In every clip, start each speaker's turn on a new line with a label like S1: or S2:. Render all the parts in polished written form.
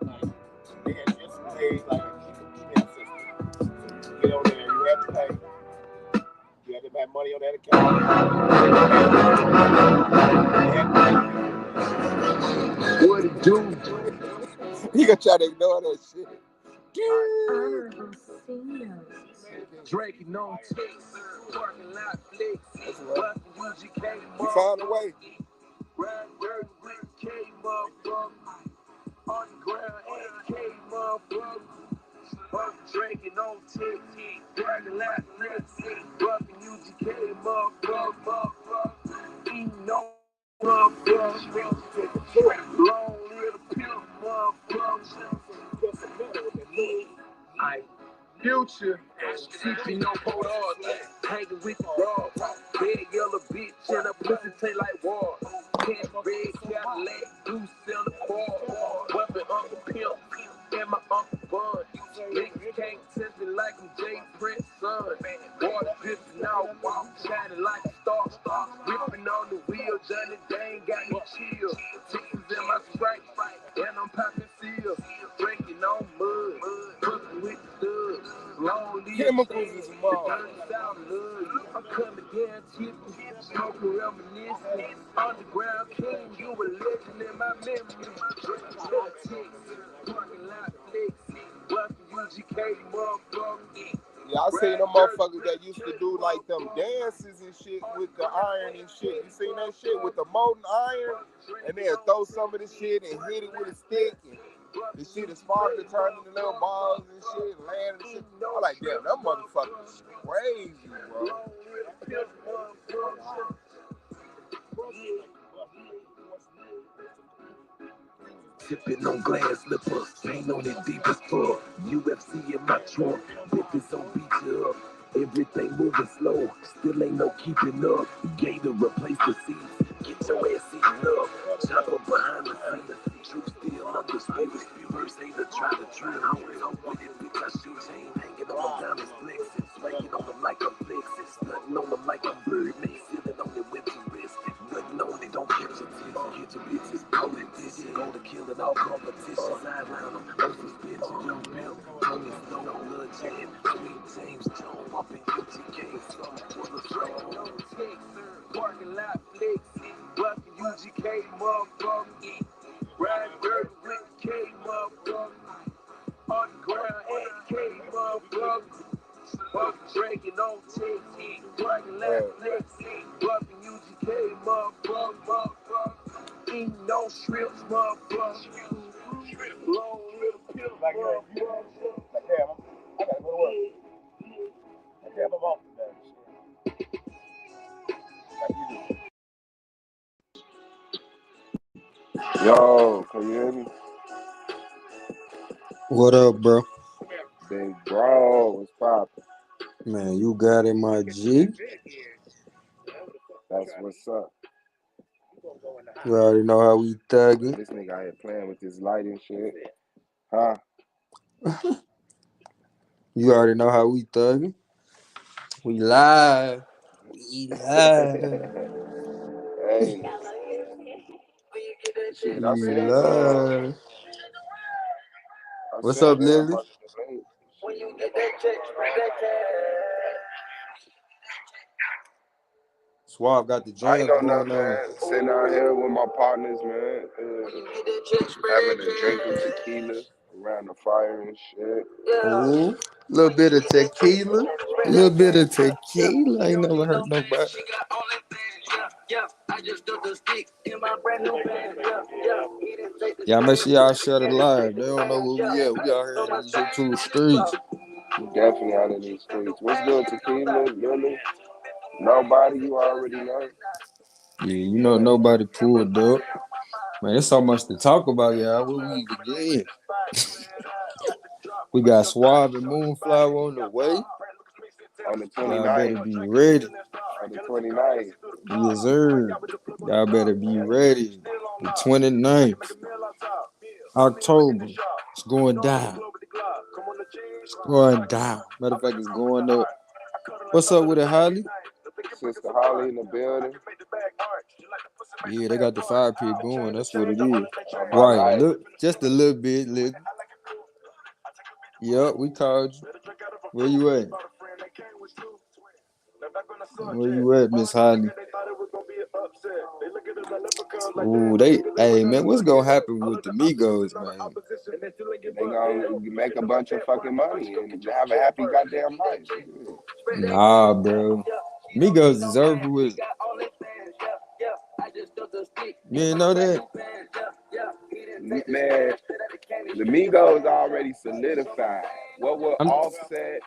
S1: Like, they had just paid like an email system. So you get on there, you have to pay. You have to have money on that account.
S2: What it do?
S1: You gonna try to ignore that shit.
S2: Drinking on ticks, parking lot flicks.
S1: You found a way.
S2: Ride dirt with K motherfucker. On the ground, AK motherfucker. Drinking on ticks, parking lot flicks. Bucking UGK motherfucker. Eating on motherfucker. Long little pimp motherfucker. I Future, sipping on Podard, hanging with the raw. Red yellow bitch and a pussy taste like war. Can't red Cadillac, goose in the car. Weapon Uncle Pimp and my Uncle Bun. Niggas can't test me like I'm Jay Prince's son. Water dripping out, shining like a star. Ripping on the wheel, Johnny Dane got me chill. Tickets in my Sprite, and I'm popping seal. Drinking on mud, cooking with the thugs.
S1: Chemicals is small.
S2: I'm coming down tipping, smoking reminiscing. Underground king, you a legend in my memory. Parking lot flex, bucking UGK motherfucker.
S1: Yeah, I seen them motherfuckers that used to do like them dances and shit with the iron and shit. You seen that shit with the molten iron? And they'll throw some of the shit and hit it with a stick. And the shit is sparked and turned into little balls and shit, land and shit. I'm like, damn, that motherfucker's crazy, bro.
S2: Sipping on glass slippers, paint on it deep as fuck. UFC in my trunk, bitches on beat you up. Everything moving slow, still ain't no keeping up. Gator replace the seats, get your ass seated up. Chopper behind the scenes, truth still under spirits. Reverse hater try to drill. I'm with it, bitch, I shoot chain. Hanging on them diamonds, flexing. Swinging on them like I'm flexing. Stunting on them like I'm Birdman. Sitting on it with your wrist. Nothing on it, don't catch your teeth. Get your bitches, politician. Go to killing all competition. Sideline them, no suspension. Young Bill, Tony Snow, Blood Jam. Sweet James Jones, bumping UGK. Parking lot flex, bucking UGK motherfucker. Ride dirt with K motherfucker. Underground AK motherfucker. Drinking on tick, parking lot flex, bucking UGK motherfucker. Eating no shrimps motherfucker. Long little pill motherfucker.
S1: Like, damn, I gotta go to work. Like, damn, I'm off today. Like you do. Yo, can you hear me?
S3: What up, bro?
S1: Big bro, what's poppin'?
S3: Man, you got it, my G.
S1: That's what's up.
S3: You already know how we thugging.
S1: This nigga out here playing with this light and shit. Huh?
S3: You already know how we thugging. We live. We live.
S1: Hey, shit, I
S3: We
S1: seen
S3: live.
S1: I
S3: What's
S1: seen
S3: up, Lily?
S2: When you get that check, spread that cash.
S3: Suave got the
S1: I ain't
S3: jams
S1: know nothing,
S3: going on.
S1: man. Sitting out here with my partners, man. Having a drink of tequila around the fire and shit.
S3: Ooh, little bit of tequila. A little bit of tequila. I ain't never heard nobody. Y'all make sure y'all share the live. They don't know where we at. We out here in these YouTube streets.
S1: We definitely out in these streets. What's good, tequila, Lily? Nobody, you already know.
S3: Yeah, you know nobody pulled up. Man, there's so much to talk about, y'all. Where we even begin? We got Suave and Moonflower on the way.
S1: On the
S3: Y'all better
S1: 29th.
S3: be ready.
S1: On the 29th.
S3: Yes, sir. Y'all better be ready. The 29th. October. It's going down. It's going down. Matter of fact, it's going up. What's up with it, Holly?
S1: Sister Holly in the building.
S3: Yeah, they got the fire pit going. That's what it is.
S1: On my
S3: Right.
S1: life.
S3: Look, just a little bit. Yup, we called you. Where you at? Where you at, Miss Holly? Ooh, hey man, what's gonna happen with the Migos, man?
S1: They gonna make a bunch of fucking money and have a happy goddamn life.
S3: Nah, bro. Migos deserve who is. You ain't know that?
S1: Man, the Migos already solidified. What will Offset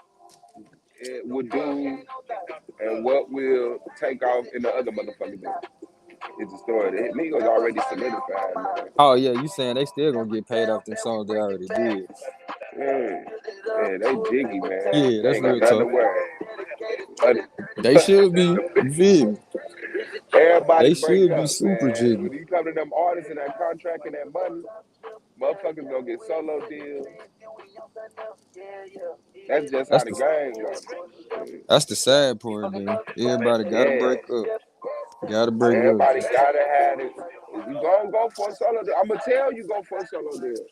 S1: would do and what will take off in the other motherfucking day. It's a story. The Migos already solidified, man.
S3: Oh yeah, you saying they still gonna get paid off them songs they already did?
S1: Yeah, they jiggy, man.
S3: Yeah, that's
S1: they ain't got
S3: real
S1: nothing to
S3: tough.
S1: worry.
S3: They should be. You feel me?
S1: Everybody
S3: They
S1: break
S3: should
S1: up,
S3: be super
S1: man.
S3: jiggy.
S1: When you come to them artists and that contract and that money, motherfuckers gonna get solo deals. That's just how the game goes.
S3: That's the sad part, man. Everybody gotta break up. Gotta break up.
S1: Everybody gotta have it. If you gonna go for a solo deal, I'm gonna tell you go for a solo deal.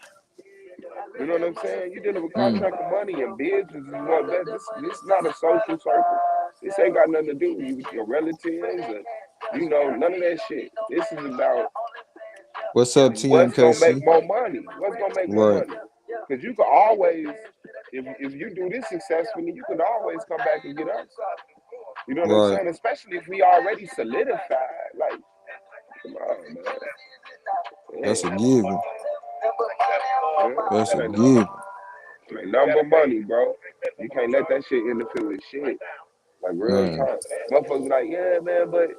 S1: You know what I'm saying? You dealing with contract of money and business is what that. This is not a social circle. This ain't got nothing to do with your relatives and none of that shit. This is about
S3: What's up,
S1: what's gonna make
S3: TMKC?
S1: more money. What's gonna make more
S3: Right.
S1: money? Because you can always, if you do this successfully, you can always come back and get us. You know what I'm saying? Especially if we already solidified. Like, come on, man.
S3: That's a given.
S1: Yeah.
S3: That's a given.
S1: Number money, bro. You can't let that shit interfere with shit. Like real
S3: Man.
S1: talk. Motherfuckers like, yeah, man, but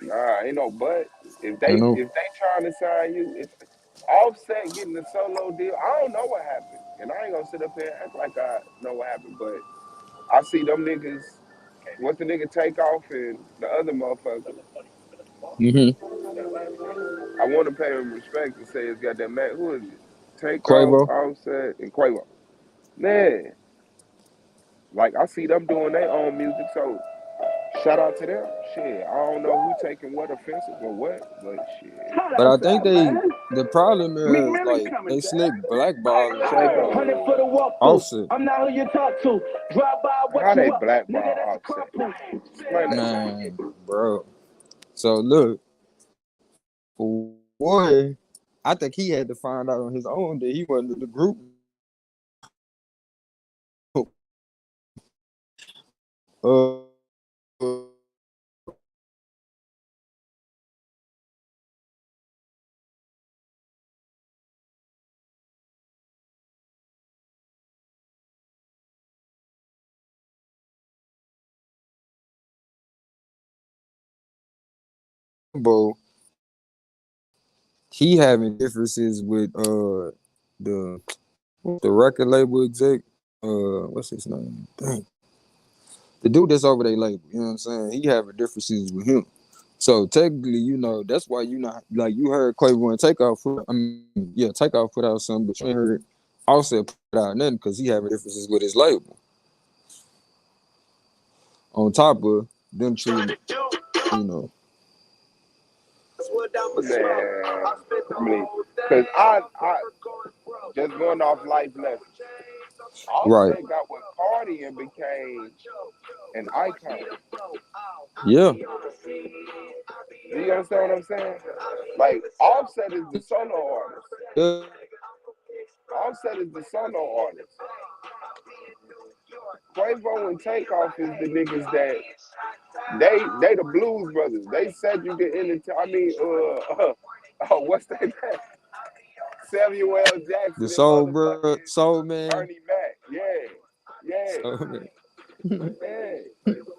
S1: nah, ain't no but. If they
S3: Ain't no-
S1: trying to sign you, if Offset getting the solo deal, I don't know what happened. And I ain't gonna sit up here and act like I know what happened, but I see them niggas, once the nigga take off and the other motherfucker, I want to pay him respect and say it's got that man. Who is it? Take off,
S3: Quavo.
S1: Offset, and Quavo. Man, like I see them doing their own music, so shout out to them. Shit, I don't know who taking what offensive or what, but shit.
S3: But I think the problem is like they slick blackballing Offset.
S2: I'm not who you talk to. Drive by what
S1: How
S2: you
S1: they
S2: up.
S1: blackball
S2: Nigga, that's a
S1: Offset?
S2: compliment.
S1: Explain that to me.
S3: Man, bro. So look, for one, I think he had to find out on his own that he wasn't the group. He having differences with the record label exec. What's his name? Dang. The dude that's over their label, you know what I'm saying? He having differences with him. So technically, that's why you not like you heard Quavo and Takeoff Takeoff put out something, but you ain't heard Offset put out nothing because he having differences with his label. On top of them two,
S1: Man, I mean, because I just going off life lessons. Offset got with Cardi and became an icon.
S3: Yeah.
S1: Do you understand what I'm saying? Like, Offset is the solo artist.
S3: Yeah.
S1: Offset is the solo artist. Quavo and Takeoff is the niggas that they the Blues Brothers. They said you get in the what's that name? Samuel L. Jackson.
S3: The Soul Man.
S1: Bernie Mac. Yeah. Yeah.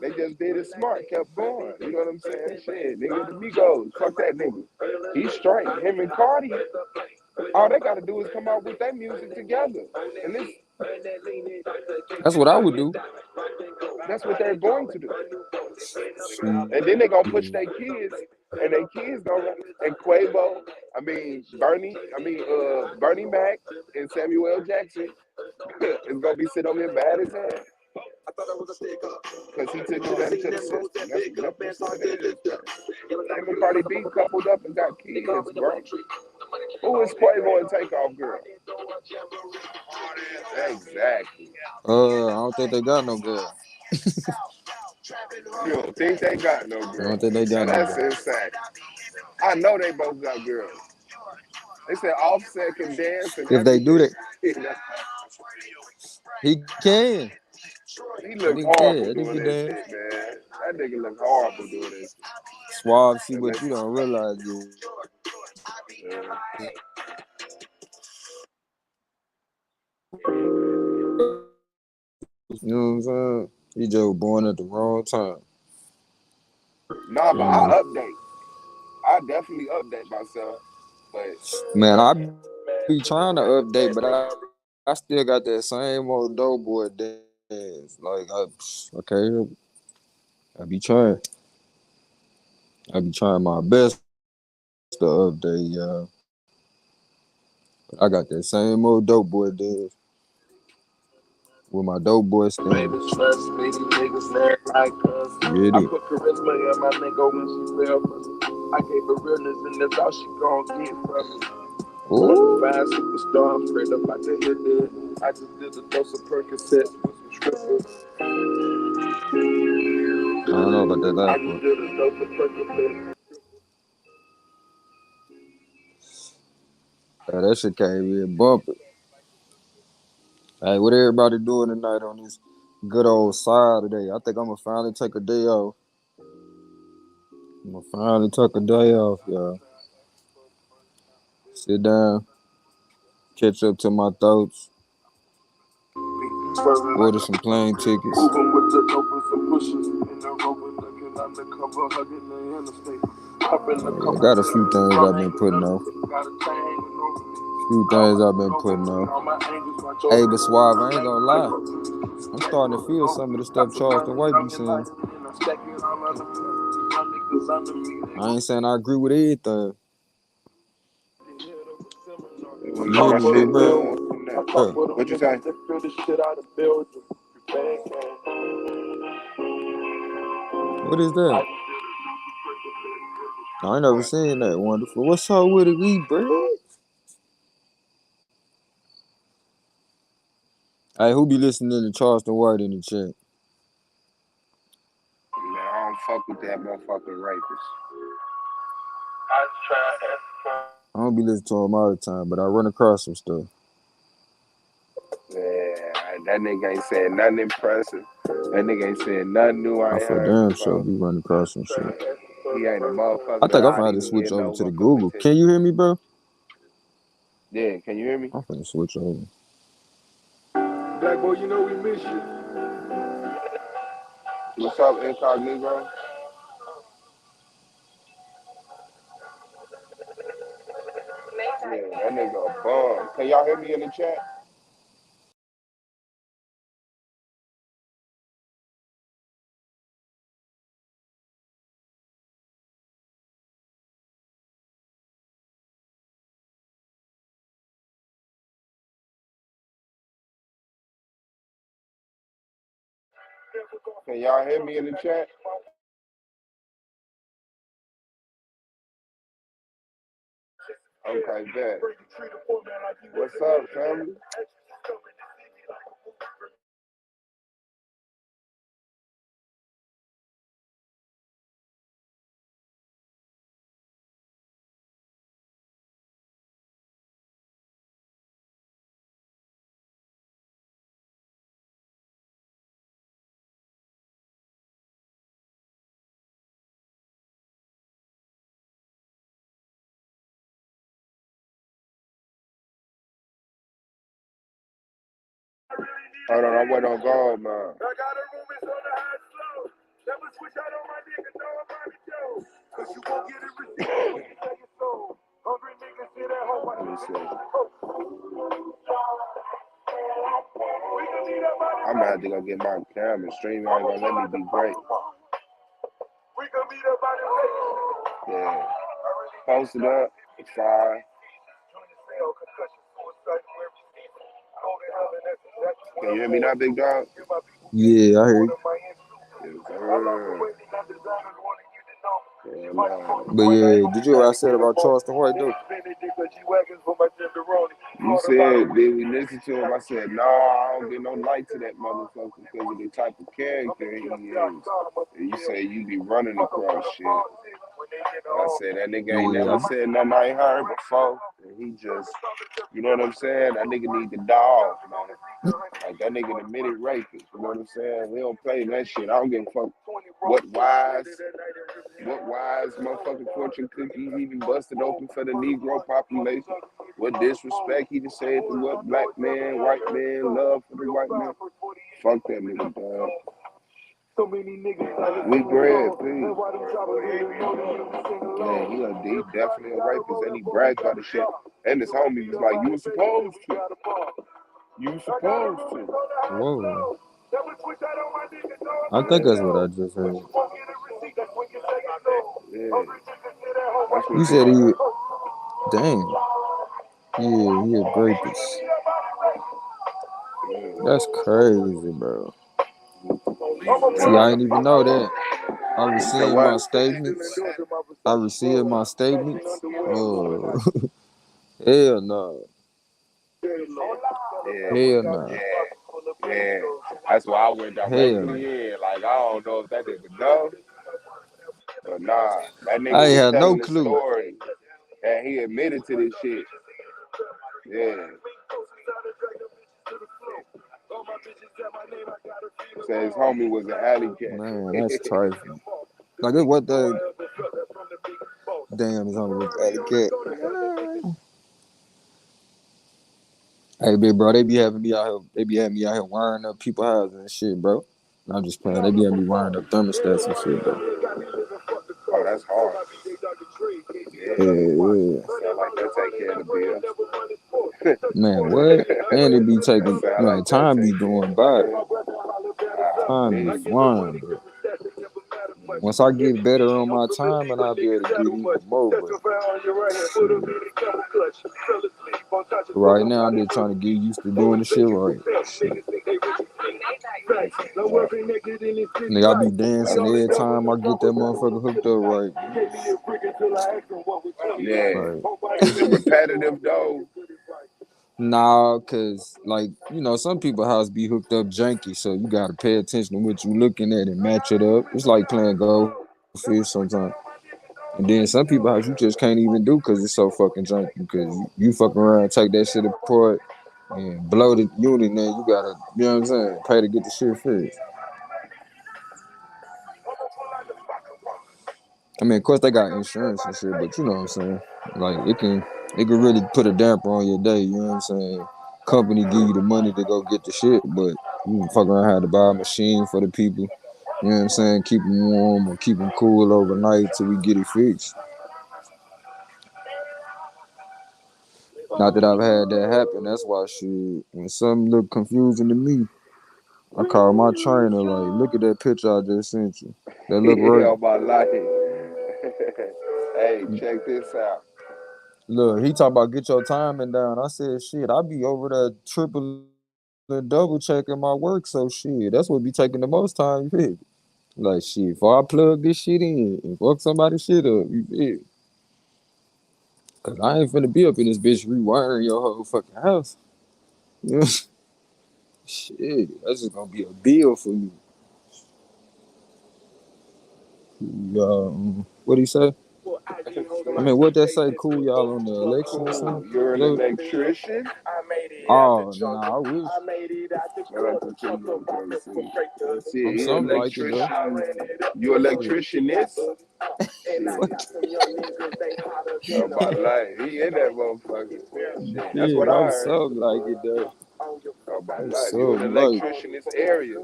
S1: They just did it smart, kept going. You know what I'm saying? Shit, nigga, the Migos. Fuck that nigga. He's straight. Him and Cardi, all they gotta do is come out with their music together. And
S3: that's what I would do.
S1: That's what they're going to do. And then they're gonna push their kids, and their kids gonna and Quavo, Bernie Mac and Samuel L. Jackson is gonna be sitting on there bad as hell. Because he took his ass to the system. That's what it is, bro. Him and Cardi B coupled up and got kids, bro. Who is Quavo and Takeoff girl? Exactly.
S3: I don't think they got no girl.
S1: You don't think they got no
S3: I
S1: girl?
S3: don't think they got no
S1: That's
S3: girl.
S1: insane. I know they both got girls. They said Offset can dance and
S3: If they do that,
S1: everything.
S3: he can.
S1: He
S3: That
S1: look
S3: nigga
S1: horrible
S3: can. That
S1: doing
S3: nigga
S1: that
S3: dance.
S1: shit, man. That nigga look horrible doing that shit.
S3: Suave, see what
S1: Unless,
S3: you don't realize is, you know what I'm saying? He just was born at the wrong time.
S1: nah, but I update. I definitely update myself. But
S3: Man, I be trying to update, but I still got that same old Doughboy dance. Like, okay, I be trying. I be trying my best to update, y'all. I got that same old Doughboy dance with my Doughboy stance.
S2: Baby, trust me, these niggas ain't like us.
S3: Get
S2: I
S3: it.
S2: put charisma in my nigga when she fell for me. I gave her realness and that's all she gon' get from me. Bonafide superstar, I'm straight up out the hood. I just did a dose of Percocet with some strippers.
S3: I don't know about that
S2: I
S3: last
S2: just
S3: one.
S2: did a dose of Percocet.
S3: That shit can't be bumping. Hey, what everybody doing tonight on this good old Saturday? I think I'm gonna finally take a day off. I'm gonna finally take a day off, y'all. Sit down, catch up to my thoughts, order some plane tickets.
S2: Moving with the dopers and pushers in the rover, looking undercover, hugging the interstate. Up in the
S3: I got a few things I've been putting on. Hey, but Suave, I ain't gonna lie. I'm starting to feel some of the stuff Charleston White be saying. I ain't saying I agree with everything. You hear me, big bro?
S1: What you say?
S3: What is that? I ain't never seen that. Wonderful. What's up with it, E, bro? Hey, who be listening to Charleston White in the chat?
S1: Man, I don't fuck with that motherfucking rapist.
S3: I don't be listening to him all the time, but I run across some stuff.
S1: Yeah, that nigga ain't saying nothing impressive. That nigga ain't saying nothing new. I
S3: for
S1: heard
S3: damn sure be running across some shit.
S1: He ain't a motherfucker.
S3: I think I'm gonna have to switch over to the Google. Can you hear me, bro?
S1: Yeah, can you hear me?
S3: I'm finna switch over.
S2: Black boy, you know we miss you.
S1: What's up, Incognito? Yeah, that nigga a bum. Can y'all hear me in the chat? Can y'all hear me in the chat? Okay, bet. What's up, family? Hold on, I'm waiting on God, man.
S2: I got a room is on the high slow. Never switch out on my nigga, no, I'm Bobby Joe. Cause you won't get it received when you say your soul. Hungry niggas sit at home.
S1: Let me see. I'm about to go get my camera. Streaming ain't gonna let me be great.
S2: We can meet up by the way.
S1: Yeah. Post it up. 5. Can you hear me now, big dog?
S3: Yeah, I heard.
S1: Yes, sir. Yeah, nah.
S3: But yeah, did you hear what I said about Charleston White though?
S1: You said, did we listen to him? I said, no, I don't get no light to that motherfucker because of the type of character he is. And you say you be running across shit. I said, that nigga ain't
S3: Yeah,
S1: never said nothing I ain't heard before. And he just, you know what I'm saying? That nigga need the dog, man. Like that nigga the minute rapist. You know what I'm saying? We don't play that shit. I don't give a fuck what wise motherfucking fortune cookies even busted open for the Negro population. What disrespect he just said to what black man, white man, love for the white man. Fuck that nigga, dog. We grab, please. Man, he definitely a rapist and he bragged about the shit. And his homie was like, you was supposed to. You was supposed to.
S3: whoa. I think that's what I just heard.
S1: Yeah. That's what
S3: You
S1: they
S3: said he, damn. Yeah, he a rapist. That's crazy, bro. See, I didn't even know that. I
S1: You said
S3: received
S1: what?
S3: my statements. I received my statements. Oh, hell no.
S1: Yeah,
S3: Hell no.
S1: yeah. That's why I went
S3: Hell
S1: directly
S3: no.
S1: in. Like, I don't know if that nigga know, but nah, that
S3: I
S1: nigga
S3: ain't
S1: was
S3: had no
S1: telling the
S3: clue.
S1: story and he admitted to this shit. Yeah. Said his homie was an alley
S3: Man, that's
S1: cat.
S3: trifling. Like, it what the damn is on with Alley Cat. Hey, big bro, they be having me out here. They be having me out here wiring up people's houses and shit, bro. And I'm just playing. They be having me wiring up thermostats and shit, though.
S1: Oh, that's hard.
S3: Yeah,
S1: Yeah.
S3: yeah.
S1: Sound like that take care of the bills.
S3: Man, what? And it be
S1: That
S3: taking,
S1: sound
S3: man,
S1: like that
S3: time be
S1: take care
S3: going
S1: of the
S3: by.
S1: bills. Ah,
S3: Time be
S1: man.
S3: flying, bro. Once I get better on my time, and I'll be able to get even more, but shit. Right now, I'm just trying to get used to doing the shit right. Shit. Nigga, I be dancing every time I get that motherfucker hooked up right,
S1: Yeah.
S3: man.
S1: Is it
S3: Like,
S1: repetitive though?
S3: nah, cause like, you know, some people house be hooked up janky, so you gotta pay attention to what you looking at and match it up. It's like playing goldfish sometimes. And then some people house you just can't even do because it's so fucking janky. Because you fucking around, take that shit apart, and blow the unit, and then you gotta, you know what I'm saying, pay to get the shit fixed. I mean, of course they got insurance and shit, but you know what I'm saying. Like it can really put a damper on your day. You know what I'm saying. Company give you the money to go get the shit, but you can fuck around have to buy a machine for the people. You know what I'm saying. Keep them warm or keep them cool overnight till we get it fixed. Not that I've had that happen. That's why shit. When something look confusing to me, I call my trainer. Like, look at that picture I just sent you. That look right.
S1: Yeah, my life. Hey, check this out.
S3: Look, he talk about get your timing down. I said, shit, I be over there triple and double checking my work, so shit, that's what be taking the most time, you feel? Like shit, before I plug this shit in and fuck somebody's shit up, you feel? Cause I ain't finna be up in this bitch rewiring your whole fucking house. You know? Shit, that's just gonna be a bill for me. What he say? I mean, what that say? Cool, y'all on the election or
S1: Cool.
S3: something?
S1: You're an
S3: Look.
S1: electrician?
S3: Oh, nah, I wish.
S1: Well, that's what you gonna see. Let's see.
S3: I'm
S1: You
S3: something like it though.
S1: electrician? You
S3: Shit.
S1: electricianist? Shit.
S3: Fuck.
S1: Oh, my life. He in that motherfucker. Shit. That's what
S3: Yeah,
S1: I
S3: I'm
S1: heard.
S3: something like it though.
S1: Oh, my
S3: I'm
S1: life. You an
S3: something like it.
S1: electrician in this area.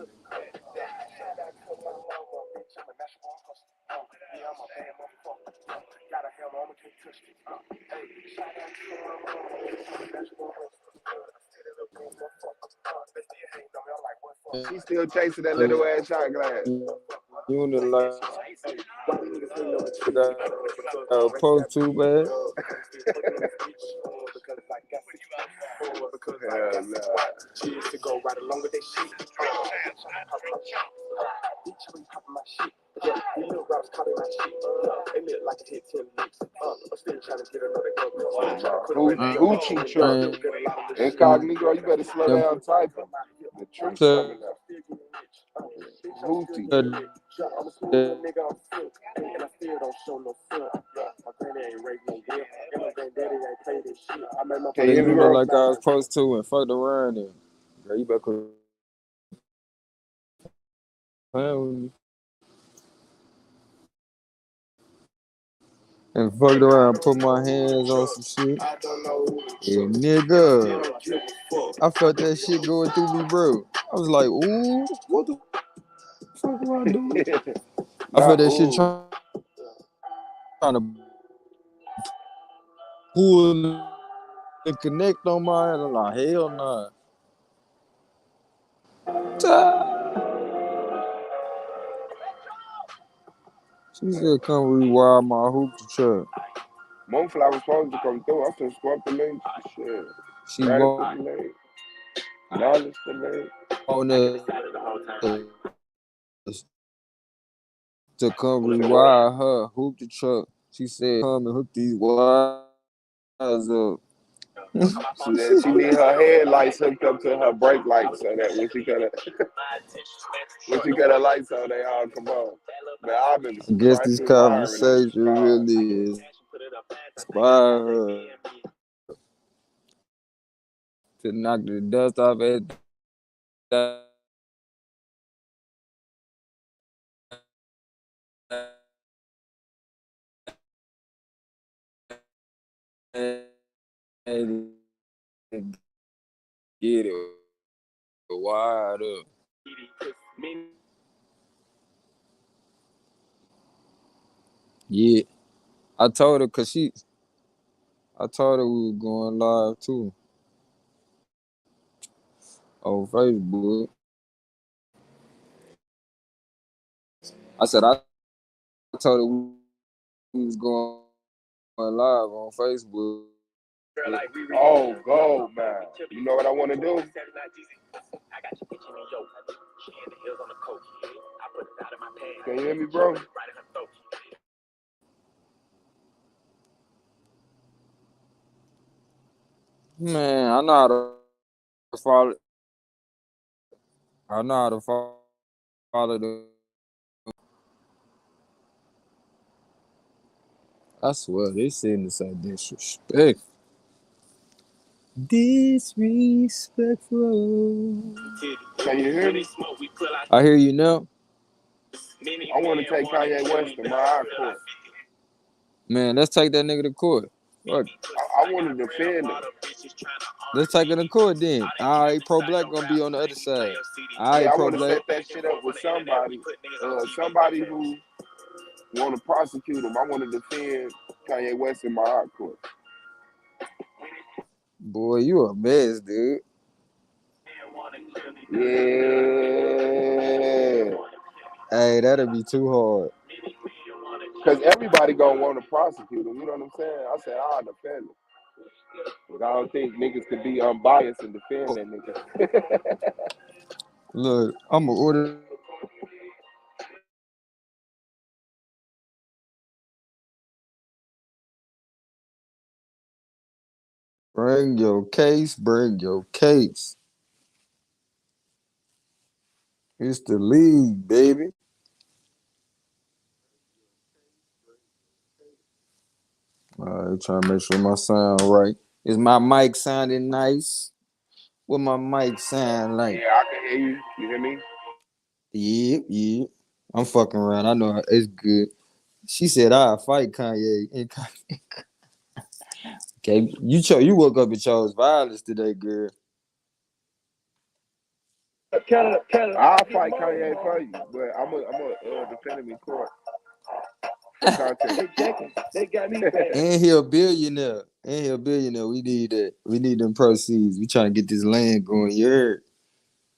S1: She's still chasing that little ass shot glass.
S3: Unit like post too bad.
S1: Hell nah. Gucci truck.
S3: I
S1: Incognito, you better slow
S3: ain't
S1: down typing. The truth
S3: never
S1: coming out. Gucci.
S3: said that.
S1: Can you
S3: They
S1: hear me,
S3: do look
S1: bro?
S3: like I was supposed to and fucked around and girl, you better quit playing with me. And fucked around, put my hands on some shit. Yeah, nigga. I felt that shit going through me, bro. I was like, ooh, what the fuck am I doing? I felt
S1: Not
S3: that shit
S1: ooh.
S3: trying to pull and connect on my head. I'm like, hell nah. She said, come rewire my hoop truck.
S1: Moonflower was supposed to come through. I just swept the link. Shit.
S3: She
S1: Radical delay. Knowledge delay.
S3: wanted to come
S1: You said what?
S3: rewire her hoop the truck. She said, come and hook these wires up.
S1: She said she need her headlights hooked up to her brake lights so that when she got her lights on, they all come on. Man, I remember
S3: I
S1: some
S3: guess this
S1: trifling wiring on these
S3: conversation
S1: cars.
S3: really is inspired her to knock the dust off everything and get it wired up. Yeah, I told her I told her we were going live too on Facebook. I said I told her we was going live on Facebook.
S1: Oh, gold, man. You know what I want to do? Can you hear me, bro?
S3: Man, I know how to follow. I know how to follow the. I swear they saying this like disrespect. Disrespectful.
S1: Can you hear me?
S3: I hear you now.
S1: I want to take Kanye West to my court.
S3: Man, let's take that nigga to court. Fuck.
S1: I want to defend him.
S3: Let's take it to court then. All right, pro black gonna be on the other side. All
S1: Yeah,
S3: right,
S1: I
S3: pro
S1: want to
S3: black.
S1: set that shit up with somebody who want to prosecute him. I want to defend Kanye West in my court.
S3: Boy, you a mess, dude.
S1: Yeah.
S3: Hey, that'd be too hard.
S1: Because everybody gonna want to prosecute him. You know what I'm saying? I said, I'll defend him. But I don't think niggas could be unbiased and defend that nigga.
S3: Look, I'm gonna order. Bring your case. Bring your case. It's the league, baby. All right, trying to make sure my sound right. Is my mic sounding nice? What my mic sound like?
S1: Yeah, I can hear you. You hear me?
S3: Yeah, yeah. I'm fucking around. I know it's good. She said I'll fight Kanye. Okay, you woke up and chose violence today, girl.
S1: I'll fight Kanye for you, but I'm a defend him in court for content. They got me bad.
S3: And he a billionaire. And he a billionaire. We need that. We need them proceeds. We trying to get this land going. You heard?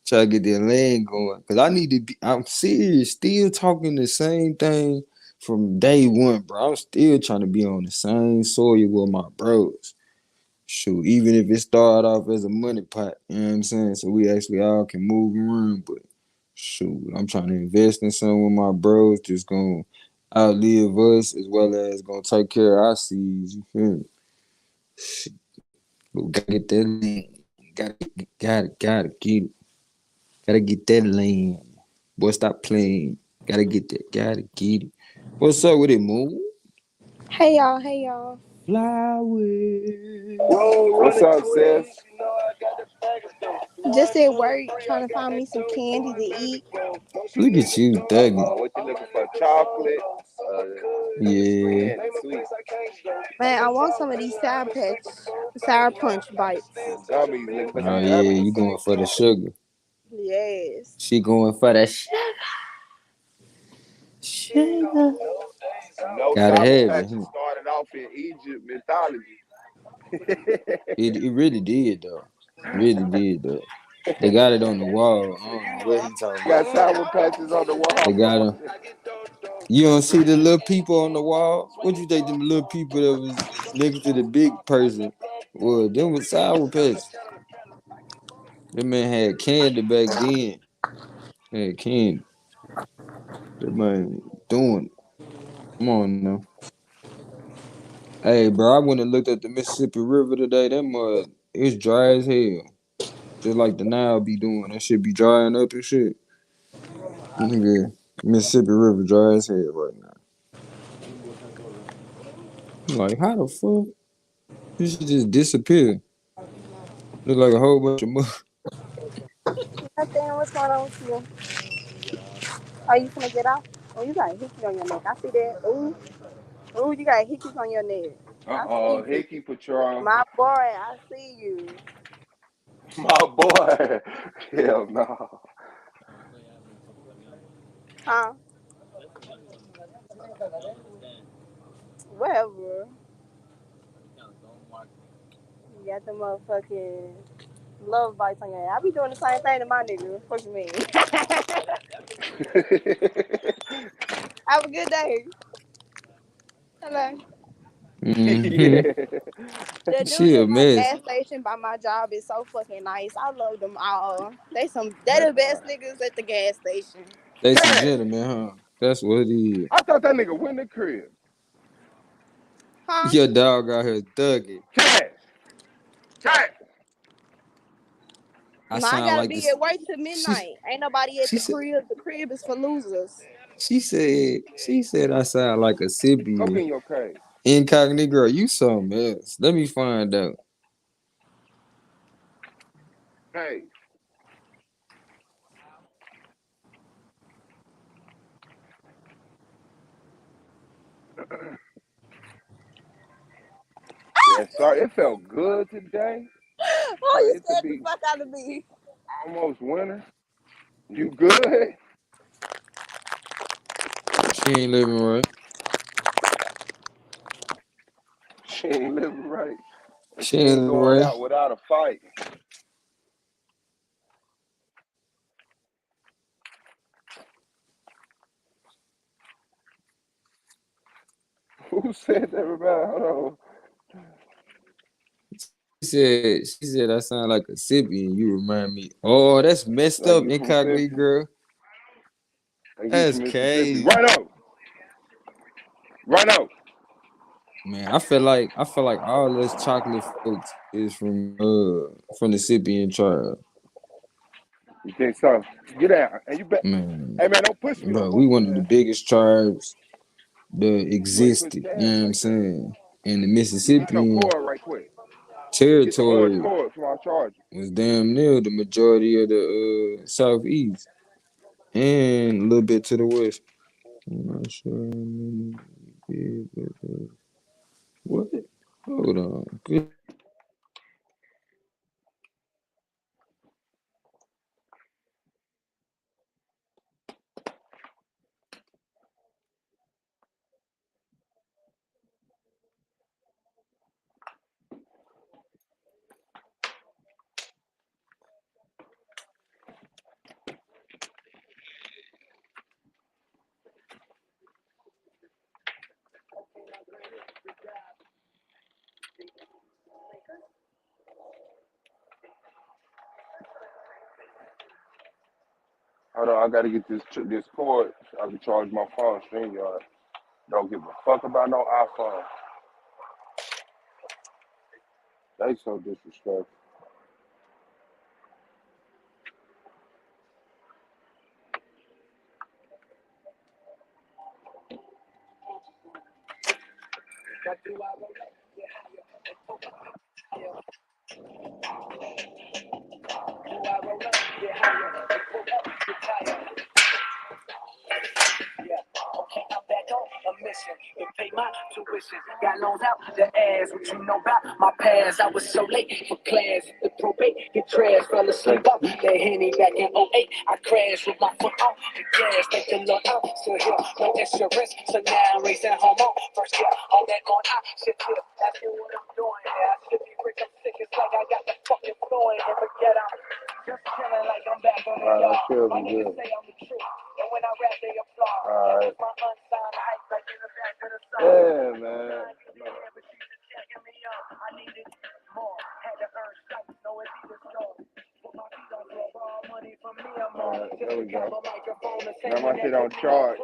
S3: Try to get that land going. Cause I need to be. I'm serious. Still talking the same thing from day one, bro. I'm still trying to be on the same soil with my bros. Shoot, even if it started off as a money pot, you know what I'm saying? So we actually all can move around. But shoot, I'm trying to invest in something with my bros. Just gonna outlive us as well as gonna take care of our seeds. You feel me? Shit, but we gotta get that land. Gotta get it. Gotta get that land. Boy, stop playing. Gotta get that. Gotta get it. What's up with it, Moon?
S4: Hey y'all, hey y'all.
S3: Flowers.
S1: What's up, sis?
S4: Just at work trying to find me some candy to eat.
S3: Look at you, thugging.
S1: What you looking for? Chocolate,
S3: Yeah.
S1: sweet
S4: Man, I want some of these sour punch bites.
S1: gummies. Looking for
S3: Oh
S1: some
S3: yeah,
S1: gummies.
S3: you going for the sugar.
S4: Yes.
S3: She going for the sugar.
S1: No,
S3: Gotta
S1: Sour
S3: have it.
S1: Patch started off in Egypt mythology.
S3: It really did though. Really did though. They got it on the wall. I don't know what he talking
S1: Got
S3: about.
S1: Sour Patches on the
S3: They got
S1: wall.
S3: him. You don't see the little people on the wall? What you think them little people that was next to the big person? Well, them was Sour Patch. That man had candy back then. Had candy. That man doing it. Come on now. Hey, bro, I went and looked at the Mississippi River today. That mud, it's dry as hell. Just like the Nile be doing. That shit be drying up and shit. Nigga, Mississippi River dry as hell right now. I'm like, how the fuck? This shit just disappear. Look like a whole bunch of mud.
S4: Nothing. What's going on with you? Are you finna get out? Oh, you got hickeys on your neck. I see that. Ooh, you got hickeys on your neck. I see you.
S1: Hickey Patron.
S4: My boy, I see you.
S1: My boy. Hell no.
S4: Huh? Whatever. You got the motherfucking love bites on your head. I be doing the same thing to my nigga. What you mean? Have a good day. Hello.
S3: Mm-hmm.
S1: Yeah.
S4: The dude
S3: She a
S4: at my
S3: mess.
S4: gas station by my job is so fucking nice. I love them all. They the best niggas at the gas station.
S3: They some
S1: Cash.
S3: gentlemen, huh? That's what it is.
S1: I thought that nigga went in the crib.
S4: Huh?
S3: Your dog out here thugging.
S1: Cash. Cash.
S3: I
S4: No, I
S3: sound
S4: gotta
S3: like
S4: be
S3: this.
S4: at work till
S3: She
S4: midnight. Ain't nobody at
S3: she
S4: the
S3: said
S4: crib. The crib is for losers.
S3: she said I sound like a
S1: Go
S3: Sibian.
S1: get in your cage.
S3: Incognito, you something else. Let me find out.
S1: Hey. Yeah, sorry. It felt good today.
S4: Oh,
S1: For
S4: you
S1: it to
S4: scared the
S1: be
S4: fuck out of me.
S1: almost winter. You good?
S3: She ain't living right.
S1: She ain't living right. And
S3: She
S1: she
S3: ain't
S1: ain't
S3: living
S1: going
S3: right.
S1: out without a fight. Who said that, everybody? Hold
S3: She said I sound like a Sibian. You remind me. Oh, that's messed
S1: on. Like
S3: up,
S1: you from Mississippi.
S3: Incognito girl.
S1: Like you
S3: That's
S1: from Mississippi.
S3: crazy.
S1: Right out. Right out.
S3: Man, I feel like all us chocolate folks is from the Sibian tribe.
S1: You think so? Get out. And you bet.
S3: Man,
S1: Hey, man, don't push me. Don't
S3: bro, we
S1: push me,
S3: one of the
S1: man.
S3: biggest tribes that
S1: You ain't push
S3: existed, you
S1: cash
S3: know what I'm
S1: like that.
S3: saying? And the
S1: Get your
S3: Mississippian
S1: cord right quick. Get the orange
S3: territory
S1: cord from our charger.
S3: was damn near the majority of the southeast and a little bit to the west. I'm not sure how many did, but, what? Hold on.
S1: Hold on, I gotta get this cord so I can charge my phone. StreamYard. Don't give a fuck about no iPhone. They so disrespectful.
S2: Okay, I'm back on a mission to pay my tuition. Got loans out the ass, what you know about my past. I was so late for class, the probate get trashed. Fell asleep off the Henny back in 08. I crashed with my foot on the gas. Thank the Lord I'm still here, no insurance. So now I'm racing home on first year. All that going on, shit here. That's what I'm doing. Yeah, I should be rich, I'm sick. It's like I got the fucking flow and forget I'm just chilling like I'm back on the yard. My niggas say I'm the truth. And when I rap, they applaud.
S1: Alright.
S2: My unsigned hype like in the back of the sun.
S1: Yeah, man.
S2: I needed more. Had to earn stripes, no it's either store. Put my feet on the ball, money from me, I'm on.
S1: There we go.
S2: Microphone,
S1: Now my shit on charge.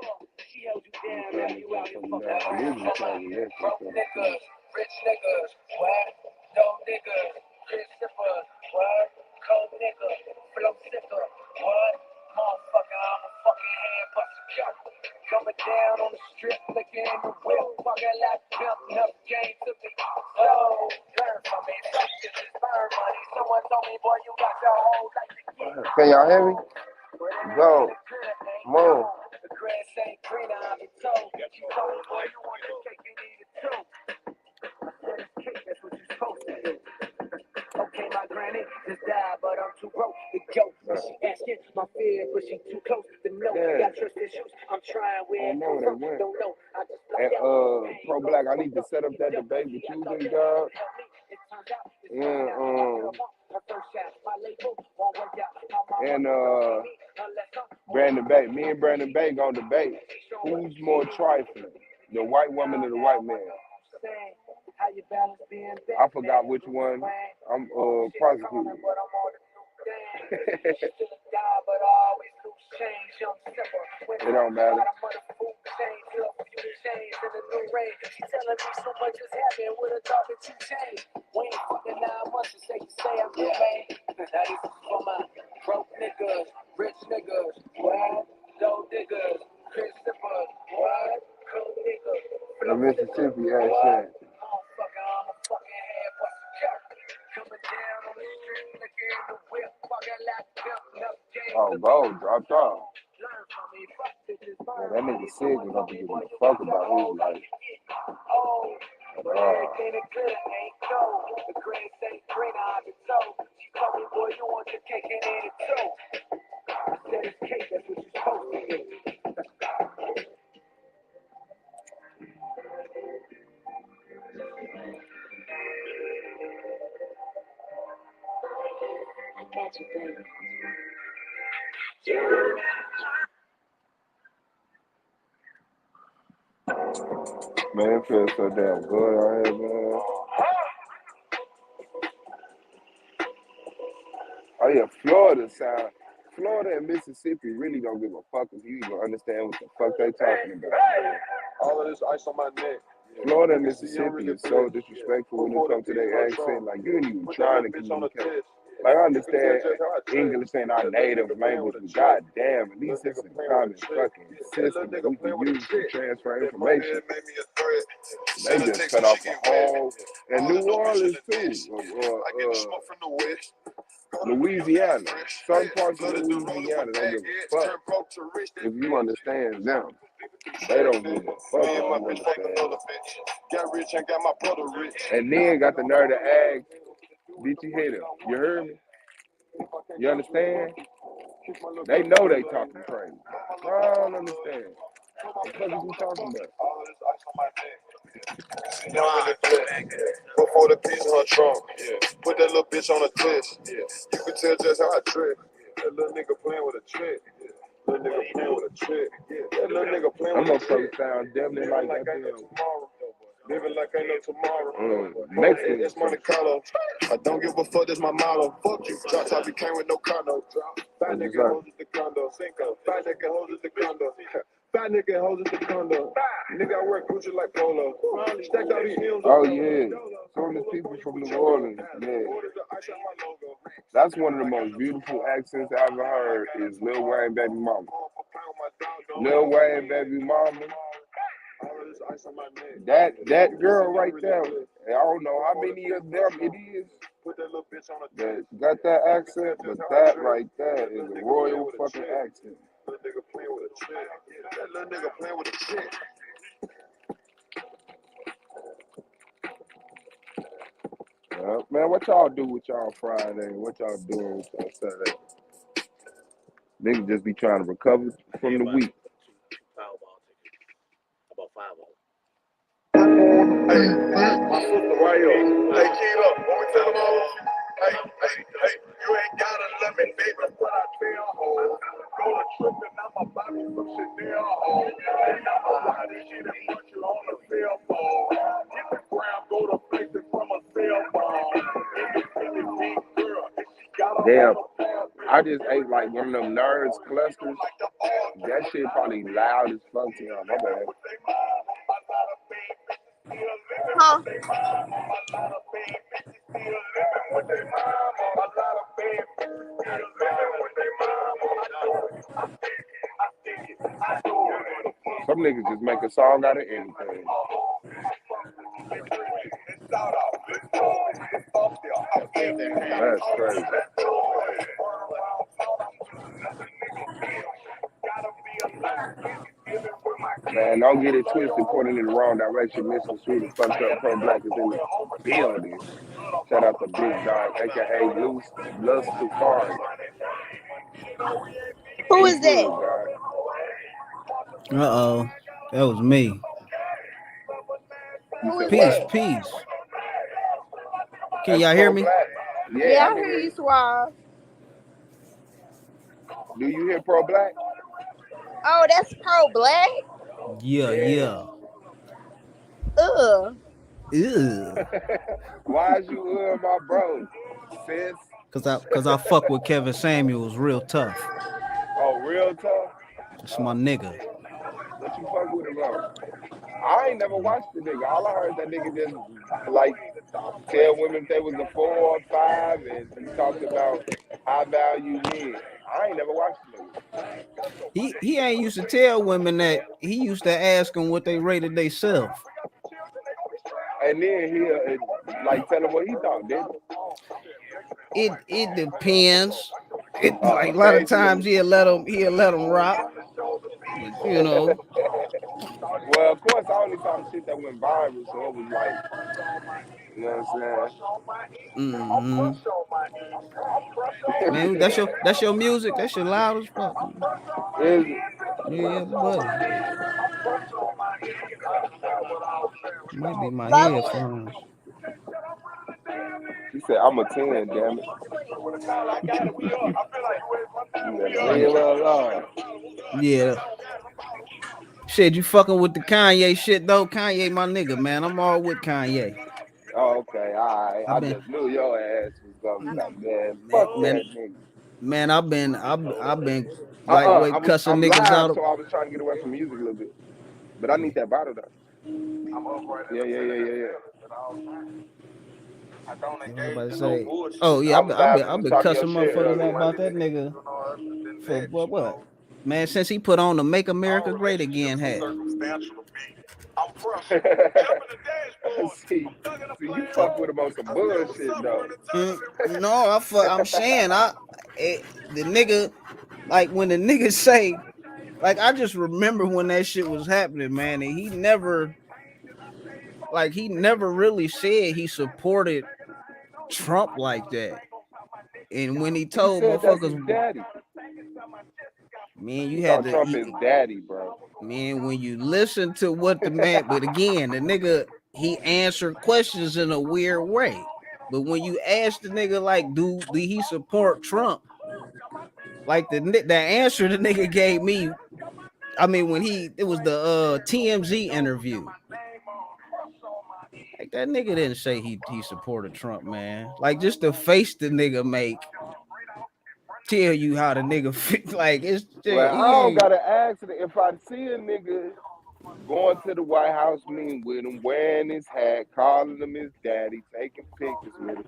S2: she held you down, now you out here fucking
S1: Broke
S2: niggas, rich niggas, what? Dope niggas, Christopher, what? Cold nigga, flow sicker, what? Motherfucker, I'm a fucking hand buster. Coming down on the strip, looking in the whip, fucking like pimp, enough game to be so learn from me. This is burn money. Someone told me, boy, you got your whole life to get.
S1: Can y'all hear me? Go. Move.
S2: The grass ain't greener, I've been told. She told me, boy, you want your cake, you need it too. I said it's cake, that's what you're supposed to do. Okay, my granny just died, but I'm too broke to go. She asking my fear, but she too close to know. Got trust issues, I'm trying where it comes from. Don't know, I just
S1: And Pro Black, I need to set up that debate with you, big dog. And Brandon Bay. Me and Brandon Bay gonna debate who's more trifling, the white woman or the white man. I forgot which one. I'm prosecuting. It don't matter.
S2: She telling me so much is happening with a dog that you change. We ain't fucking 9 months to say you say I'm your man. That is for my broke niggas, rich niggas, what? Dope niggas, Christopher, what? Cool niggas,
S1: The Mississippi accent.
S2: Motherfucker, I'm a fucking head buster. Coming down on the street, looking in the whip, fucking like pimp, enough game.
S1: Oh, bro, dropped off.
S2: Learn from me, fuck this is
S1: Yeah, that nigga sick is gonna be giving a fuck about his life.
S2: Oh, but everything is good, ain't cold. The grass ain't greener, I've been told. She told me, boy, you want your cake and eat it too. I said it's cake, that's what you're supposed to do.
S1: Man, it feels so damn good out here, man. Oh yeah, Florida and Mississippi really don't give a fuck if you even understand what the fuck they talking about.
S5: All of this ice on my neck.
S1: Florida and Mississippi is so disrespectful when it comes to their accent. Like, you ain't even trying to communicate. Like, I understand English ain't our native language, but goddamn, at least it's a common fucking system that we can use to transfer information. They just cut off a whole, and New Orleans too, Louisiana. Some parts of Louisiana don't give a fuck if you understand them. They don't give a fuck if you understand.
S5: Got rich and got my brother rich.
S1: And then got the nerve to ask, did you hear them? You heard me? You understand? They know they talking crazy. I don't understand. What the fuck is you talking about?
S5: All of this ice on my neck. Before the piece in her trunk. Put that little bitch on a test. You can tell just how I dress. That little nigga playing with a trick. Little nigga playing with a trick. That little nigga playing with a trick.
S1: I'm sound definitely like that.
S5: Living like ain't no tomorrow.
S1: Mexican.
S5: It's Monte Carlo. I don't give a fuck, that's my motto. Fuck you. Drop top, you came with no condo. Five nigga hoes at the condo. Cinco. Five nigga hoes at the condo. Fat nigga hoes at the condo. Nigga, I wear Gucci like Polo. Stacked out these M's.
S1: Oh yeah, some of the people from New Orleans. Yeah, that's one of the most beautiful accents I ever heard. Is Lil Wayne Baby Mama. Lil Wayne Baby Mama. That girl right there. I don't know how many of them it is that got that accent, but that right there is a royal fucking accent.
S5: That little nigga playing with a chick.
S1: Man, what y'all do with y'all Friday? What y'all doing with y'all Saturday? Niggas just be trying to recover from the week.
S6: About 5 of them.
S5: Hey, my sister right here. Hey, kid up. When we tell them all, hey, you ain't gotta let me, baby, what I tell hoes. Go to trip and I'm about me some Chanel hoes. And I'm about this shit and put you on the cell phone. Get the gram, go to places from a cell phone. Independent big girl.
S1: Damn, I just ate like one of them nerds clusters. That shit probably loud as fuck to y'all. My bad.
S4: Huh?
S1: Some niggas just make a song out of anything. That's crazy. Man, don't get it twisted, pointing in the wrong direction. Mr. Sweet fucked up pro black is in the building. Shout out to Big Dog, aka Lil Safari.
S4: Who is that?
S7: Uh-oh. That was me.
S4: Who is
S7: Peace,
S4: that?
S7: peace. Can y'all hear me?
S4: Yeah, I hear you, Suave.
S1: Do you hear Pro Black?
S4: Oh, that's Pro Black?
S7: Yeah.
S4: Ugh.
S7: Ew.
S1: Why is you my bro, sis?
S7: Cause I fuck with Kevin Samuels real tough.
S1: Oh, real tough?
S7: That's my nigga.
S1: What you fuck with him on? I ain't never watched the nigga. All I heard that nigga just like tell women if they was a 4 or 5, and he talked about high value men. I ain't never watched the nigga.
S7: He ain't used to tell women that. He used to ask them what they rated themselves.
S1: And then he'll like tell them what he thought, didn't he?
S7: It depends. Like a lot of times he'll let them rock. You know.
S1: Well, of course, I only saw the shit that went viral, so it was like, you know what I'm saying?
S7: Man, that's your music. That's your loud as fuck.
S1: Is it?
S7: Yeah, buddy. Might be my headphones.
S1: She said, I'm a 10, damn it.
S7: Yeah. Shit, you fucking with the Kanye shit though? Kanye, my nigga, man. I'm all with Kanye.
S1: Oh, okay, all right. I just knew your ass was gonna be like, man, fuck that nigga.
S7: Man, I've been lightweight cussing
S1: I'm
S7: niggas
S1: live,
S7: out.
S1: So I was trying to get away from music a little bit, but I need that bottle though. Yeah.
S7: Oh yeah, I've been cussing motherfuckers out about that nigga for what? Man, since he put on the "Make America Great Again" hat.
S1: See, you fuck with him on some bullshit though.
S7: No, I'm saying the nigga, like when the nigga say, like I just remember when that shit was happening, man, and he never really said he supported Trump like that. And when he told motherfuckers,
S1: daddy.
S7: Man, you had to
S1: Trump is daddy, bro.
S7: Man, when you listen to what the man, but again, the nigga, he answered questions in a weird way. But when you ask the nigga like, do he support Trump? Like the answer the nigga gave me, I mean, when it was the TMZ interview. Like that nigga didn't say he supported Trump, man. Like just the face the nigga make. tell you how the nigga fit. Like it's
S1: Well, I don't
S7: he,
S1: gotta ask it. If I see a nigga going to the White House meeting with him, wearing his hat, calling him his daddy, taking pictures with him,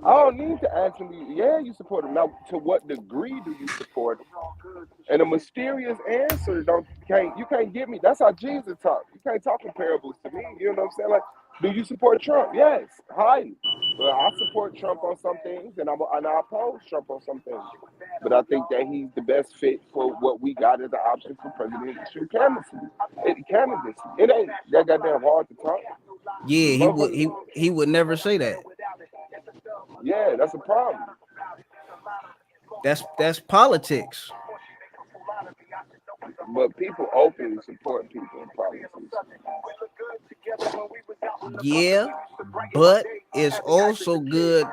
S1: I don't need to ask him, yeah, you support him. Now, to what degree do you support him? And a mysterious answer you can't give me. That's how Jesus talk. You can't talk in parables to me. You know what I'm saying? Like, do you support Trump? Yes, highly. But I support Trump on some things, and I oppose Trump on some things. But I think that he's the best fit for what we got as an option for presidential candidacy. It ain't that goddamn hard to talk.
S7: yeah, he would never say that.
S1: Yeah, that's a problem.
S7: That's politics.
S1: But people openly support people in politics.
S7: Yeah, but it's also good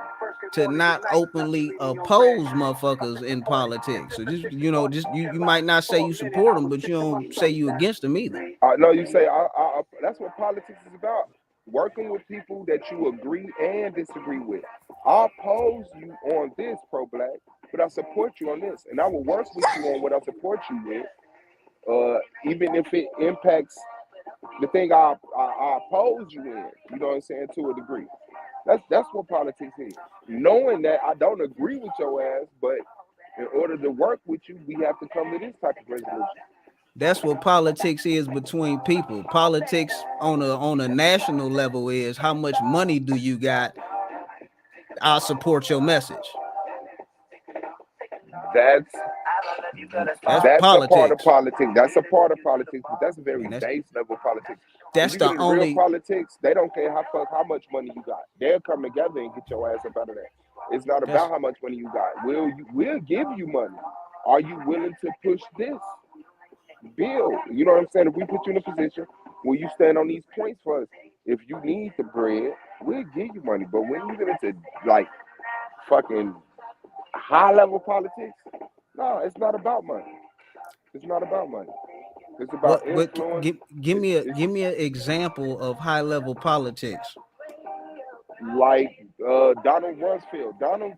S7: to not openly oppose motherfuckers in politics. So just you might not say you support them, but you don't say you against them either.
S1: No, you say that's what politics is about. Working with people that you agree and disagree with. I oppose you on this, pro-black, but I support you on this, and I will work with you on what I support you with, even if it impacts the thing I oppose you in. You know what I'm saying? To a degree. That's what politics is. Knowing that I don't agree with your ass, but in order to work with you, we have to come to this type of resolution.
S7: That's what politics is between people. Politics on a national level is how much money do you got? I'll support your message.
S1: That's
S7: politics.
S1: a part of politics. That's a part of politics, but that's a very base level politics.
S7: That's the only
S1: real politics. They don't care how much money you got. They'll come together and get your ass up out of that. It's not about how much money you got. We'll give you money. Are you willing to push this bill? You know what I'm saying? If we put you in a position where you stand on these points for us, if you need the bread, we'll give you money. But when you get into like fucking high level politics, no, it's not about money. It's not about money. It's about influence.
S7: Give me an example of high level politics.
S1: Like Donald Rumsfeld. Donald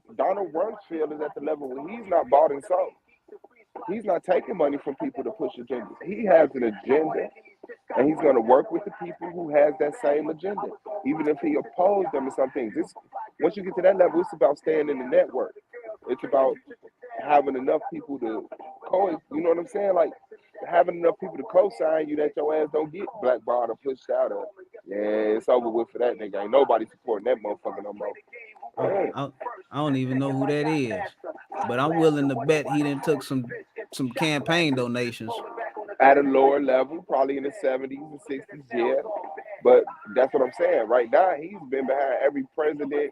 S1: Rumsfeld is at the level where he's not bought and sold. He's not taking money from people to push agendas. He has an agenda, and he's going to work with the people who has that same agenda, even if he opposes them in some things. Once you get to that level, it's about staying in the network. It's about having enough people to you know what I'm saying? Like having enough people to co-sign you that your ass don't get blackballed or pushed out of. Yeah, it's over with for that nigga. Ain't nobody supporting that motherfucker no more.
S7: I don't even know who that is, but I'm willing to bet he done took some campaign donations
S1: at a lower level, probably in the 70s and 60s. Yeah, but that's what I'm saying. Right now, he's been behind every president.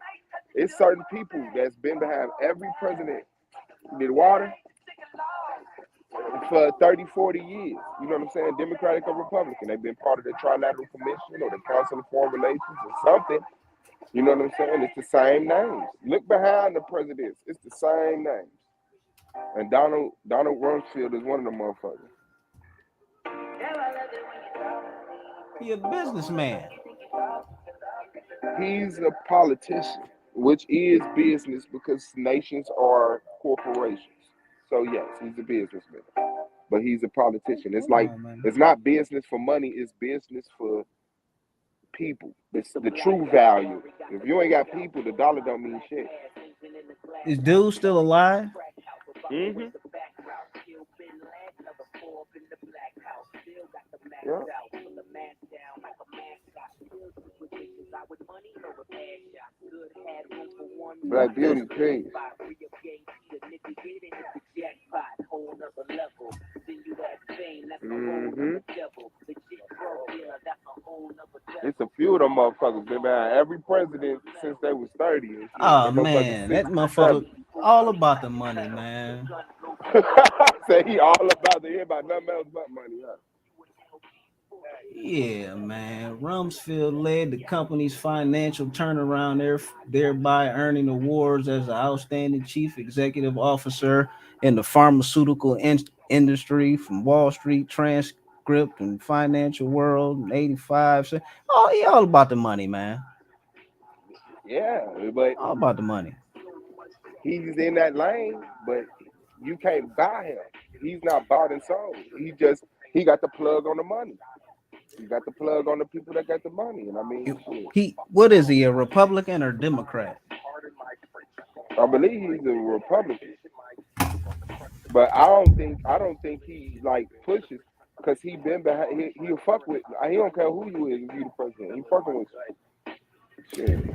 S1: It's certain people that's been behind every president. Did water for 30, 40 years. You know what I'm saying? Democratic or Republican. They've been part of the Trilateral Commission or the Council of Foreign Relations or something. You know what I'm saying? It's the same names. Look behind the presidents. It's the same names. And Donald Rumsfeld is one of them motherfuckers.
S7: He's a businessman.
S1: He's a politician, which is business because nations are corporations. So yes, he's a businessman, but he's a politician. It's it's not business for money. It's business for people. It's the true value. If you ain't got people, the dollar don't mean shit.
S7: Is dude still alive?
S1: Mm-hmm. Yeah. Black Beauty, please. Mm-hmm. It's a few of them motherfuckers been behind every president since they was 30.
S7: Oh man, that motherfucker all about the money, man.
S1: Say he all about the about nothing else but money, huh?
S7: Yeah, man. Rumsfeld led the company's financial turnaround, thereby earning awards as an outstanding chief executive officer in the pharmaceutical industry from Wall Street Transcript and Financial World in 85. Oh, he all about the money, man.
S1: Yeah, but
S7: all about the money.
S1: He's in that lane, but you can't buy him. He's not bought and sold. He got the plug on the money. He got the plug on the people that got the money. And I mean, shit.
S7: What is he, a Republican or Democrat?
S1: I believe he's a Republican. But I don't think he like pushes because he been behind. He'll fuck with. He don't care who you is if you the president. He fucking with you. Shit.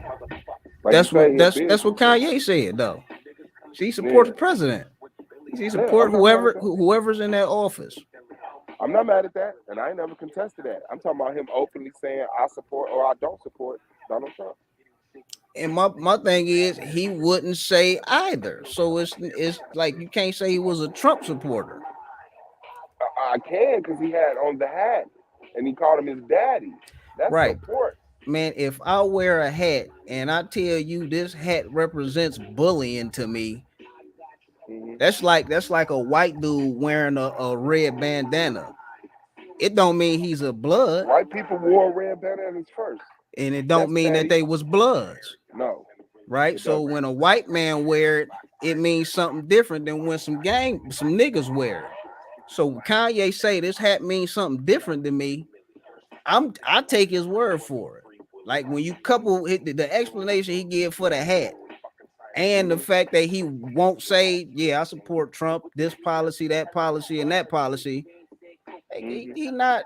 S1: Like
S7: that's what Kanye said though. She supports the president. She support whoever's in that office.
S1: I'm not mad at that, and I ain't never contested that. I'm talking about him openly saying I support or I don't support Donald Trump.
S7: And my thing is he wouldn't say either. So it's like you can't say he was a Trump supporter.
S1: I can because he had on the hat and he called him his daddy. That's right. Support.
S7: Man, if I wear a hat and I tell you this hat represents bullying to me, that's like a white dude wearing a red bandana. It don't mean he's a blood.
S1: White people wore red bandanas first.
S7: And it don't mean that they was bloods.
S1: No.
S7: Right? So when a white man wear it, it means something different than when some niggas wear it. So Kanye say this hat means something different than me. I take his word for it. Like when you couple the explanation he give for the hat and the fact that he won't say, yeah, I support Trump, this policy, that policy, and that policy. He not.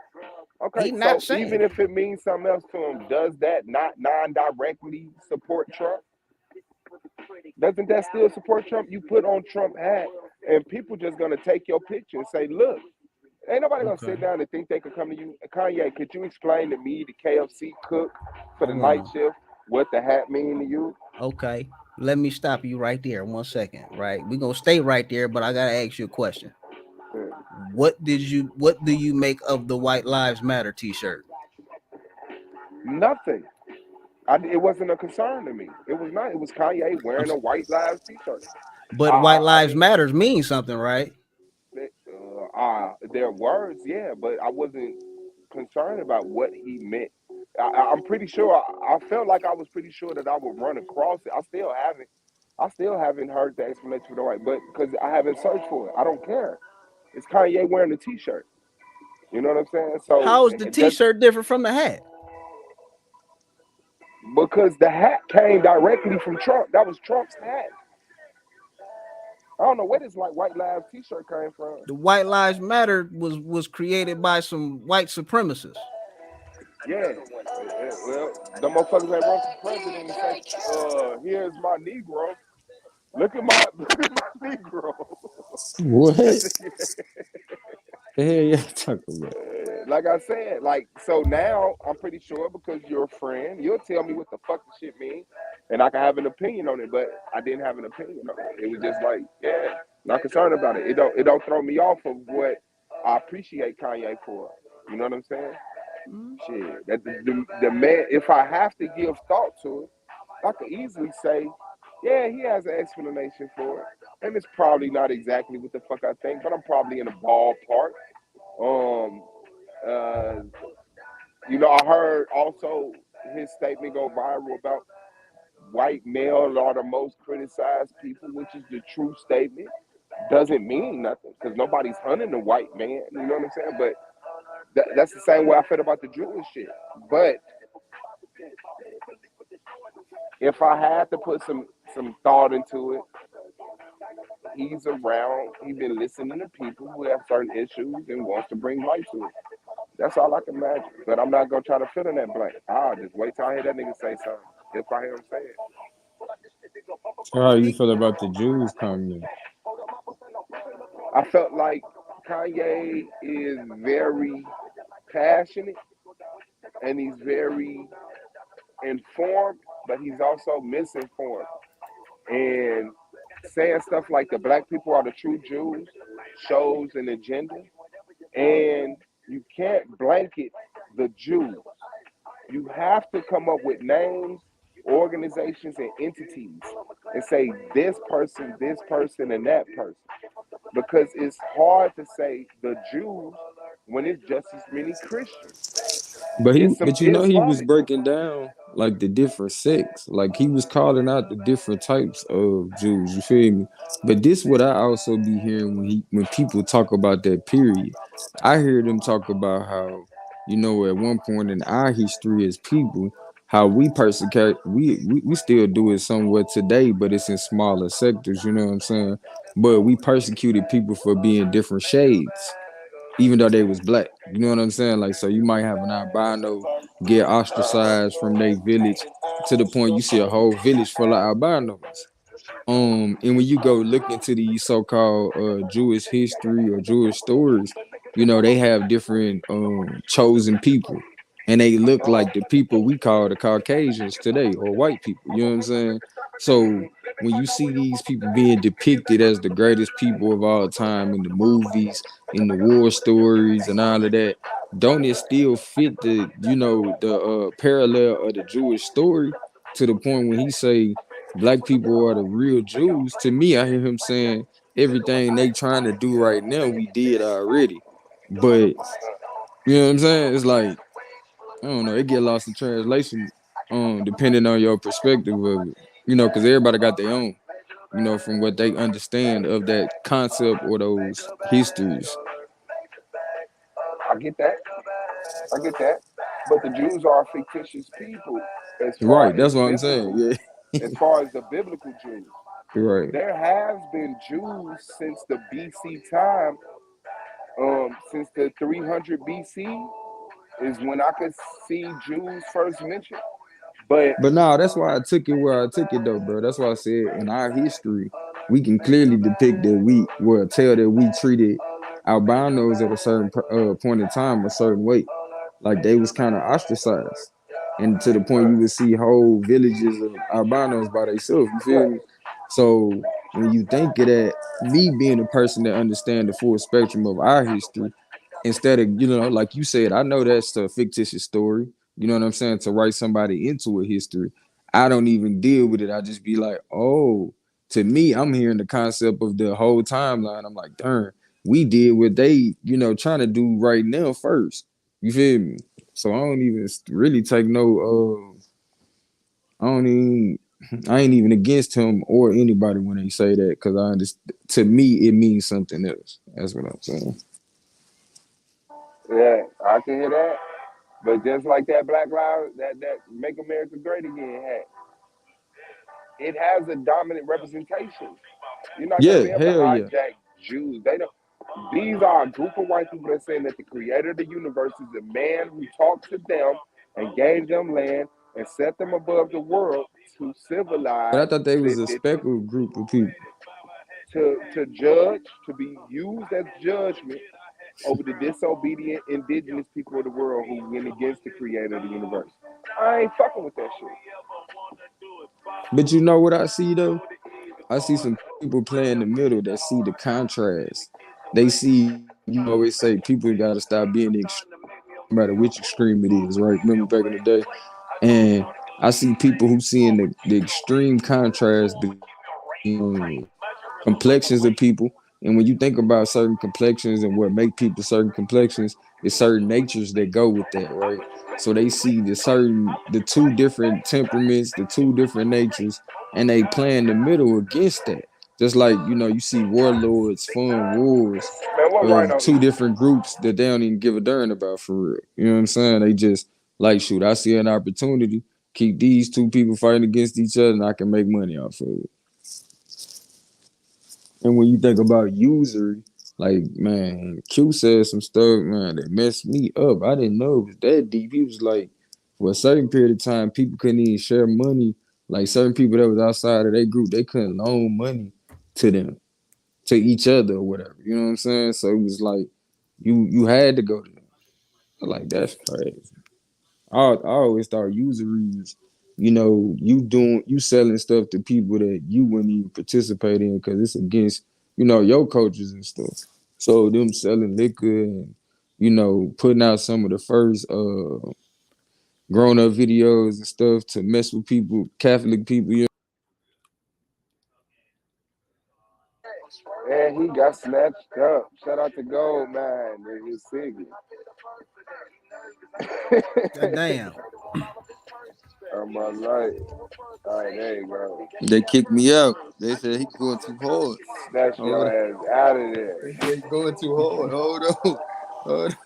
S1: Okay,
S7: he not
S1: so
S7: saying.
S1: Even if it means something else to him, does that not non-directly support Trump? Doesn't that still support Trump? You put on Trump hat, and people just gonna take your picture and say, "Look, ain't nobody gonna sit down and think they could come to you." Kanye, could you explain to me, the KFC cook for the night shift, what the hat mean to you?
S7: Okay, let me stop you right there 1 second. Right, we're gonna stay right there, but I gotta ask you a question. What do you make of the White Lives Matter t-shirt?
S1: Nothing. It wasn't a concern to me. It was not. It was Kanye wearing a White Lives t-shirt.
S7: But White Lives Matters means something, right?
S1: Their words, yeah, but I wasn't concerned about what he meant. I'm pretty sure. I felt like I was pretty sure that I would run across it. I still haven't heard the explanation for the white, but because I haven't searched for it, I don't care. It's Kanye wearing a t-shirt. You know what I'm saying? So
S7: how is the t-shirt different from the hat?
S1: Because the hat came directly from Trump. That was Trump's hat. I don't know where this White Lives t-shirt came from.
S7: The White Lives Matter was created by some white supremacists.
S1: Yeah. Well, the motherfuckers that run for president and say, here's my Negro. Look at my Negro.
S3: What? The hell you talking about?
S1: Like I said, so now I'm pretty sure because you're a friend, you'll tell me what the fuck the shit means, and I can have an opinion on it. But I didn't have an opinion on it. It was just like, yeah, not concerned about it. It don't throw me off of what I appreciate Kanye for. You know what I'm saying? Shit, that the man. If I have to give thought to it, I could easily say, yeah, he has an explanation for it, and it's probably not exactly what the fuck I think, but I'm probably in a ballpark. I heard also his statement go viral about white male are the most criticized people, which is the true statement. Doesn't mean nothing because nobody's hunting a white man. You know what I'm saying? But that's the same way I felt about the Jewish shit. But if I had to put some thought into it, he's around. He's been listening to people who have certain issues and wants to bring light to it. That's all I can imagine. But I'm not gonna try to fill in that blank. I'll just wait till I hear that nigga say something. If I hear him say it.
S3: So how you feel about the Jews coming in?
S1: I felt like Kanye is very passionate and he's very informed, but he's also misinformed. And saying stuff like the black people are the true Jews shows an agenda. And you can't blanket the Jews. You have to come up with names, organizations, and entities and say this person, and that person. Because it's hard to say the Jews when it's just as many Christians.
S3: But he was breaking down like the different sects. Like he was calling out the different types of Jews. You feel me? But this what I also be hearing when people talk about that period. I hear them talk about how, you know, at one point in our history as people, how we persecute, we still do it somewhat today, but it's in smaller sectors. You know what I'm saying? But we persecuted people for being different shades, even though they was black. You know what I'm saying? Like, so you might have an albino get ostracized from their village to the point you see a whole village full of albinos. And when you go look into these so-called Jewish history or Jewish stories, you know, they have different chosen people, and they look like the people we call the Caucasians today or white people. You know what I'm saying? So when you see these people being depicted as the greatest people of all time in the movies, in the war stories, and all of that, don't it still fit the, you know, the parallel of the Jewish story to the point when he say black people are the real Jews? To me, I hear him saying everything they trying to do right now, we did already. But you know what I'm saying? It's like, I don't know, it get lost in translation, depending on your perspective of it. You know, because everybody got their own, you know, from what they understand of that concept or those histories.
S1: I get that. I get that. But the Jews are a fictitious people as far
S3: Right,
S1: as
S3: that's what I'm saying.
S1: biblical,
S3: Yeah.
S1: as far as the biblical Jews.
S3: Right.
S1: There has been Jews since the BC time, since the 300 BC is when I could see Jews first mentioned. But
S3: But no, that's why I took it where I took it though, bro. That's why I said in our history, we can clearly depict that tell that we treated albinos at a certain point in time a certain way. Like they was kind of ostracized. And to the point you would see whole villages of albinos by themselves. You feel
S1: right,
S3: me? So when you think of that, me being a person that understand the full spectrum of our history, instead of, you know, like you said, I know that's a fictitious story. You know what I'm saying? To write somebody into a history, I don't even deal with it. I just be like, oh, to me, I'm hearing the concept of the whole timeline. I'm like, darn, we did what they, you know, trying to do right now first. You feel me? So I don't even really take no. I don't even. I ain't even against him or anybody when they say that, because I understand. To me, it means something else. That's what I'm saying.
S1: yeah, I can hear that. But just like that Black Lives, that Make America Great Again hat, it has a dominant representation. You're not gonna
S3: Yeah,
S1: be able to
S3: hell yeah.
S1: hijack Jews. They don't. These are a group of white people that saying that the creator of the universe is a man who talked to them and gave them land and set them above the world to
S3: But I
S1: civilize,
S3: thought they was a
S1: to,
S3: speckled group of people.
S1: to judge, to be used as judgment over the disobedient indigenous people of the world who went against the creator of the universe. I ain't fucking with that shit.
S3: But you know what I see though? I see some people play in the middle that see the contrast. They see, you know, always say people got to stop being the extreme, no matter which extreme it is, right? Remember back in the day? And I see people who seeing the extreme contrast between complexions of people. And when you think about certain complexions and what make people certain complexions, it's certain natures that go with that, right? So they see the two different temperaments, the two different natures, and they play in the middle against that. Just like, you know, you see warlords fund wars
S1: Man, what right
S3: of
S1: on
S3: two
S1: you?
S3: different groups that they don't even give a darn about for real. You know what I'm saying? They just like, shoot, I see an opportunity, keep these two people fighting against each other, and I can make money off of it. And when you think about usury, like, man, Q said some stuff, man, that messed me up. I didn't know it was that deep. He was like, for a certain period of time, people couldn't even share money. Like certain people that was outside of their group, they couldn't loan money to them, to each other or whatever. You know what I'm saying? So it was like you had to go to them. Like, that's crazy. I always thought usury was, you know, you selling stuff to people that you wouldn't even participate in because it's against, you know, your cultures and stuff. So them selling liquor and, you know, putting out some of the first grown up videos and stuff to mess with people, Catholic people. You
S1: And he got snatched up. Shout out to Gold Man and his ciggy.
S7: God damn.
S1: On my life. All right, there you go.
S3: They kicked me out. They said he going too hard.
S1: Snatch your ass out of there.
S3: They said he going too hard. Hold on. Hold on.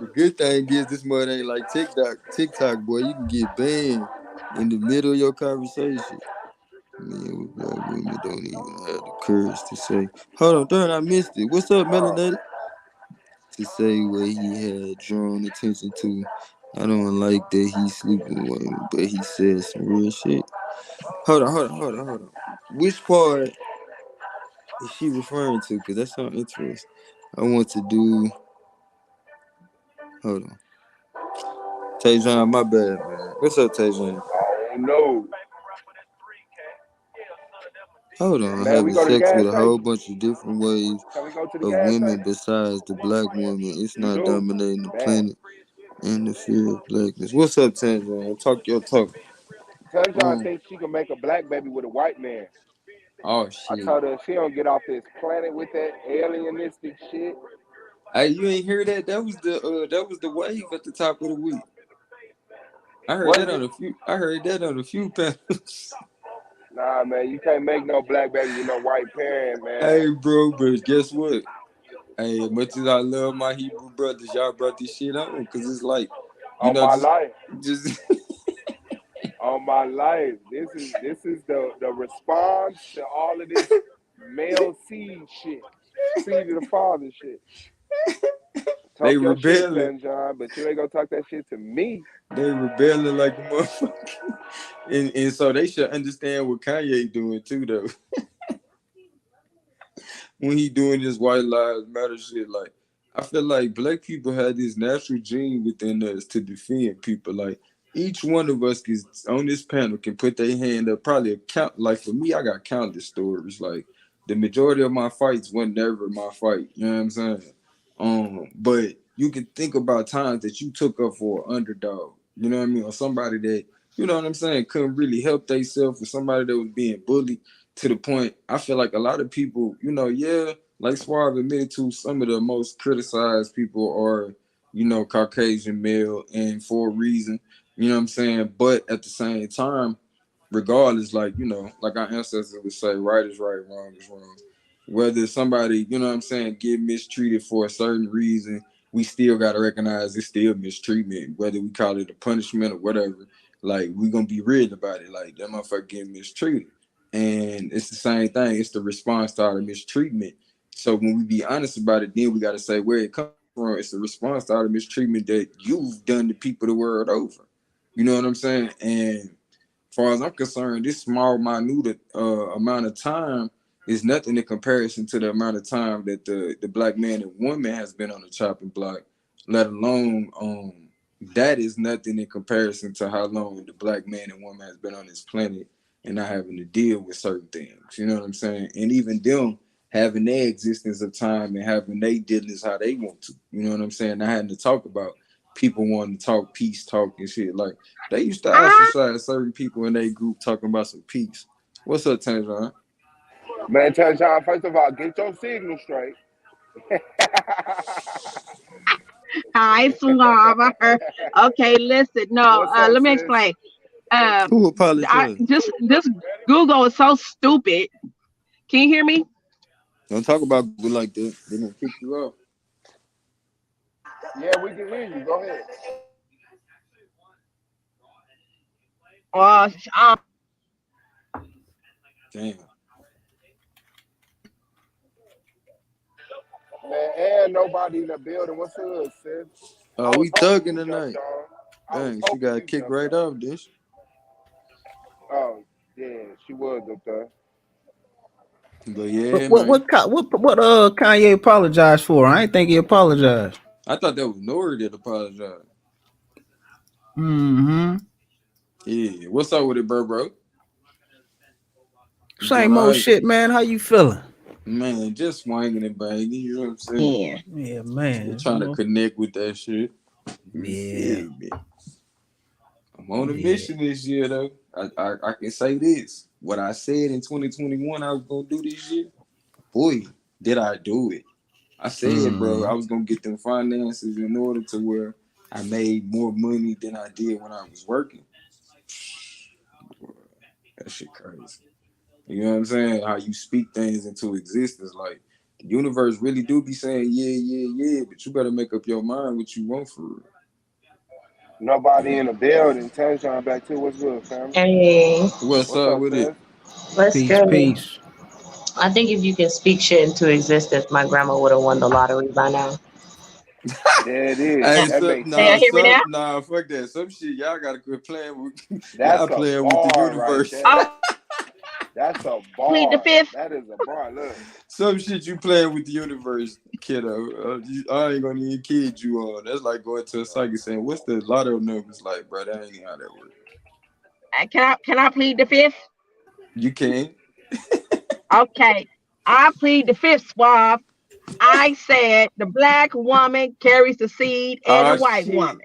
S3: The good thing is this mud ain't like TikTok, boy. You can get banned in the middle of your conversation. Man, with black women don't even have the courage to say, hold on, darn, I missed it. What's up, Melanated? To say what he had drawn attention to. I don't like that he's sleeping with women, but he said some real shit. Hold on. Which part is she referring to? Because that sounds interesting. I want to do. Hold on. Tajon, my bad, man. What's up, Tajon?
S1: Oh, no.
S3: Hold on.
S1: Man,
S3: Having sex
S1: gas
S3: with a whole
S1: station.
S3: bunch of different ways
S1: Can we go to the
S3: of
S1: gas
S3: women
S1: station?
S3: besides the black woman. It's
S1: You
S3: not
S1: do?
S3: dominating the
S1: Bad.
S3: planet and the fear of blackness. What's up, Tajon? Talk your talk.
S1: Tajon thinks she can make a black baby with a white man.
S3: Oh
S1: I
S3: shit.
S1: told her she don't get off this planet with that alienistic shit.
S3: Hey, you ain't hear that? That was the wave at the top of the week. I heard that on a few panels.
S1: Nah, man, you can't make no black baby with no white parent, man.
S3: Hey, bro, but guess what? Hey, as much as I love my Hebrew brothers, y'all brought this shit on because it's like, you
S1: on
S3: know,
S1: my life.
S3: just
S1: On my life. This is the response to all of this male seed shit. Seed of the father shit. Talk
S3: they
S1: your shit,
S3: rebelling.
S1: Tajon, but you ain't gonna talk that shit to me.
S3: They rebelling like a motherfucker. And so they should understand what Kanye doing too, though. When he doing this white lives matter shit, like I feel like black people have this natural gene within us to defend people. Like each one of us is on this panel can put their hand up. Probably a count. Like for me, I got countless stories. Like the majority of my fights were never my fight. You know what I'm saying? But you can think about times that you took up for an underdog. You know what I mean? Or somebody that, you know what I'm saying, couldn't really help themselves, or somebody that was being bullied. To the point, I feel like a lot of people, you know, yeah, like Suave admitted to, some of the most criticized people are, you know, Caucasian male, and for a reason, you know what I'm saying? But at the same time, regardless, like, you know, like our ancestors would say, right is right, wrong is wrong. Whether somebody, you know what I'm saying, get mistreated for a certain reason, we still got to recognize it's still mistreatment, whether we call it a punishment or whatever. Like, we're going to be real about it. Like, that motherfucker getting mistreated. And it's the same thing. It's the response to our mistreatment. So when we be honest about it, then we got to say where it comes from. It's the response to our mistreatment that you've done to people the world over. You know what I'm saying? And as far as I'm concerned, this small, minute amount of time is nothing in comparison to the amount of time that the black man and woman has been on the chopping block, let alone that is nothing in comparison to how long the black man and woman has been on this planet and not having to deal with certain things. You know what I'm saying? And even them having their existence of time and having their dealings how they want to. You know what I'm saying? Not having to talk about people wanting to talk peace talk and shit. Like they used to ostracize certain people in their group talking about some peace. What's up, Tajon?
S1: Man, Tajon, first of all, get your signal straight.
S6: Hi, Suave. Okay, listen. No,
S1: up,
S6: let me
S1: sis?
S6: explain.
S3: Who apologized?
S6: This Google is so stupid. Can you hear me?
S3: Don't talk about Google like that. They're gonna kick you off.
S1: Yeah, we can hear you. Go ahead.
S3: Damn.
S1: Man, and nobody in the building. What's up, sis?
S3: We thugging tonight.
S1: Dang,
S3: she got kicked right off this.
S1: Oh, yeah, she was up there.
S3: But yeah,
S7: What Kanye apologized for? I ain't think he apologized.
S3: I thought that was Nori that apologized.
S7: Mm-hmm.
S3: Yeah, what's up with it, bro?
S7: Same old shit, man. How you feeling?
S3: Man, just swinging and banging. You know what I'm saying?
S7: Yeah, man.
S3: Just trying to connect with that shit.
S7: Yeah.
S3: I'm on a mission this year, though. I can say this. What I said in 2021 I was going to do this year, boy, did I do it. I said, bro, I was going to get them finances in order to where I made more money than I did when I was working. That shit crazy. You know what I'm saying? How you speak things into existence. Like, the universe really do be saying, yeah, but you better make up your mind what you want for real.
S1: Nobody in the building. Tajon back to what's good, family.
S8: Hey,
S3: What's
S1: What's
S3: up
S1: up,
S3: with it?
S1: sis?
S8: what's
S7: Peace,
S8: good?
S7: peace.
S8: I think if you can speak shit into existence, my grandma would have won the lottery by now.
S1: There it is.
S3: Hey,
S1: That makes
S8: Can y'all
S1: sense.
S8: hear me now?
S3: nah, fuck that. Some shit y'all gotta quit playing with.
S1: That's
S3: Y'all
S1: a
S3: playing with the
S1: bar right
S3: universe.
S1: there.
S6: Oh,
S1: That's a
S6: plead the
S1: bar.
S6: fifth.
S1: That is a bar. Look.
S3: Some shit you playing with the universe, kiddo. I ain't gonna even kid you on. That's like going to a psychic saying, "What's the lotto numbers like, bro?" That ain't how that works.
S6: Can I plead the fifth?
S3: You can.
S6: Okay. I plead the fifth, Suave. I said the black woman carries the seed and the
S3: Oh
S6: white
S3: shit.
S6: woman.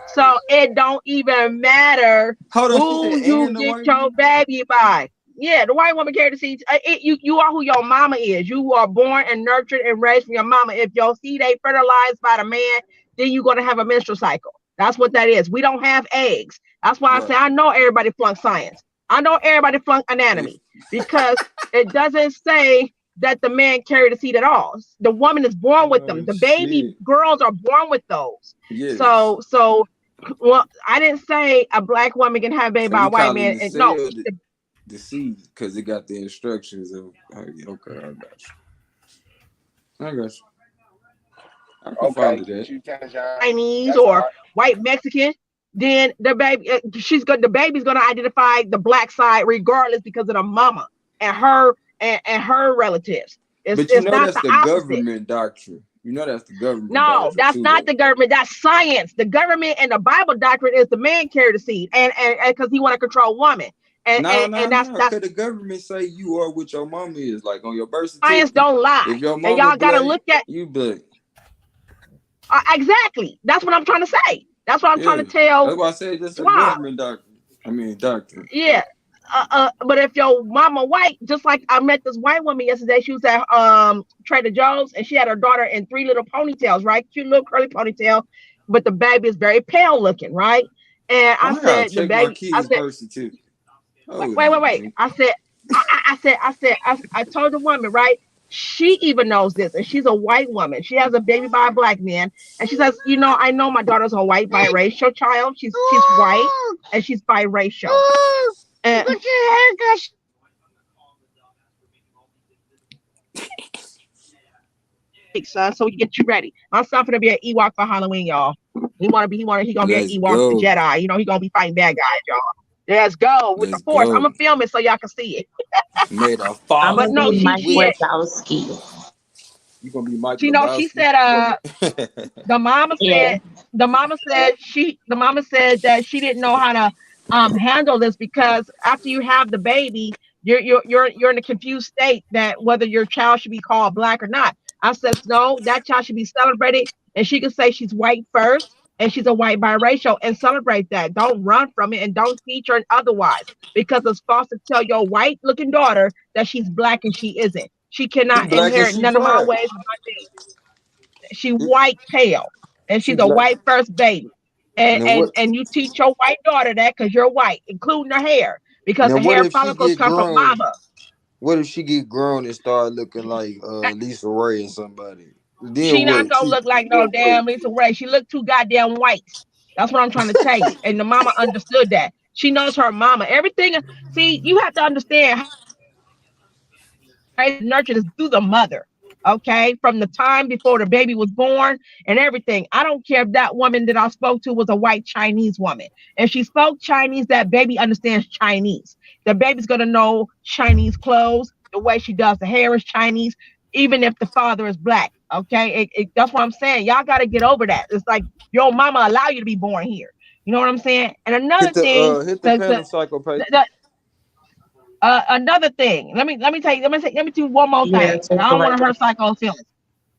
S6: So it don't even matter
S3: Hold on, she
S6: who
S3: said,
S6: you
S3: and the
S6: get
S3: white
S6: your
S3: woman?
S6: baby by. Yeah, the white woman carries the seed. You are who your mama is. You are born and nurtured and raised from your mama. If your seed ain't fertilized by the man, then you're gonna have a menstrual cycle. That's what that is. We don't have eggs. That's why I say
S3: Right.
S6: I know everybody flunked science. I know everybody flunked anatomy because it doesn't say that the man carried the seed at all. The woman is born with them.
S3: Oh
S6: The baby
S3: shit.
S6: girls are born with those.
S3: Yes.
S6: So well, I didn't say a black woman can have a baby
S3: So
S6: by a
S3: you
S6: white
S3: calling
S6: man.
S3: the
S6: No,
S3: cell the seed because it got the instructions of. Okay, I got you. I got you. I can follow
S1: Okay, get
S3: that.
S1: you, Tajon.
S6: Chinese
S1: That's
S6: or
S1: hard.
S6: white Mexican, then the baby the baby's gonna identify the black side regardless because of the mama and her relatives.
S3: But you
S6: It's
S3: know
S6: not
S3: that's
S6: the
S3: the
S6: opposite.
S3: government doctrine. You know that's the government
S6: No,
S3: doctrine
S6: that's
S3: too,
S6: not
S3: though.
S6: the government. That's science. The government and the Bible doctrine is the man carry the seed, and because he want to control woman, and
S3: No.
S6: that's
S3: Cause the government say you are what your mama is. Like on your birth
S6: science
S3: certificate,
S6: don't lie,
S3: if your
S6: and
S3: mama
S6: y'all got to
S3: black,
S6: look at
S3: you black.
S6: exactly. That's what I'm trying to say. That's what I'm trying
S3: Yeah,
S6: to tell
S3: that's why I said that's a
S6: Swab.
S3: government doctrine. I mean doctrine.
S6: Yeah. But if your mama white, just like I met this white woman yesterday, she was at Trader Joe's and she had her daughter in 3 little ponytails, right? Cute little curly ponytail, but the baby is very pale looking, right? And I
S3: I gotta
S6: said, the
S3: check my
S6: baby, I
S3: kids'
S6: said,
S3: birth certificate. Hold
S6: wait,
S3: on,
S6: wait.
S3: man.
S6: I told the woman, right? She even knows this, and she's a white woman. She has a baby by a black man, and she says, I know my daughter's a white biracial child. She's white and she's biracial. And look at her haircut. Son, so we get you ready. My son gonna be an Ewok for Halloween, y'all. He gonna be an
S3: Let's
S6: Ewok the
S3: go.
S6: Jedi. He gonna be fighting bad guys, y'all. Let's go with the
S3: Let's
S6: force. I'm
S3: go.
S6: gonna film it so y'all can see it.
S3: May the
S8: I'm
S3: father
S6: But
S8: gonna
S6: no,
S8: be
S3: be
S8: Mike
S3: with you.
S8: Wazowski.
S3: You gonna be Mike
S6: she
S3: Lebowski?
S6: said the mama
S8: Yeah.
S6: said the mama said that she didn't know how to handle this because after you have the baby, you're in a confused state that whether your child should be called black or not. I said no, that child should be celebrated, and she could say she's white first and she's a white biracial and celebrate that. Don't run from it and don't teach her otherwise because it's false to tell your white looking daughter that she's black and she isn't. She
S3: She
S6: cannot
S3: black and
S6: inherit
S3: she
S6: none of my
S3: black.
S6: ways of my things. She white pale, and
S3: She
S6: she's a
S3: black.
S6: white first baby. And
S3: Now
S6: and
S3: what?
S6: and you teach your white daughter that because you're white, including her hair, because
S3: Now
S6: the
S3: what
S6: hair
S3: if she
S6: follicles
S3: get
S6: come from
S3: grown?
S6: mama.
S3: What if she get grown and start looking like Lisa Ray or somebody?
S6: She
S3: Then
S6: not
S3: what?
S6: gonna look like no damn Lisa Ray. She look too goddamn white. That's what I'm trying to tell you. And the mama understood that. She knows her mama. Everything. See, you have to understand nurtured is through the mother. Okay, from the time before the baby was born and everything. I don't care if that woman that I spoke to was a white Chinese woman. If she spoke Chinese, that baby understands Chinese. The baby's gonna know Chinese clothes, the way she does the hair is Chinese, even if the father is black. Okay, that's what I'm saying. Y'all got to get over that. It's like your mama allow you to be born here. You know what I'm saying? And another thing,
S3: Hit the
S6: the,
S3: panel psychopath.
S6: the, another thing. Let me do one more
S8: Yeah,
S6: thing, and
S8: take
S6: I
S8: the
S6: don't want to
S8: record.
S6: hurt Psycho's feelings.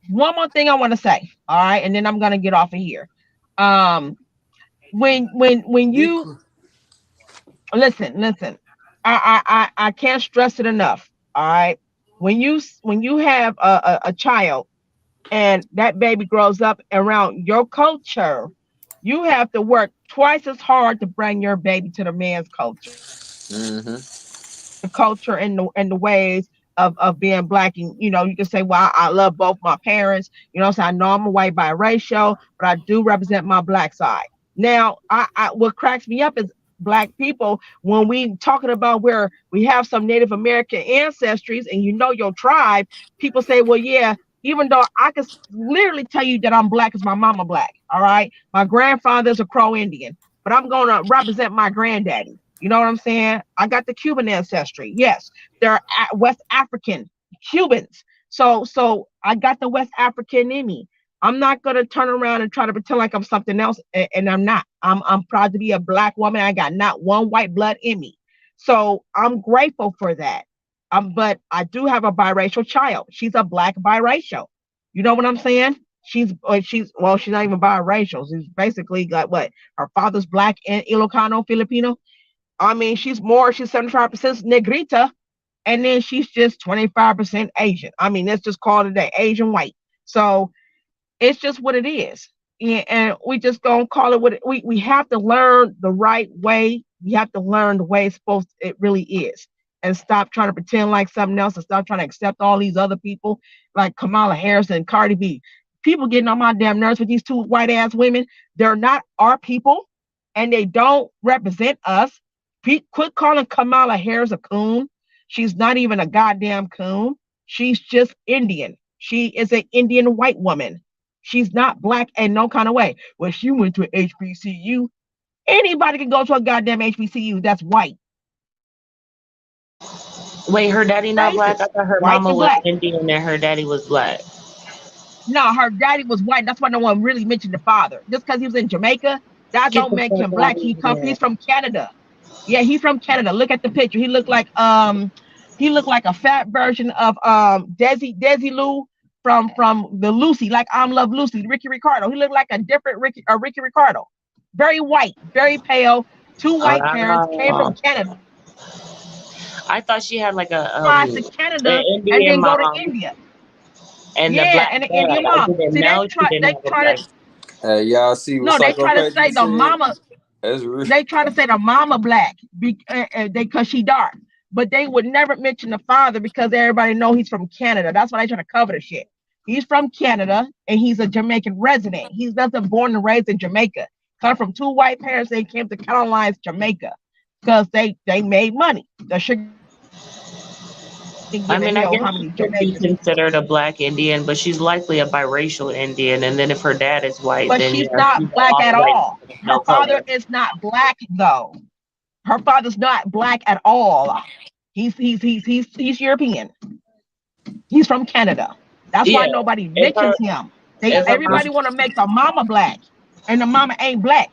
S6: One more thing I want to say. All right, and then I'm gonna get off of here. Um, when
S3: Be
S6: you listen, I can't stress it enough. All right, when you have a child and that baby grows up around your culture, you have to work twice as hard to bring your baby to the man's culture.
S3: mm-hmm.
S6: the culture and the ways of being black. And you can say, well, I love both my parents. So I know I'm a white biracial, but I do represent my black side. Now, I what cracks me up is black people when we talking about where we have some Native American ancestries and your tribe. People say, well, yeah, even though I can literally tell you that I'm black because my mama black. All right, my grandfather's a Crow Indian, but I'm gonna represent my granddaddy. You know what I'm saying? I got the Cuban ancestry. Yes, they're West African Cubans. So I got the West African in me. I'm not gonna turn around and try to pretend like I'm something else, and I'm not. I'm proud to be a black woman. I got not one white blood in me, so I'm grateful for that. But I do have a biracial child. She's a black biracial. You know what I'm saying? She's not even biracial. She's basically got what her father's black and Ilocano Filipino. I mean, she's 75% Negrita, and then she's just 25% Asian. I mean, let's just call it a day, Asian white. So it's just what it is. And we just gonna call it what we have to learn the right way. We have to learn the way it really is. And stop trying to pretend like something else and stop trying to accept all these other people like Kamala Harris and Cardi B. People getting on my damn nerves with these two white ass women. They're not our people and they don't represent us. Quit calling Kamala Harris a coon. She's not even a goddamn coon. She's just Indian. She is an Indian white woman. She's not black in no kind of way. Well, she went to HBCU. Anybody can go to a goddamn HBCU that's white.
S8: Wait, her daddy not black? I thought her mama was Indian and her daddy was black.
S6: No, her daddy was white. That's why no one really mentioned the father. Just because he was in Jamaica, that don't make him black. He's from Canada. Yeah, he's from Canada. Look at the picture. He looked like a fat version of Desi Lou from the Lucy, like I'm Love Lucy, Ricky Ricardo. He looked like a different Ricky Ricardo. Very white, very pale. Two white parents, came from Canada.
S8: I thought she had like
S6: to Canada and then go to India.
S8: And the black
S6: and the Indian mom. See, they try to.
S3: Hey, y'all see
S6: No, they try to say the mama. They try to say the mama black because she dark, but they would never mention the father because everybody know he's from Canada. That's why they try to cover the shit. He's from Canada and he's a Jamaican resident. He's nothing born and raised in Jamaica. Come from two white parents. They came to colonize Jamaica because they made money. The sugar.
S8: I mean, I guess she could be considered a black Indian, but she's likely a biracial Indian. And then if her dad is white,
S6: but
S8: then
S6: she's not black at all. Her father is not black though. Her father's not black at all. He's European. He's from Canada. That's why nobody mentions him. Everybody want to make the mama black, and the mama ain't black.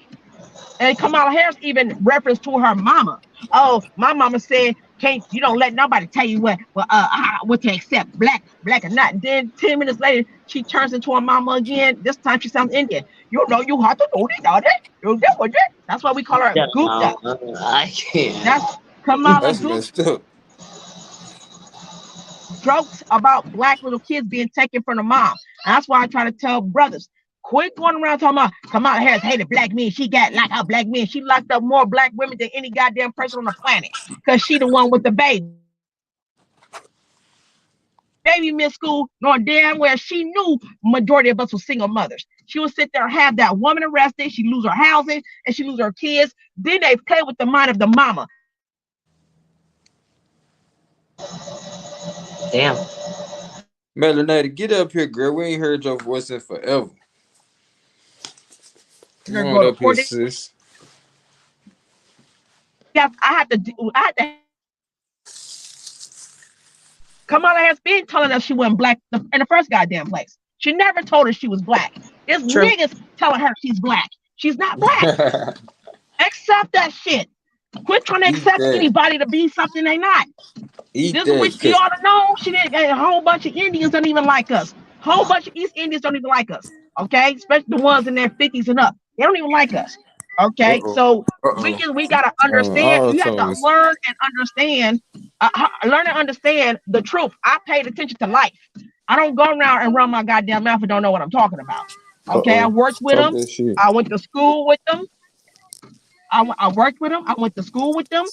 S6: And Kamala Harris even referenced to her mama. Oh, my mama said, you don't let nobody tell you what to accept, black or not. And then 10 minutes later, she turns into her mama again. This time she sounds Indian. You have to do this. That's why we call her Gupta.
S8: I can't.
S6: That's Kamala Gupta. Jokes about black little kids being taken from the mom. And that's why I try to tell brothers, quit going around talking about Kamala Harris hated black men. She got locked out black men. She locked up more black women than any goddamn person on the planet because she the one with the baby. Baby missed school, knowing damn well she knew majority of us were single mothers. She would sit there and have that woman arrested. She lose her housing and she lose her kids. Then they play with the mind of the mama.
S8: Damn.
S3: Melanated, get up here, girl. We ain't heard your voice in forever. Come on up here, sis.
S6: Yes, I had to. Kamala has been telling us she wasn't black in the first goddamn place. She never told us she was black. This niggas telling her she's black. She's not black. Accept that shit. Quit trying to accept anybody to be something they not. This is what she ought to know. She didn't. A whole bunch of Indians don't even like us. A whole bunch of East Indians don't even like us. Okay, especially the ones in their 50s and up. They don't even like us. Okay, so we gotta understand. You have to learn and understand. Learn and understand the truth. I paid attention to life. I don't go around and run my goddamn mouth and don't know what I'm talking about. Okay, I worked with them. I went to school with them. I worked with them. I went to school with them.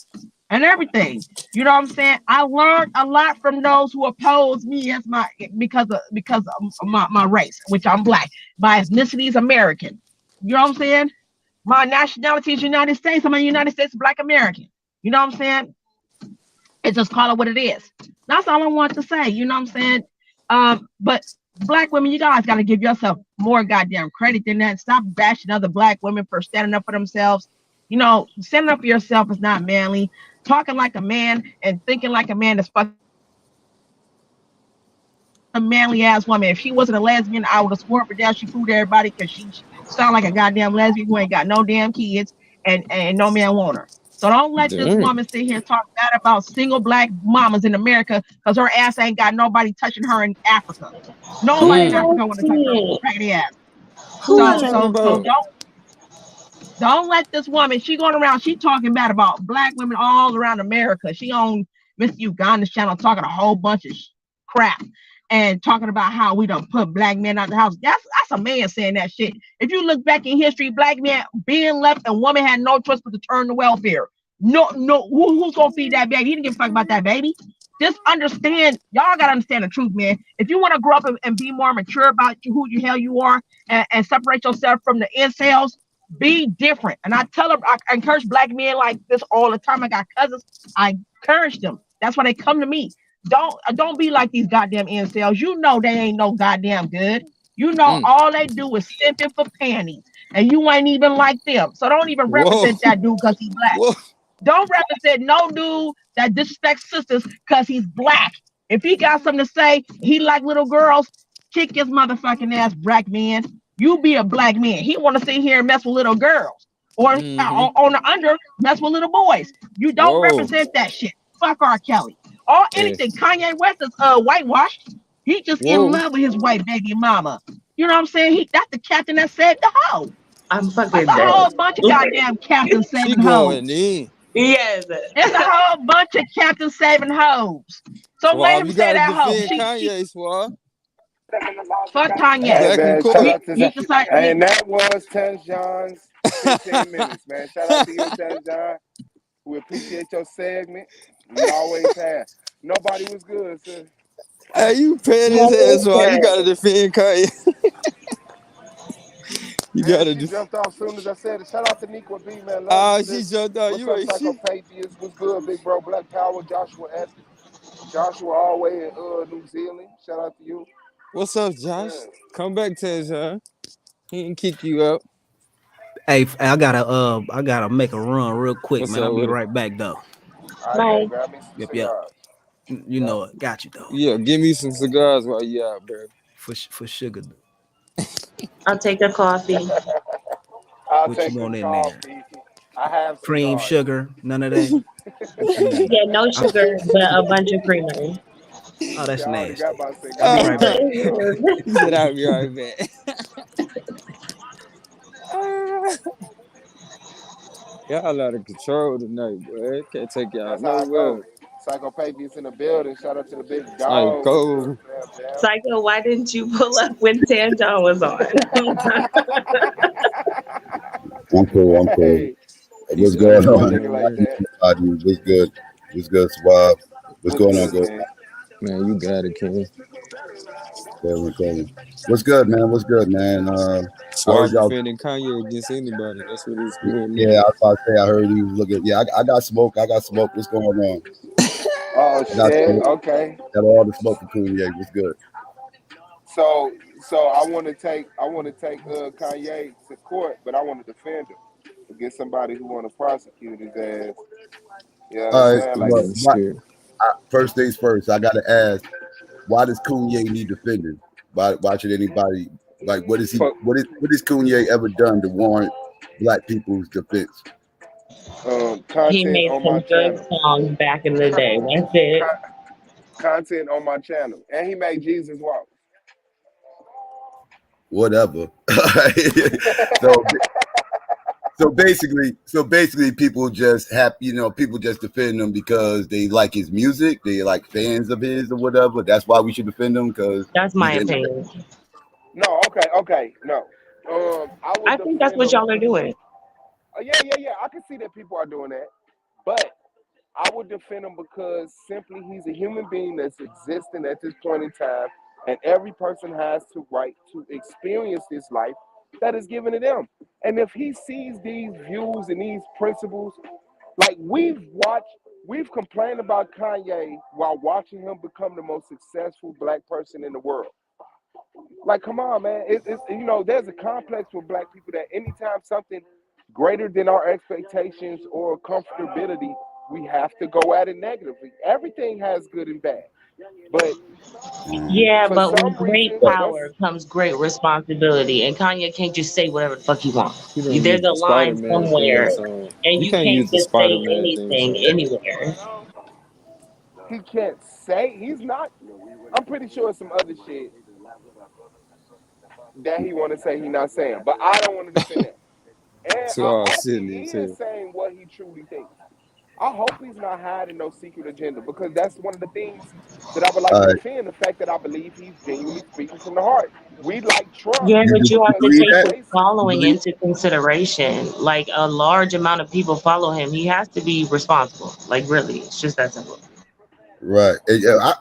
S6: and everything. You know what I'm saying? I learned a lot from those who oppose me as my because of my race, which I'm black. My ethnicity is American. You know what I'm saying? My nationality is United States. I'm a United States Black American. You know what I'm saying? It's just call it what it is. That's all I want to say. You know what I'm saying? But black women, you guys got to give yourself more goddamn credit than that. Stop bashing other black women for standing up for themselves. You know, standing up for yourself is not manly. Talking like a man and thinking like a man is fucking a manly ass woman. If she wasn't a lesbian, I would have swore up and down she fooled everybody because she sound like a goddamn lesbian who ain't got no damn kids and no man want her. So don't let this
S3: Damn.
S6: woman sit here and talk bad about single black mamas in America because her ass ain't got nobody touching her in Africa. Nobody in Africa want to touch her raggedy ass.
S3: Who you
S6: So
S3: talking
S6: so so
S3: about?
S6: don't let this woman. She going around. She talking bad about black women all around America. She on Miss Uganda's channel talking a whole bunch of crap and talking about how we don't put black men out the house. That's a man saying that shit. If you look back in history, black men being left and woman had no choice but to turn to welfare. No, who's gonna feed that baby? He didn't give a fuck about that baby. Just understand, y'all gotta understand the truth, man. If you want to grow up and be more mature about who the hell you are and separate yourself from the incels, be different. And I tell them, I encourage black men like this all the time. I got cousins, I encourage them. That's why they come to me. Don't be like these goddamn incels. You know they ain't no goddamn good. You know all they do is simping for panties, and you ain't even like them. So don't even
S3: Whoa.
S6: represent that dude because he's black.
S3: Whoa.
S6: Don't represent no dude that disrespects sisters because he's black. If he got something to say, he like little girls, kick his motherfucking ass, black man. You be a black man. He want to sit here and mess with little girls or on the under mess with little boys. You don't
S3: Whoa.
S6: represent that shit. Fuck R. Kelly. Or
S3: Yeah.
S6: anything. Kanye West is whitewashed. He just in
S3: Whoa.
S6: love with his white baby mama. You know what I'm saying? That's the captain that saved the hoe.
S8: I'm fucking
S6: That's a
S8: dead.
S6: whole bunch of goddamn captains
S3: She
S6: saving hoes.
S3: going in.
S8: Yes.
S6: It's a whole bunch of captains saving hoes. So let
S3: Suave,
S6: him
S3: you
S6: say
S3: gotta
S6: that hoe.
S3: defend Kanye, Suave.
S6: Fuck Kanye.
S1: Hey, man,
S3: Cook.
S1: shout out to
S6: He just like
S1: and that was Tens John's 15 minutes, man. Shout out to you, Tens John. We appreciate your segment. We always have. Nobody was good, sir.
S3: Hey, you paying his ass, Suave. You gotta defend Kanye. You
S1: Man,
S3: gotta
S1: she
S3: defend.
S1: jumped off as soon as I said it. Shout out to Niqua B, man. Love you,
S3: She
S1: sis.
S3: jumped out.
S1: What's
S3: You
S1: up,
S3: ain't shit.
S1: Psychopathia? What's good, big bro? Black Power, Joshua S. Joshua all the way in New Zealand. Shout out to you.
S3: What's up, Josh?
S1: Yeah.
S3: Come back, Tajon. He didn't kick you out.
S7: Hey, I gotta make a run real quick,
S3: What's
S7: man.
S3: up
S7: I'll be
S3: with it?
S7: right back though.
S1: All right,
S8: Bye.
S1: man. Grab me some
S7: Yep.
S1: cigars.
S7: You know it. Got you though.
S3: Yeah, give me some cigars while you out, bro.
S7: For sugar.
S8: I'll take a coffee.
S1: I'll
S7: What
S1: take
S7: you
S1: a
S7: want in
S1: coffee.
S7: there?
S1: I have
S7: Cream,
S1: cigars.
S7: sugar, none of that. What you need?
S8: Yeah, no sugar, but a bunch of creamery.
S7: Oh, that's
S1: I already got
S7: nasty.
S1: my cigar.
S7: I'll be right back.
S3: He said, I'll be right back. Y'all out of control tonight, boy. Can't take y'all
S1: That's how I
S3: nowhere.
S1: go. Psychopathia in the building. Shout out to the big
S3: Like,
S1: dog.
S3: go.
S8: Psycho, why didn't you pull up when Tan John was on?
S5: I'm cool.
S1: Hey,
S5: What's
S3: He said, I'm
S5: going
S1: do a
S5: on?
S1: nigga like that.
S5: What's good? What's good, Swab? What's
S1: What's
S5: going on,
S1: good,
S5: good?
S1: man?
S3: Man, you got it, King.
S5: What's good, man? What's good, man? I heard
S3: Suave
S5: y'all.
S3: defending Kanye against anybody. That's what it's doing
S5: Yeah,
S3: now.
S5: I was about to say. I heard he was looking. Yeah, I got smoke. I got smoke. What's going on?
S1: Oh
S5: I got
S1: shit.
S5: smoke.
S1: Okay.
S5: Got all the smoke for Kanye. What's good?
S1: So I want to take Kanye to court, but I want to defend him against somebody who want to prosecute his ass. You know what
S5: All
S1: I'm
S5: right.
S1: saying? Like,
S5: Well,
S3: I'm scared.
S5: first things first. I got to ask. Why does Kanye need defending? Why should anybody what is he?
S1: fuck,
S5: What is Kanye ever done to warrant black people's defense?
S8: He
S1: content
S8: made
S1: on my
S8: some good
S1: channel.
S8: songs back in the day. That's it.
S1: Content on my channel, and he made Jesus walk.
S5: Whatever. so basically, people just people just defend him because they like his music, they like fans of his or whatever. That's why we should defend him because
S8: That's my opinion.
S1: No, okay, no.
S8: I think that's what y'all are doing.
S1: Yeah. I can see that people are doing that, but I would defend him because simply he's a human being that's existing at this point in time, and every person has the right to experience this life that is given to them. And if he sees these views and these principles, like we've complained about Kanye while watching him become the most successful black person in the world. Like, come on, man. It's there's a complex with black people that anytime something greater than our expectations or comfortability, we have to go at it negatively. Everything has good and bad, but
S8: Yeah,
S1: for
S8: but with
S1: some
S8: great
S1: reason, that's
S8: power comes great responsibility, and Kanye can't just say whatever the fuck he wants.
S3: He done
S8: There's
S3: used
S8: a
S3: the
S8: line
S3: Spider-Man theme
S8: somewhere,
S3: song.
S8: and
S3: You
S8: you
S3: can't
S8: can't
S3: use the
S8: just say
S3: Spider-Man theme
S8: anything
S3: song.
S8: anywhere.
S1: he can't say he's not. I'm pretty sure some other shit that he want to say he not saying, but I don't want to defend that. And
S3: So
S1: I
S3: all
S1: hope he
S3: silly as
S1: is
S3: hell.
S1: saying what he truly thinks. I hope he's not hiding no secret agenda because that's one of the things that I would like
S9: All
S1: to
S9: right.
S1: defend. The fact that I believe he's genuinely speaking from the heart. We like Trump
S8: Yeah,
S9: You
S8: but
S9: do
S8: you
S9: you
S8: have to
S9: believe
S8: take
S9: that?
S8: his
S1: racist.
S9: You
S8: following
S9: believe?
S8: into consideration. Like a large amount of people follow him. He has to be responsible. Like really, it's just that simple.
S9: Right.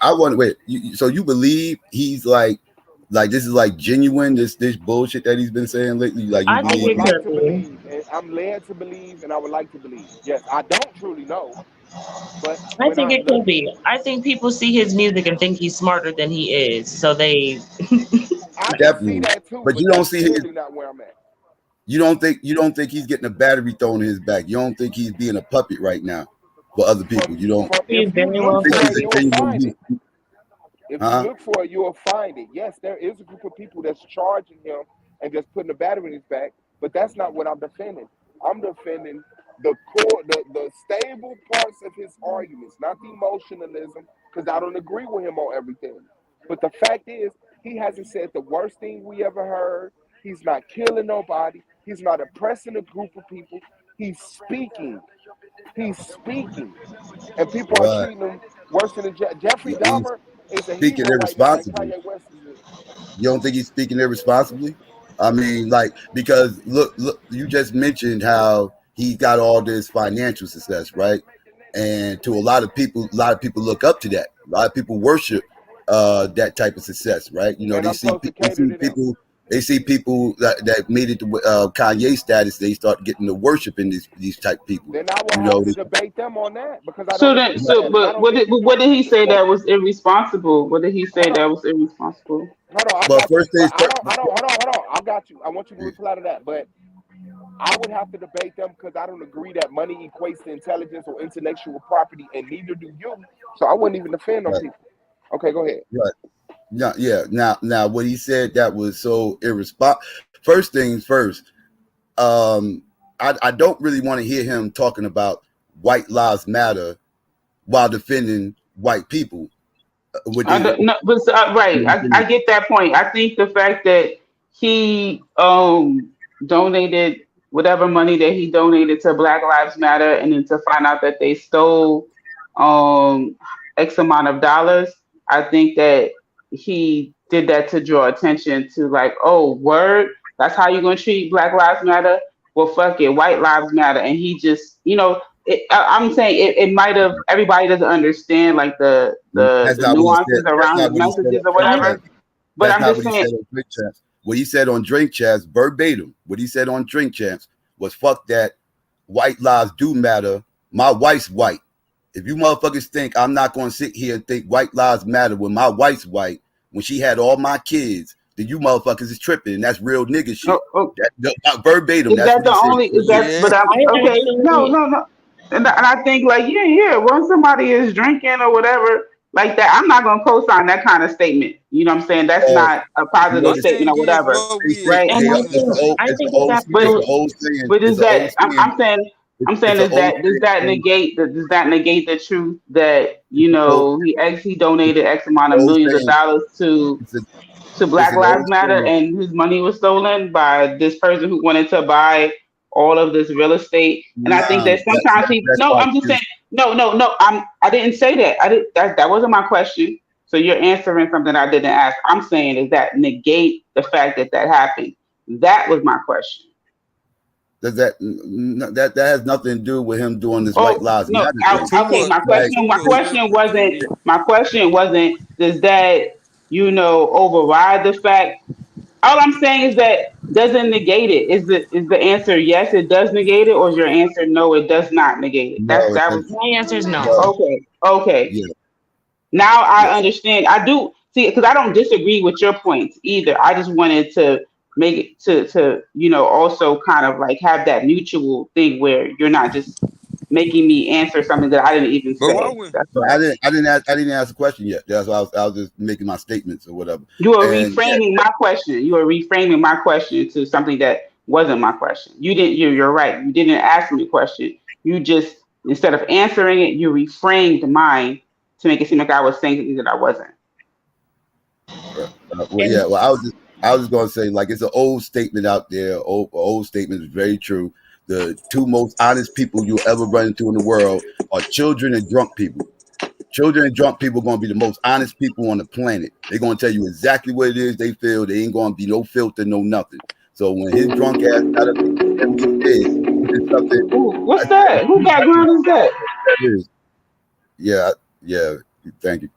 S9: I want to wait. So you believe he's like this is like genuine? This bullshit that he's been saying lately. Like you
S8: I
S1: I
S8: think
S1: would
S9: believe
S8: it
S9: he?
S1: like
S8: could
S1: to
S8: be.
S1: believe, and I'm led to believe, and I would like to believe. Yes, I don't truly know, but
S8: I
S1: when
S8: think
S1: I'm
S8: it could
S1: looking,
S8: be. I think people see his music and think he's smarter than he is. So they
S1: I can see
S9: Definitely.
S1: that too,
S9: But
S1: but
S9: you don't
S1: that's
S9: see his.
S1: clearly not where I'm at.
S9: You don't think he's getting a battery thrown in his back. You don't think he's being a puppet right now for other people.
S1: From
S9: You don't
S1: from
S8: he
S1: if you
S8: very
S1: look
S8: well
S9: think
S1: for
S8: could
S9: he's
S1: it,
S9: a
S8: be.
S1: you'll
S9: genuine.
S1: find it. If you
S9: Huh?
S1: look for it, you'll find it. Yes, there is a group of people that's charging him and just putting a battery in his back, but that's not what I'm defending. I'm defending the core, the stable parts of his arguments, not the emotionalism, because I don't agree with him on everything. But the fact is, he hasn't said the worst thing we ever heard. He's not killing nobody. He's not oppressing a group of people. He's speaking. He's speaking. And people are
S9: Right.
S1: treating him worse than Jeffrey
S9: He's
S1: Dahmer is a
S9: speaking
S1: hero right now, and
S9: irresponsibly.
S1: Kanye West is a,
S9: You don't think he's speaking irresponsibly? I mean, like, because look, you just mentioned how he got all this financial success, right? And to a lot of people look up to that. A lot of people worship that type of success, right? You know,
S1: and I'm supposed to cater to them.
S9: they see people that made it to Kanye status. They start getting to worshiping these type of people.
S1: Then I will
S9: You
S1: have
S9: know,
S1: to debate them on that because I
S10: So
S1: don't
S10: that,
S1: agree with
S10: so,
S1: that, and I
S10: but
S1: don't think
S10: what
S1: people.
S10: did he say that was irresponsible? What did he say
S1: Hold
S10: that
S1: on,
S10: was irresponsible?
S1: hold on, I
S9: but
S1: got you.
S9: first
S1: But
S9: things first.
S1: I don't. Hold on. I got you. I want you to reply to that, but I would have to debate them because I don't agree that money equates to intelligence or intellectual property, and neither do you. So I wouldn't even defend on
S9: Right,
S1: people. Okay, go ahead.
S9: right. Yeah, yeah. Now, what he said that was so irresponsible. First things first. Um, I don't really want to hear him talking about white lives matter while defending white people. With
S10: I
S9: the
S10: don't know, but right, I get that point. I think the fact that he donated whatever money that he donated to Black Lives Matter, and then to find out that they stole um X amount of dollars, I think that he did that to draw attention to, like, oh, word, that's how you're gonna treat Black Lives Matter. Well, fuck it, White Lives Matter, and he just, I'm saying it might have, everybody doesn't understand like
S9: that's
S10: the
S9: not what he said.
S10: nuances
S9: That's
S10: around
S9: not
S10: his
S9: what he said
S10: messages
S9: on
S10: or
S9: Drink
S8: I
S10: whatever.
S9: Champs.
S10: But
S9: That's
S10: I'm
S9: not
S10: just
S9: what he
S10: saying,
S9: said on Drink Champs. What he said on Drink Champs verbatim. What he said on Drink Champs was fuck that. White lives do matter. My wife's white. If you motherfuckers think I'm not going to sit here and think white lives matter when my wife's white, when she had all my kids, then you motherfuckers is tripping. And that's real nigga shit.
S10: oh,
S9: Verbatim.
S10: is
S9: That's
S10: that
S9: what he
S10: the
S9: said.
S10: only? Is that?
S3: Yeah.
S10: But I'm okay. No,
S8: actually
S10: no, no. And I think, like, yeah. When somebody is drinking or whatever like that, I'm not gonna co-sign that kind of statement. You know what I'm saying? That's
S9: Oh,
S10: not a
S9: you know
S10: positive
S3: My
S9: this.
S10: statement
S3: thing
S10: or
S3: is,
S10: whatever,
S3: what we
S10: right?
S8: and
S3: expecting is
S8: also
S3: like,
S8: I think it's
S10: But
S9: It's an
S8: absolutely
S9: old saying.
S10: but
S9: It's
S10: is
S9: an old
S10: that,
S9: saying.
S10: I'm saying
S9: It's an
S10: is
S9: old
S10: that, does that
S9: saying.
S10: negate the truth that,
S9: It's an old,
S10: he donated X amount of
S9: old
S10: millions of
S9: saying.
S10: dollars
S9: It's a
S10: to
S9: it's
S10: Black
S9: an
S10: Lives
S9: old
S10: Matter,
S9: saying.
S10: and his money was stolen by this person who wanted to buy all of this real estate. And I think
S9: Nah,
S10: that sometimes people,
S9: that's
S10: no,
S9: not
S10: I'm just
S9: true.
S10: saying, no, I didn't say that. That wasn't my question. So you're answering something I didn't ask. I'm saying, is that negate the fact that that happened? That was my question.
S9: Does that has nothing to do with him doing this White Lives
S10: No,
S9: Matter thing?
S10: okay. My question wasn't does that override the fact? All I'm saying is that doesn't negate it. Is the answer yes? It does negate it, or is your answer no? It does not negate it.
S9: No,
S8: My answer is no.
S10: Okay.
S9: Yeah.
S10: Now I understand. I do see because I don't disagree with your points either. I just wanted to make it to also kind of like have that mutual thing where you're not just making me answer something that I didn't even say.
S9: I didn't ask the question yet. That's why I was just making my statements or whatever.
S10: You are reframing my question. You are reframing my question to something that wasn't my question. You're right. You didn't ask me a question. You just instead of answering it, you reframed mine to make it seem like I was saying something that I wasn't.
S9: I was just gonna say, like, it's an old statement out there. Old statement is very true. The two most honest people you'll ever run into in the world are children and drunk people. Children and drunk people are gonna be the most honest people on the planet. They're gonna tell you exactly what it is they feel. They ain't gonna be no filter, no nothing. So when his drunk ass got up and did something,
S10: what's that? Who background is that?
S9: Yeah. Thank you.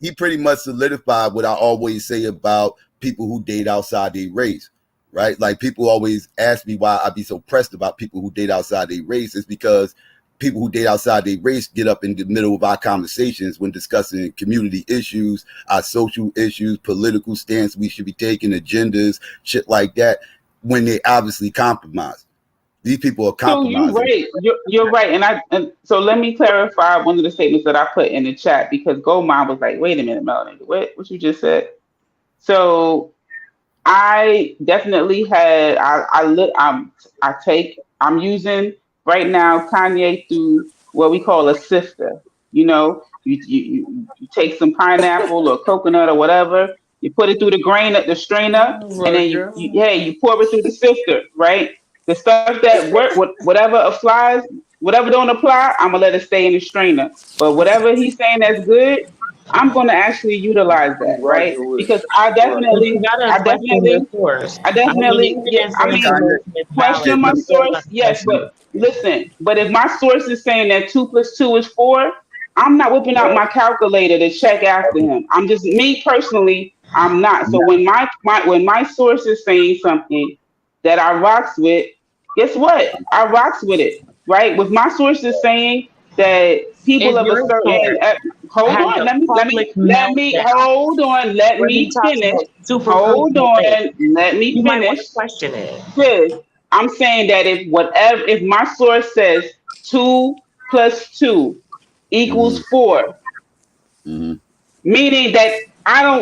S9: He pretty much solidified what I always say about people who date outside their race, right? Like people always ask me why I be so pressed about people who date outside their race. It's because people who date outside their race get up in the middle of our conversations when discussing community issues, our social issues, political stance we should be taking, agendas, shit like that, when they obviously compromise. These people are compromising.
S10: So you're right. And so let me clarify one of the statements that I put in the chat because Goldmine was like, wait a minute, Melanie, what you just said? So I definitely had I'm using right now Kanye through what we call a sifter. You take some pineapple or coconut or whatever, you put it through the strainer, and then you pour it through the sifter, right? The stuff that whatever applies, whatever don't apply, I'm gonna let it stay in the strainer. But whatever he's saying that's good, I'm gonna actually utilize that, right? Because I definitely question my source. Yes, but listen, but if my source is saying that 2 + 2 is 4, I'm not whipping out my calculator to check after him. I'm just me personally. I'm not. So when my source is saying something that I rocks with, guess what? I rocks with it, right? With my sources saying that people of a certain hold on, let me finish.
S8: Question it.
S10: Sis, I'm saying that if my source says 2 + 2 equals 4, meaning that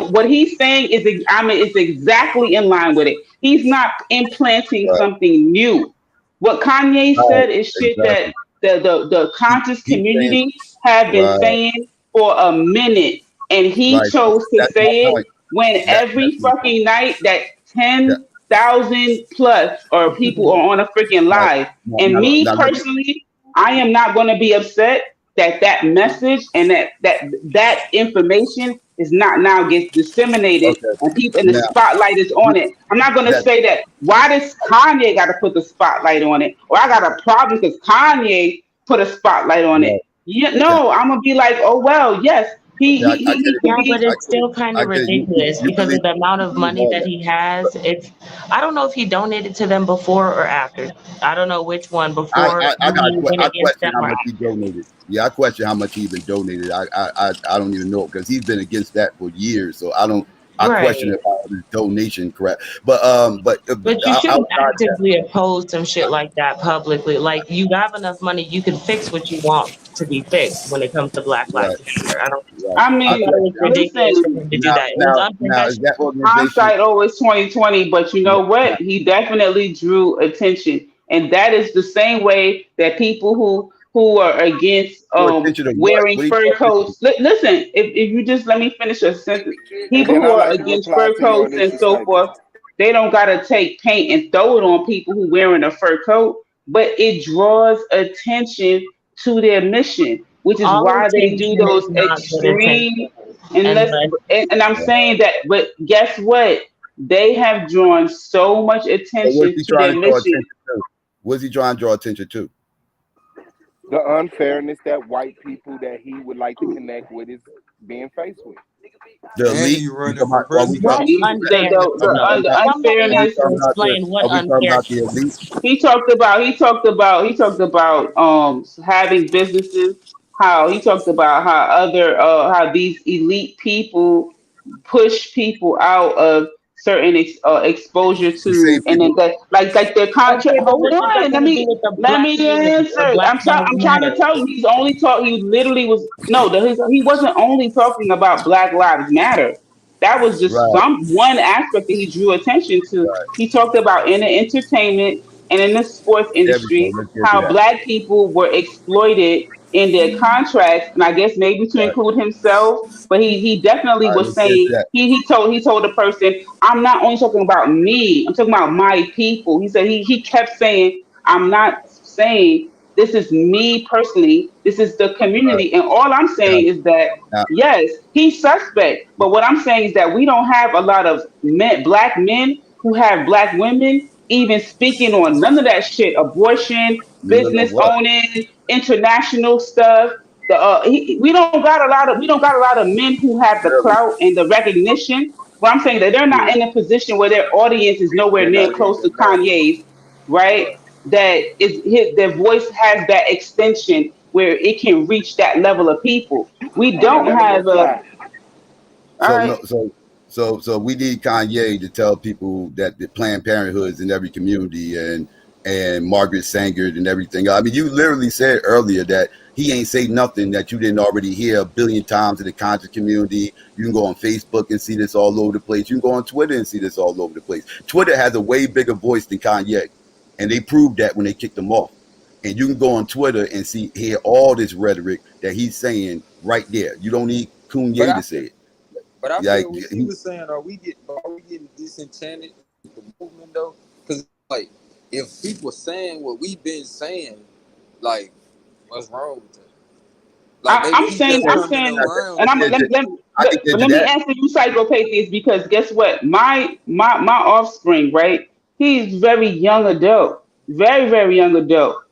S10: what he's saying is, it's exactly in line with it. He's not implanting something new. What Kanye said is shit that the conscious community have been saying for a minute, and he chose to say it when every fucking night that 10,000 plus or people are on a freaking live. And me personally, I am not going to be upset that message and that information is not now gets disseminated and people and the spotlight is on it. I'm not going to say that why does Kanye got to put the spotlight on it, or I got a problem because Kanye put a spotlight on it. I'm gonna be like, oh well, yes.
S8: But it's still kind of ridiculous because of the amount of money that he has. I don't know if he donated to them before or after. I don't know which one before.
S9: I question how much he donated. Yeah, I question how much he even donated. I don't even know because he's been against that for years. So I question if his donation correct. But
S8: you shouldn't actively oppose some shit like that publicly. Like you have enough money, you can fix what you want to be fixed when it comes to Black Lives Matter. It's ridiculous for him to do that.
S10: Hindsight always 20/20, but you know what? He definitely drew attention, and that is the same way that people who are against wearing fur coats. Listen, if you just let me finish a sentence. People who are against fur coats and so forth, they don't gotta take paint and throw it on people who wearing a fur coat, but it draws attention to their mission, which is why they do those extreme. And I'm saying that, but guess what? they have drawn so much attention to their mission.
S9: What's he trying to draw attention to?
S1: The unfairness that white people that he would like to connect with is being faced with.
S3: The elite running for president.
S10: The unfairness.
S8: Explain what unfair.
S10: He talked about having businesses. He talked about how these elite people push people out of certain exposure to, and then like their contract. Hold on, let me answer. I'm trying to tell you, he literally was he wasn't only talking about Black Lives Matter. That was just one aspect that he drew attention to. Right. He talked about in the entertainment and in the sports industry how Black people were exploited in their contracts, and I guess maybe to include himself, but he definitely was saying he told the person, I'm not only talking about me, I'm talking about my people. He said he kept saying, I'm not saying this is me personally, this is the community. And all I'm saying is that yes, he's suspect, but what I'm saying is that we don't have a lot of Black men who have Black women even speaking on none of that shit, abortion, business owning, international stuff. We don't got a lot of men who have the clout and the recognition. But I'm saying that they're not in a position where their audience is nowhere near close to Kanye's, right? That their voice has that extension where it can reach that level of people. We don't have a.
S9: So we need Kanye to tell people that the Planned Parenthood is in every community and Margaret Sanger and everything. I mean, you literally said earlier that he ain't say nothing that you didn't already hear a billion times in the conscious community. You can go on Facebook and see this all over the place. You can go on Twitter and see this all over the place. Twitter has a way bigger voice than Kanye, and they proved that when they kicked him off. And you can go on Twitter and hear all this rhetoric that he's saying right there. You don't need Kanye to say it.
S3: But I feel what he was saying, are we getting disenchanted with the movement though? Because like, if people saying what we've been saying, like, what's wrong with that? Like,
S10: I'm saying, and let me answer you, psychopathies, because guess what? My offspring, right? He's very young adult, very, very young adult.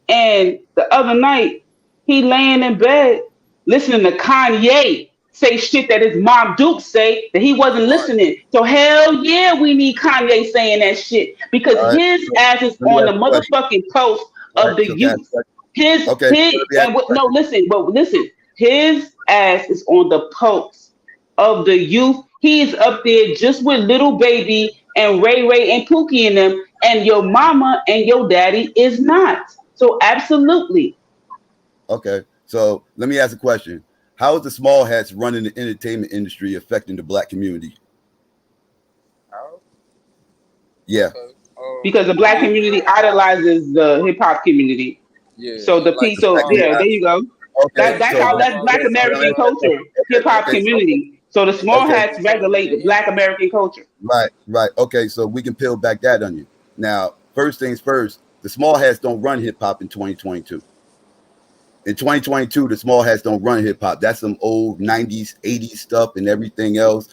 S10: And the other night, he laying in bed listening to Kanye say shit that his mom Duke say that he wasn't listening. So hell yeah, we need Kanye saying that shit because his ass is on the motherfucking coast of the youth. His ass is on the pulse of the youth. He's up there just with Little Baby and Ray and Pookie in them, and your mama and your daddy is not. So absolutely.
S9: Okay, so let me ask a question. How is the small hats running the entertainment industry affecting the Black community?
S3: How?
S9: Yeah.
S10: Because the Black community idolizes the hip hop community. Yeah. So there you go. Okay, that's Black American culture, hip hop community. So the small hats regulate the Black American culture.
S9: Right. Okay, so we can peel back that onion. Now, first things first, the small hats don't run hip hop in 2022. In 2022, the small hats don't run hip hop. That's some old 90s, 80s stuff and everything else.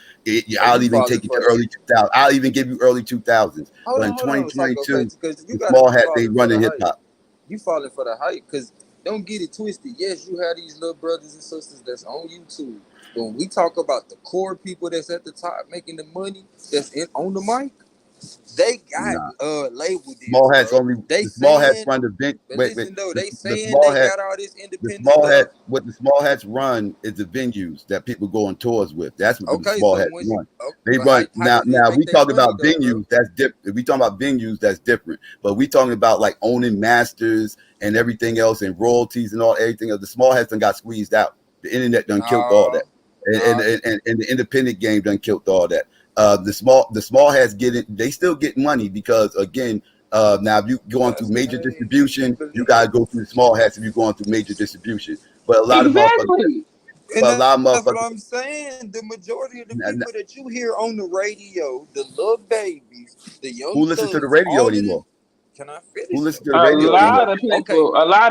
S9: I'll even take you to early 2000s. I'll even give you early 2000s. But in 2022, the small hats ain't running hip hop.
S3: You falling for the hype because don't get it twisted. Yes, you have these little brothers and sisters that's on YouTube. But when we talk about the core people that's at the top making the money, that's on the mic, they got labeled.
S9: Small hats only. Small hats run the bench.
S3: Wait. Though, they saying they got all this independent stuff.
S9: What the small hats run is the venues that people go on tours with. That's what the small hats run. They run now. We talk about venues. That's different. If we talking about venues, that's different. But we talking about like owning masters and everything else and royalties and everything else. The small hats done got squeezed out. The internet done killed all that, and the independent game done killed all that. The small hats they still get money because again, now if you going through major distribution, you gotta go through the small hats if you're going through major distribution. But a lot of motherfuckers.
S3: That's what I'm saying. The majority of the people that you hear on the radio, the little babies, the young
S9: who listens to the radio anymore?
S11: Can I finish?
S9: Who listens to the
S10: A
S9: radio?
S10: lot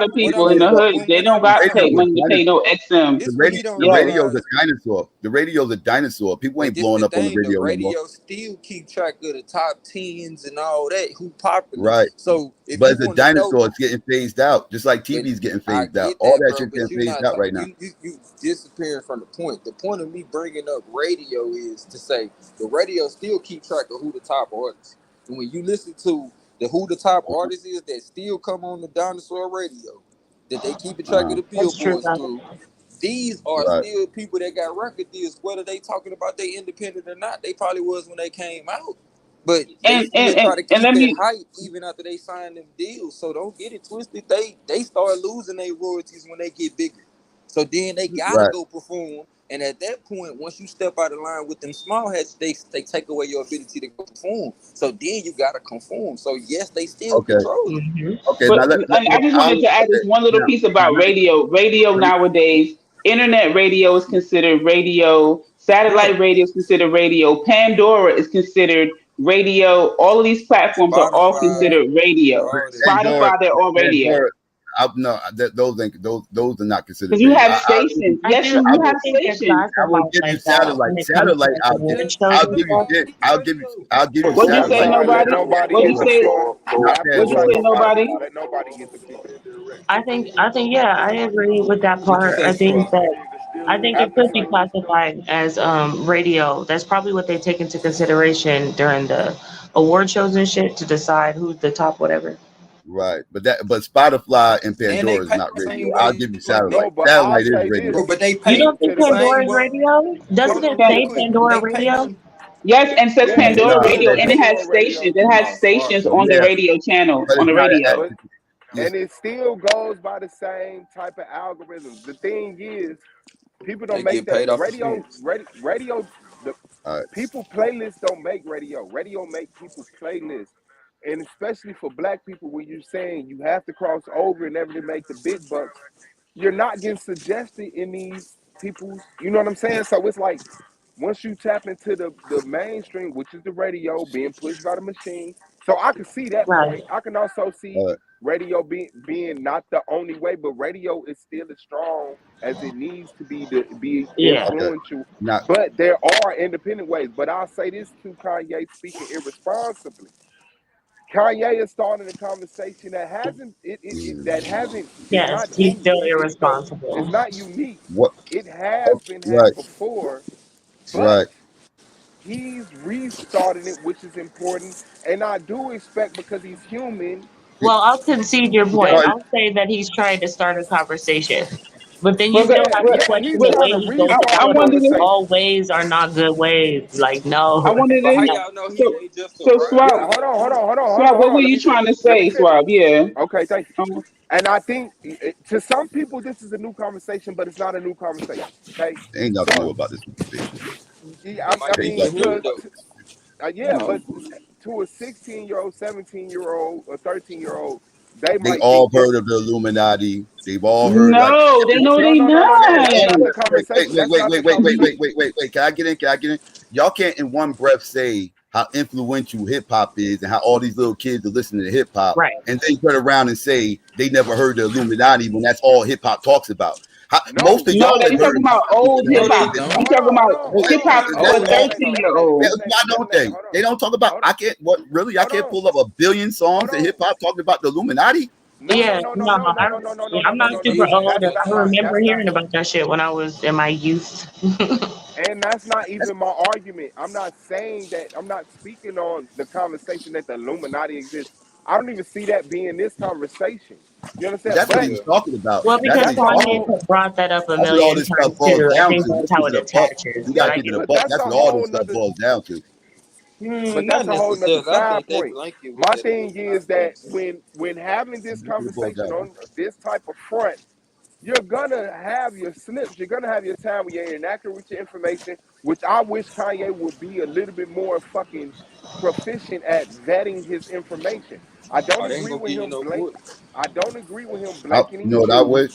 S10: of people in the hood, they don't got to take money to pay no XM.
S9: The radio's a dinosaur. The radio's a dinosaur. People ain't blowing up on the radio
S11: The
S9: anymore.
S11: radio still keep track of the top 10s and all that. Who popular?
S9: Right.
S11: So,
S9: but as a dinosaur, it's getting phased out, just like TV's getting phased out. All that shit's getting phased out right now.
S11: You disappearing from the point. The point of me bringing up radio is to say the radio still keep track of who the top artists. And when you listen to who the top artist is that still come on the dinosaur radio, that they keep track of the billboards through, these are still people that got record deals, whether they talking about they independent or not. They probably was when they came out. But they try to keep that hype even after they signed them deals. So don't get it twisted. They start losing their royalties when they get bigger. So then they gotta go perform. And at that point, once you step out of line with them small hats, they take away your ability to go perform. So then you gotta conform. So yes, they still control it.
S9: Okay,
S10: but I just wanted to add this one little piece about radio. Radio nowadays, internet radio is considered radio. Satellite radio is considered radio. Pandora is considered radio. All of these platforms are all considered radio. Spotify, they're all radio.
S9: No, those are not considered.
S10: Because you have stations. Yes, you have stations.
S9: I will give you satellite. Satellite, I'll give you shit. I'll give you satellite.
S10: What you say, nobody? What you say? What you say, nobody?
S8: I think, yeah, I agree with that part. I think it could be classified as radio. That's probably what they take into consideration during the award shows and shit to decide who's the top whatever.
S9: Right, but Spotify and Pandora is not radio. I'll give you satellite. Satellite is radio.
S11: But they
S8: you don't think Pandora is radio? Doesn't it say Pandora radio?
S10: Yes, and says Pandora radio, and it has stations. It has stations on the radio channel, on the radio.
S1: And it still goes by the same type of algorithms. The thing is, people don't make that radio. People playlists don't make radio. Radio make people's playlists. And especially for black people, when you're saying you have to cross over and everything make the big bucks, you're not getting suggested in these people's, you know what I'm saying? So it's like, once you tap into the mainstream, which is the radio being pushed by the machine. So I can see that point. I can also see radio being not the only way, but radio is still as strong as it needs to be influential. But there are independent ways. But I'll say this to Kanye, speaking irresponsibly. Kanye is starting a conversation that hasn't.
S8: Yes, he's still irresponsible.
S1: It's not unique. It has been had before. But he's restarting it, which is important. And I do expect, because he's human.
S8: Well, I'll concede your point. I'll say that he's trying to start a conversation. But then you still have to question the way he goes about it. All ways are not good ways. Like, no.
S10: I wanted to so Swab, hold on. Swab, what were you trying to say, Swab? Yeah.
S1: Okay, thank you. And I think to some people this is a new conversation, but it's not a new conversation. Okay.
S9: Ain't nothing new about this conversation.
S1: But to a 16-year-old, 17-year-old, or 13-year-old,
S9: they all heard of the Illuminati. They've all heard.
S10: No, they know they not.
S9: Wait. Can I get in? Y'all can't in one breath say how influential hip hop is and how all these little kids are listening to hip hop, and then turn around and say they never heard the Illuminati when that's all hip hop talks about. Most of y'all
S10: they talking about old hip hop. You talking about hip hop for 13-year-old.
S9: Why don't they? They don't talk about. I can't pull up a billion songs in hip hop talking about the Illuminati.
S8: I'm not super old. I remember hearing about that shit when I was in my youth.
S1: And that's not even my argument. I'm not saying that. I'm not speaking on the conversation that the Illuminati exists. I don't even see that being this conversation. You understand?
S9: That's what he was talking about.
S8: Well, because Kanye brought that up a million times too. I think that's how it attaches.
S9: You gotta get to the buck. That's what all this stuff boils down to.
S1: But that's a whole nother side point. My thing is that when having this conversation on this type of front, you're gonna have your slips. You're gonna have your time where you're inaccurate with your information, which I wish Kanye would be a little bit more fucking proficient at vetting his information. I don't agree with him blanking.
S9: No, that way.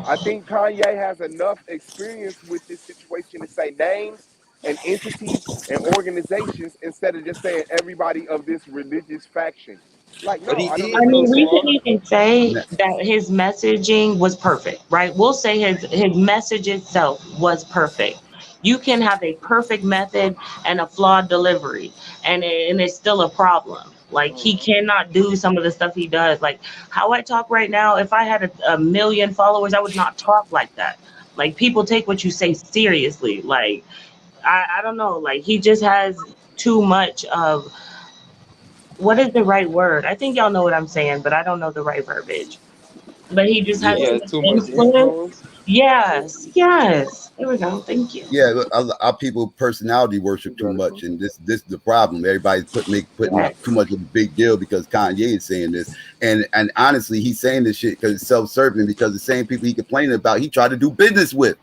S1: I think Kanye has enough experience with this situation to say names and entities and organizations instead of just saying everybody of this religious faction. Like,
S11: But
S1: no,
S11: he
S1: I don't
S11: did
S8: I
S1: agree
S11: go
S8: mean,
S1: with
S11: so
S8: we
S1: that.
S8: can
S11: hard.
S8: even say that his messaging was perfect, right? We'll say his message itself was perfect. You can have a perfect method and a flawed delivery, and it's still a problem. Like he cannot do some of the stuff he does. Like how I talk right now, if I had a million followers, I would not talk like that. Like people take what you say seriously. Like I don't know. Like he just has too much of what is the right word? I think y'all know what I'm saying, but I don't know the right verbiage. But he just
S9: Yeah.
S8: has
S11: He
S8: too
S11: has
S8: much
S11: too much
S8: influence.
S11: influence.
S8: Yes, yes. There we go. Thank you.
S9: Yeah, look, our people personality
S11: You
S9: worship too
S11: got it, bro.
S9: much, and this is the problem. Everybody's putting too
S8: Yes.
S9: much of a big deal because Kanye is saying this, and honestly, he's saying this shit because it's self-serving. Because the same people he complaining about, he tried to do business with.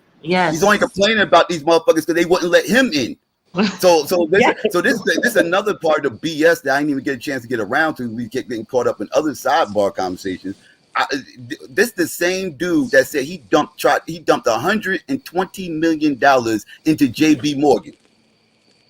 S9: He's only
S8: Yes.
S9: complaining about these motherfuckers because they wouldn't let him in. So
S8: Yes.
S9: this is another part of BS that I didn't even get a chance to get around to. We kept getting caught up in other sidebar conversations. This the same dude that said he dumped $120 million into JB Morgan.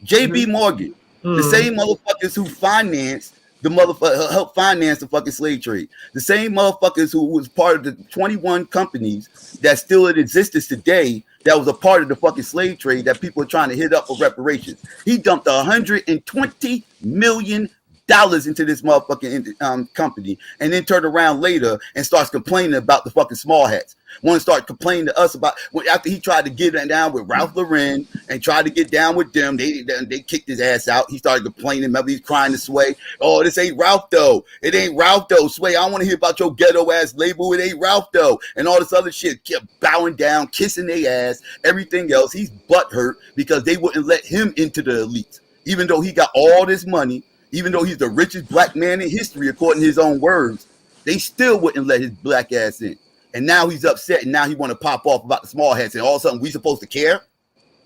S9: JB Morgan, the
S8: Mm.
S9: same motherfuckers who financed the motherfucker helped finance the fucking slave trade. The same motherfuckers who was part of the 21 companies that still in existence today that was a part of the fucking slave trade that people are trying to hit up for reparations. He dumped $120 million into this motherfucking company, and then turned around later and starts complaining about the fucking small hats. Want to start complaining to us about after he tried to get down with Ralph Lauren and tried to get down with them. They kicked his ass out. He started complaining. Remember, he's crying to Sway. Oh, this ain't Ralph though. It ain't Ralph though. Sway, I don't want to hear about your ghetto ass label. It ain't Ralph though. And all this other shit. Kept bowing down, kissing their ass, everything else. He's butthurt because they wouldn't let him into the elites, even though he got all this money. Even though he's the richest black man in history, according to his own words, they still wouldn't let his black ass in. And now he's upset, and now he want to pop off about the small hats, and all of a sudden we supposed to care?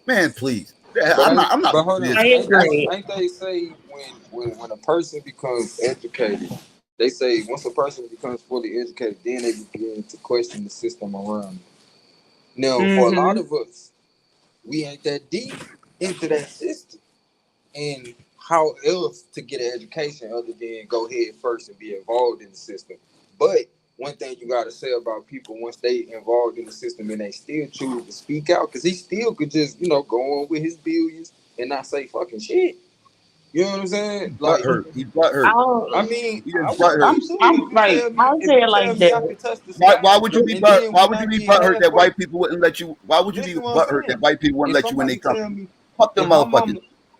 S9: Man, please.
S11: But
S9: I'm not
S11: but hold
S9: this.
S11: on,
S8: I agree.
S11: ain't they say when a person becomes educated, they say once a person becomes fully educated, then they begin to question the system around them. Now, for a lot
S8: Mm-hmm.
S11: of us, we ain't that deep into that system, and how else to get an education other than go ahead first and be involved in the system. But one thing you got to say about people once they involved in the system and they still choose to speak out, because he still could just go on with his billions and not say fucking shit. You know what I'm saying? Like,
S9: He's butthurt.
S11: I
S8: I'll
S11: mean,
S9: He is
S11: I would
S9: butthurt.
S11: be too
S10: I'm
S11: if you
S10: like,
S11: tell me
S8: I'll say it like this.
S11: I could touch the
S9: Why,
S11: sky,
S9: why would you be
S11: and then
S9: why
S11: when
S9: would
S11: I
S9: you be
S11: get
S9: butthurt that
S11: halfway,
S9: white people wouldn't let you? Why would you be
S11: listen what I'm
S9: butthurt that
S11: saying.
S9: white people wouldn't
S11: If
S9: let you in their
S11: somebody tell
S9: company?
S11: me,
S9: Fuck them
S11: if my
S9: motherfuckers.
S11: mama,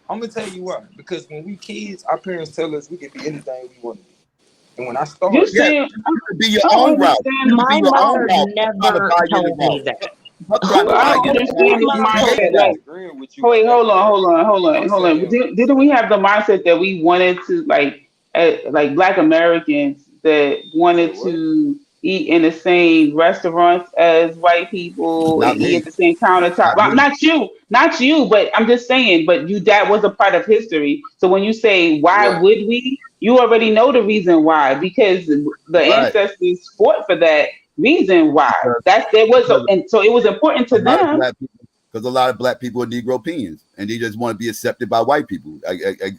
S11: I'm gonna tell you why. Because when we kids, our parents tell us we can be anything we want to be. And when I
S10: you
S11: started,
S9: Yeah,
S10: saying,
S9: you could be your
S10: I don't
S9: own route. You
S10: understand.
S9: could be
S8: My
S9: your
S10: I
S9: own
S8: mother
S10: don't,
S9: route. Fuck trying to
S8: never
S9: buy you the
S8: told me
S9: route.
S8: that.
S9: Fuck trying to
S10: I
S9: buy
S8: My
S10: don't
S9: you the route.
S10: understand
S8: my
S10: this
S8: mom
S11: I'm
S8: told
S11: not
S10: mindset.
S8: me
S10: Like,
S8: that.
S11: disagreeing with you on
S10: wait,
S11: that
S10: hold on,
S11: part.
S10: hold on, hold on,
S11: I'm
S10: hold on.
S11: saying,
S10: Didn't we have the mindset that we wanted to like Black Americans that
S11: say
S10: wanted
S11: what?
S10: to eat in the same restaurants as white people and
S9: Not
S10: eat
S9: me.
S10: at the same countertop?
S9: Not
S10: Well,
S9: me.
S10: not you, but I'm just saying. But you, that was a part of history. So when you say why
S11: Right.
S10: would we, you already know the reason why, because the
S9: Right.
S10: ancestors fought for that reason why.
S9: Because
S10: That's there was,
S9: because
S10: and so it was important
S9: a
S10: to
S9: lot of
S10: them.
S9: black people because a lot of black people are Negropeans and they just want to be accepted by white people.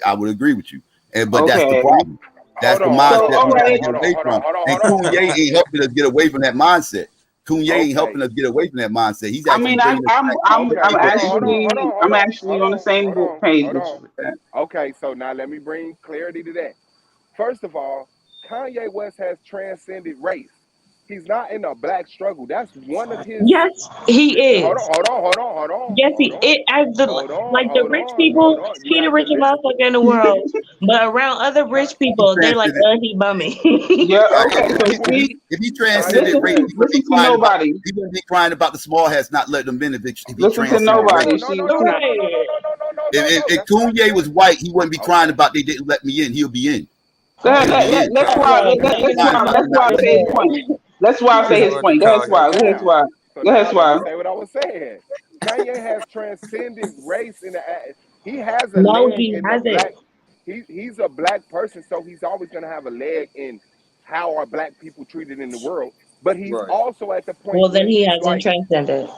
S9: I would agree with you. But that's the
S10: Okay.
S9: problem. That's
S1: Hold
S9: the
S1: on, hold
S10: So
S1: on,
S9: mindset we
S1: hold
S9: got
S1: on,
S9: to
S10: okay.
S9: get
S1: hold on,
S9: away
S1: hold on,
S9: from.
S1: hold on,
S9: And
S1: hold on, hold
S9: Kanye
S1: on.
S9: ain't helping us get away from that mindset. Kanye ain't
S1: Okay,
S9: helping us get away from that mindset. He's
S10: I
S9: actually
S10: mean,
S9: bringing us back to
S1: okay.
S10: I'm
S9: Negroes.
S1: Hold on, hold
S10: I'm
S1: on,
S10: actually
S1: hold
S10: on the
S1: on,
S10: same
S1: hold on,
S10: page
S1: hold
S10: with
S1: on.
S10: you with that.
S1: Okay, so now let me bring clarity to that. First of all, Kanye West has transcended race. He's not in a black struggle. That's one of his.
S8: Yes, he
S1: Listen, hold
S8: is.
S1: on, hold on, hold on, hold on,
S8: Yes,
S1: hold
S8: he
S1: on,
S8: it as the
S1: hold on,
S8: like the
S1: hold
S8: rich
S1: on, hold
S8: people.
S1: on. You
S8: He the
S1: have to
S8: richest
S1: listen.
S8: motherfucker in the world, but around other
S1: Ka-
S8: rich
S9: He
S8: people, they like,
S9: transcended.
S8: he bummy.
S10: Yeah. Okay.
S1: Kanye,
S10: So see,
S9: If he
S1: Kanye
S9: transcended race,
S10: listen,
S1: West.
S9: he wouldn't be
S10: listen to
S9: crying about.
S10: nobody.
S9: He wouldn't be crying about the small hats not letting them in if he
S10: Listen to
S1: Okay,
S9: transcended
S1: hold
S9: race.
S10: nobody.
S1: on. No,
S10: See,
S1: no, no,
S10: see.
S1: no, no, no, no,
S8: Right.
S1: no, no, no, no, no,
S9: If,
S1: no.
S9: if
S1: That's not
S9: Kanye
S1: fair.
S9: was white, he wouldn't be crying
S1: Okay.
S9: about they didn't let me in. He'll be in.
S10: That,
S9: He'll
S1: Okay.
S10: that,
S9: be
S10: that,
S9: in.
S10: that's
S1: Now,
S10: why.
S8: Right. That
S9: He
S8: nigga
S9: crying
S8: talking
S9: about
S10: That's
S8: about
S9: them not
S10: why I
S8: the
S9: letting
S10: say
S9: him
S10: his
S9: in.
S8: bag.
S10: point. That's why I
S11: You
S10: say
S11: just
S10: his
S11: want to
S10: point. Go ahead,
S11: call him
S10: Suave. Go ahead,
S11: out.
S10: Suave.
S1: so
S10: Go ahead,
S1: now let me
S10: Suave.
S1: say what I was saying. Kanye has transcended race in the. He has a
S8: No,
S1: leg
S8: he
S1: in the
S8: hasn't.
S1: black. He's a black person, so he's always gonna have a leg in how are black people treated in the world. But he's
S11: Right.
S1: also at the point
S8: Well, then
S1: where
S8: he
S1: he's
S8: hasn't
S1: like,
S8: transcended.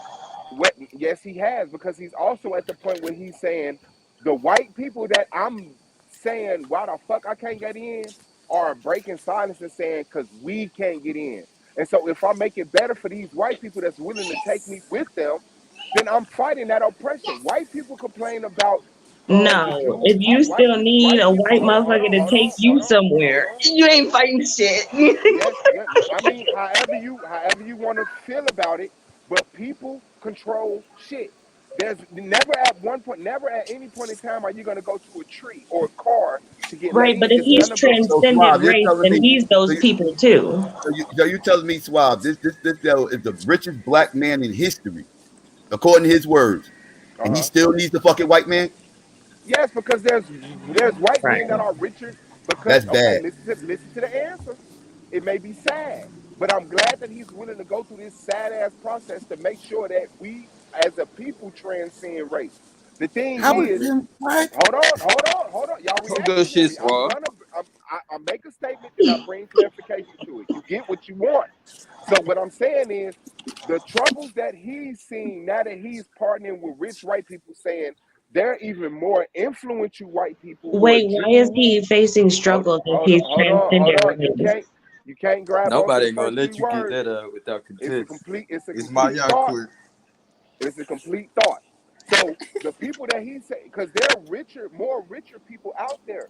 S1: yes, he has, because he's also at the point where he's saying the white people that I'm saying why the fuck I can't get in are breaking silence and saying, because we can't get in. And so if I make it better for these white people that's willing to take me with them, then I'm fighting that oppression. White people complain about the
S8: No,
S1: Jews.
S8: if you still need
S1: White
S8: a
S1: people.
S8: white motherfucker to take you somewhere, you ain't fighting shit.
S1: Yes, yeah. I mean, however you want to feel about it, but people control shit. There's never at any point in time are you gonna go to a tree or a car to get let
S8: Right, but
S1: in.
S8: if
S1: It's
S8: he's
S1: gonna go.
S9: So
S8: transcended
S9: Suave, you're
S8: race,
S9: telling
S8: then
S9: me,
S8: he's
S9: so
S8: those
S9: you,
S8: people too.
S9: so you telling me, Suave, this though is the richest black man in history, according to his words, and he still needs the fucking white man?
S1: Yes, because there's white
S8: Right.
S1: men that are richer. Because
S9: That's
S1: okay,
S9: bad.
S1: listen to the answer. It may be sad, but I'm glad that he's willing to go through this sad ass process to make sure that we as a people transcend race. The thing
S9: How is
S1: is,
S9: him what?
S1: hold on. Y'all
S11: Some good
S1: reacting
S11: shit,
S1: heavy.
S11: Swab.
S1: I make a statement, then I bring clarification to it. You get what you want. So what I'm saying is, the troubles that he's seeing now that he's partnering with rich white people, saying they're even more influential white people who are
S8: Wait, why is
S1: Jews.
S8: he facing struggles if he's transcended race?
S1: You can't grab onto
S11: Nobody
S1: the
S11: ain't gonna
S1: first three
S11: let you get
S1: words.
S11: that without context.
S1: It's a
S11: my
S1: complete
S11: y'all
S1: thought.
S11: quick.
S1: It's a complete thought. So the people that he said, because there are more richer people out there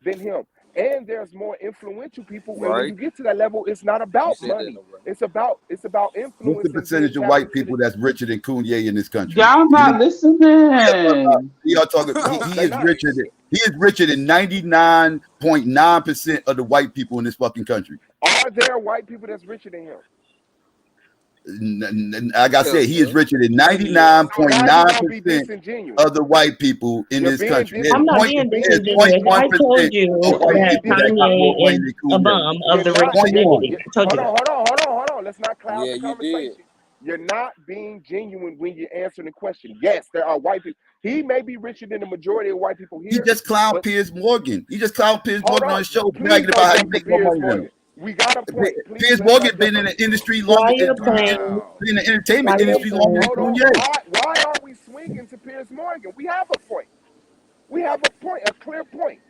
S1: than him, and there's more influential people. And when
S11: Right?
S1: you get to that level, it's not
S11: You
S1: about
S11: said that
S1: money.
S11: no right.
S1: It's about
S9: What's the
S1: influence and being
S9: percentage of
S1: tapped
S9: white
S1: into the.
S9: people that's richer than Kanye in this country?
S10: Y'all not listening.
S9: Y'all talking.
S1: No,
S9: He
S1: they're
S9: is
S1: not.
S9: richer than 99.9% of the white people in this fucking country.
S1: Are there white people that's richer than him?
S9: Like I said, he is richer than
S1: So how you gonna be
S9: 99.9%
S1: disingenuous?
S9: of the white people in
S1: You're
S9: this
S1: being
S9: country. There's
S8: I'm not
S1: disingenuous.
S8: being
S1: You're being
S8: disingenuous. I
S9: 0.1%
S8: told you
S9: of white
S8: that
S9: people that got more
S8: Kanye
S9: money
S8: is
S9: than
S8: a
S9: Kanye.
S8: bum of
S1: You're
S8: the rich
S1: not.
S8: community. I told you that.
S1: Hold on. Let's not cloud
S11: Yeah,
S1: the
S11: you did.
S1: conversation. You're not being genuine when you're answering the question. Yes, there are white people. He may be richer than the majority of white people
S9: He
S1: here.
S9: just clowned
S1: But
S9: Piers Morgan. He just clowned Piers
S1: hold
S9: Morgan on
S1: on.
S9: his show,
S1: Please
S9: bragging
S1: don't
S9: about how he
S1: jump to
S9: make more
S1: Piers
S9: money than him.
S1: Morgan. We got a point. Please
S9: Piers
S1: let's
S9: Morgan
S1: not
S9: been
S1: jump.
S9: in the industry
S8: Why
S9: longer,
S8: you
S9: been
S8: playing?
S9: in the
S8: Why
S9: entertainment
S8: you
S9: industry longer than
S8: playing?
S1: Hold on.
S9: Kanye.
S1: Why are we swinging to Piers Morgan? We have a point. We have a point, a clear point.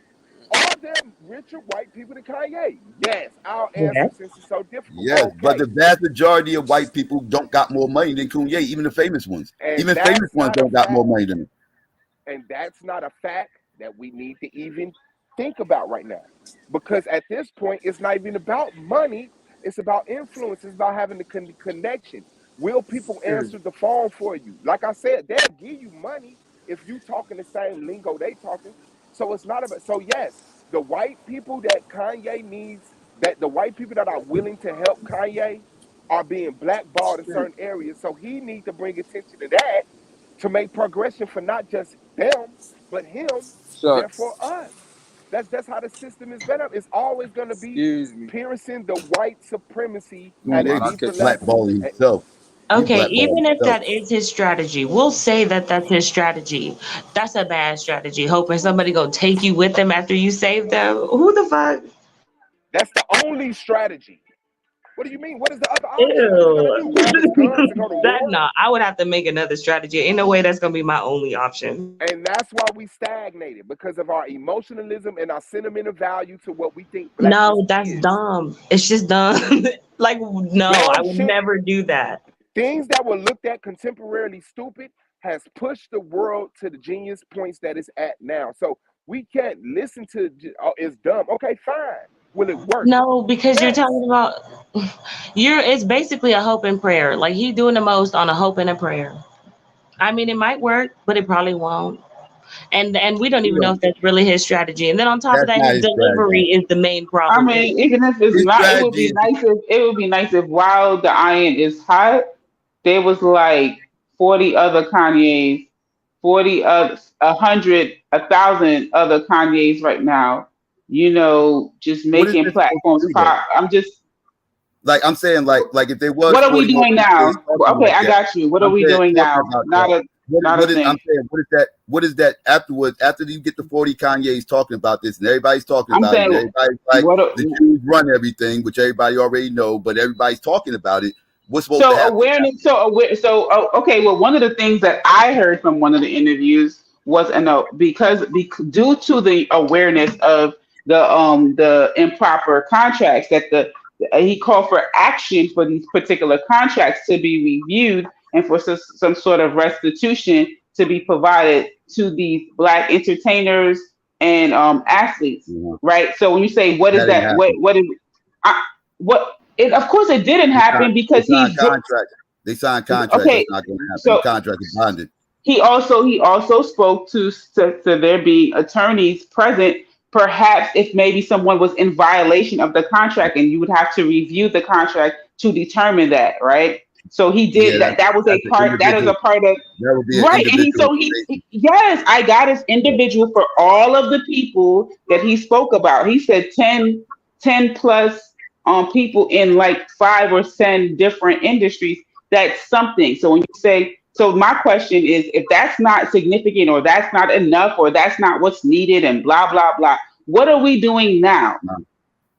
S1: Are there richer white people than Kanye? Yes. Our answer,
S8: Yes.
S1: since it's so difficult.
S9: Yes, but
S1: Okay.
S9: the vast majority of white people don't got more money than Kanye, even the famous ones.
S1: And
S9: Even famous
S1: that's
S9: ones
S1: not a
S9: don't got more
S1: fact.
S9: money than him.
S1: And that's not a fact that we need to even think about right now. Because at this point, it's not even about money. It's about influence. It's about having the connection. Will people answer the phone for you? Like I said, they'll give you money if you talking the same lingo they talking. So it's not about. So yes, the white people that Kanye needs, that the white people that are willing to help Kanye are being blackballed in certain areas. So he needs to bring attention to that to make progression for not just them, but him, therefore
S11: Shots.
S1: us. That's how the system is set up. It's always going to be
S11: Excuse me.
S1: piercing the white supremacy at a
S9: Kanye
S1: deeper
S9: just
S1: level.
S9: blackballing himself. He
S8: Okay,
S9: blackballing
S8: even if
S9: himself.
S8: that is his strategy, we'll say that that's his strategy. That's a bad strategy. Hoping somebody gonna take you with them after you save them. Who the fuck?
S1: That's the only strategy. What do you mean? What is the other option? What is he going to
S8: Ew.
S1: do? Grab his guns and go to
S8: That
S1: war?
S8: no, I would have to make another strategy. Ain't no way that's gonna be my only option.
S1: And that's why we stagnated, because of our emotionalism and our sentimental value to what we think blackness
S8: No, that's
S1: is.
S8: dumb. It's just dumb. Like, no, I would never do that.
S1: Things that were looked at contemporarily stupid has pushed the world to the genius points that it's at now. So we can't listen to, oh, it's dumb. Okay, fine. Will it work?
S8: No, because you're
S1: Yes.
S8: talking about it's basically a hope and prayer. Like he doing the most on a hope and a prayer. I mean, it might work, but it probably won't. And we don't even know if that's really his strategy. And then on top of
S9: That's
S8: that,
S9: not
S8: his
S9: his
S8: delivery
S9: strategy.
S8: is the main
S10: I
S8: problem.
S10: mean, even if it's
S9: His
S10: not, it would be
S9: strategy
S10: nice if while the iron is hot, there was like 40 other Kanyes, 40 other 100, 1,000 other Kanyes right now, just
S9: what is
S10: making
S9: this supposed to
S10: platforms
S9: do though?
S10: pop. I'm just
S9: Like I'm saying, like if there was
S10: What are we
S9: 40 more
S10: doing
S9: Kanye's
S10: now?
S9: talking
S10: Okay,
S9: like
S10: I
S9: that,
S10: got you. What are
S9: I'm
S10: we
S9: saying
S10: doing
S9: talking
S10: now?
S9: about
S10: Not
S9: that.
S10: not a
S9: I'm
S10: thing.
S9: saying, what is that afterwards? After you get the 40 Kanye's talking about this, and everybody's talking
S10: I'm
S9: about it, and
S10: saying
S9: everybody's like
S10: what are,
S9: the Jews run everything, which everybody already know, but everybody's talking about it. What's supposed to
S10: so
S9: happen?
S10: awareness. Okay. Well, one of the things that I heard from one of the interviews was due to the awareness of the improper contracts, that he called for action for these particular contracts to be reviewed and for some sort of restitution to be provided to these Black entertainers and athletes, right? So when you say what is that, of course it didn't happen because
S9: they signed contracts.
S10: Okay,
S9: it's not going to happen.
S10: so
S9: the contract is bonded.
S10: He also spoke to there being attorneys present. Perhaps if maybe someone was in violation of the contract, and you would have to review the contract to determine that, right? So he did that. That was a part. That is a part of right. And yes, I got his individual for all of the people that he spoke about. He said 10 plus people in like 5 or 10 different industries. That's something. So when you say, so my question is, if that's not significant or that's not enough or that's not what's needed and blah, blah, blah, what are we doing now?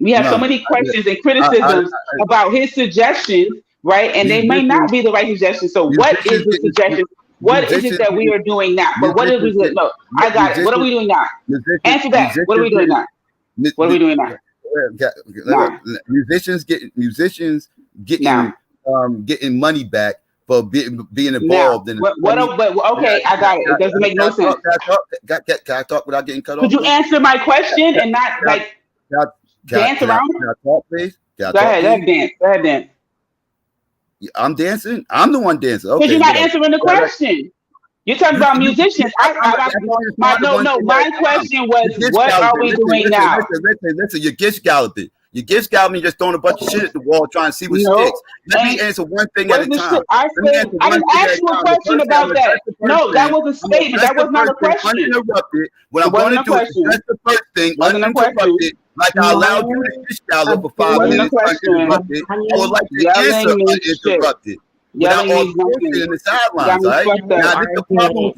S10: We have so many questions and criticisms about his suggestions, right? And they may not be the right suggestions. So what is the suggestion? What is it that we are doing now? But what is it? No, I got it. What are we doing now? Answer that. What are we doing now? What are we doing now?
S9: Musicians getting money back for being involved in
S10: okay, I got it. It doesn't make no sense.
S9: Can I talk without getting cut off?
S10: Could you answer my question and not like dance around?
S9: Can I talk, please?
S10: Go ahead, dance. Go ahead, dance.
S9: I'm dancing. I'm the one dancing. Okay,
S10: because you're not answering the question. You're talking about musicians. My question was, what are we doing now?
S9: Listen, you're gish galloping. You gish galloping, just throwing a bunch of shit at the wall trying to see what sticks. Let me answer one thing at a time.
S10: I didn't ask you a question about that. No, that was a statement. That was not a question.
S9: Uninterrupted. What I'm going to do is that's the first thing, uninterrupted. Like I allowed you to gish gallop for 5 minutes uninterrupted. I would like to answer uninterrupted. Without all the bullshit in the sidelines, all right? Now, this is the problem.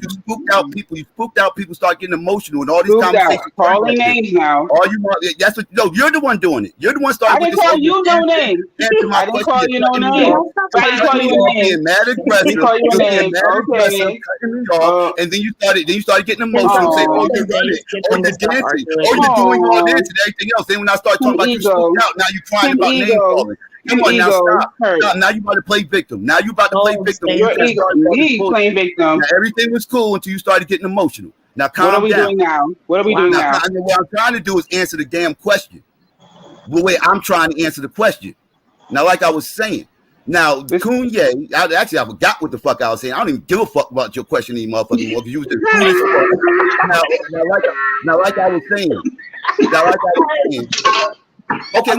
S9: You spooked out people, start getting emotional, and all these conversations.
S10: Calling names now.
S9: All you want, that's what. No, you're the one doing it. You're the one starting.
S10: I didn't call you no name. I didn't call you no name. I didn't call you no name.
S9: Being mad aggressive. You're being mad aggressive, cutting me off, and then you started getting emotional, saying, "Oh, you're running, oh, you're dancing, oh, you're doing all this and everything else." Then when I start talking about you spooked out, now you're crying about name calling. Come on now, stop. Now you about to play victim. Now you about to play victim.
S10: You playing victim.
S9: Now, everything was cool until you started getting emotional. Now calm down.
S10: What are we doing now? What are we doing now?
S9: What I'm trying to do is answer the damn question. The way I'm trying to answer the question. Now, like I was saying, now Kanye, I forgot what the fuck I was saying. I don't even give a fuck about your question anymore, motherfucking more, because you was the now, like I was saying. Okay,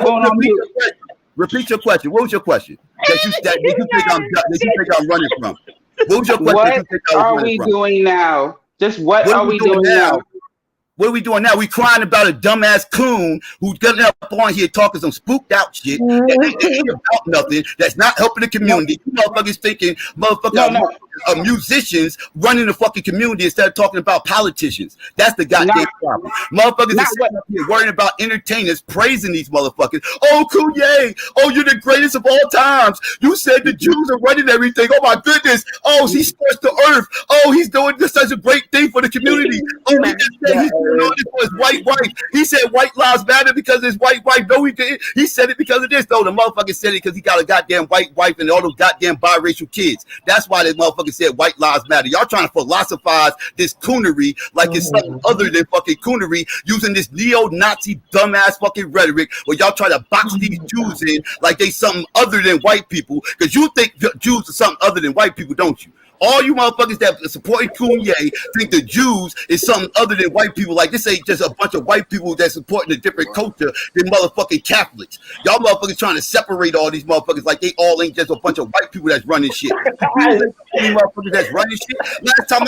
S9: repeat your question. What was your question? Did you think I'm running from? What was your question?
S10: What are we doing now? Just what are we doing now?
S9: What are we doing now? We crying about a dumbass coon who's getting up on here talking some spooked out shit that ain't about nothing, that's not helping the community. You motherfuckers thinking musicians running the fucking community instead of talking about politicians. That's the goddamn problem. Motherfuckers are sitting up here worrying about entertainers, praising these motherfuckers. Oh, Kanye, oh, you're the greatest of all times. You said the Jews are running everything. Oh my goodness. Oh, he scorched the earth. Oh, he's doing such a great thing for the community. Oh, he just said he's doing all this for his white wife. He said white lives matter because his white wife. No, he didn't. He said it because of this. No, the motherfucker said it because he got a goddamn white wife and all those goddamn biracial kids. That's why the motherfucker said white lives matter. Y'all trying to philosophize this coonery like it's something other than fucking coonery, using this neo-Nazi dumbass fucking rhetoric where y'all try to box these Jews in like they something other than white people, because you think Jews are something other than white people, don't you? All you motherfuckers that supporting Kanye think the Jews is something other than white people. Like this ain't just a bunch of white people that's supporting a different culture than motherfucking Catholics. Y'all motherfuckers trying to separate all these motherfuckers like they all ain't just a bunch of white people that's running shit. Motherfuckers that's running shit. Last time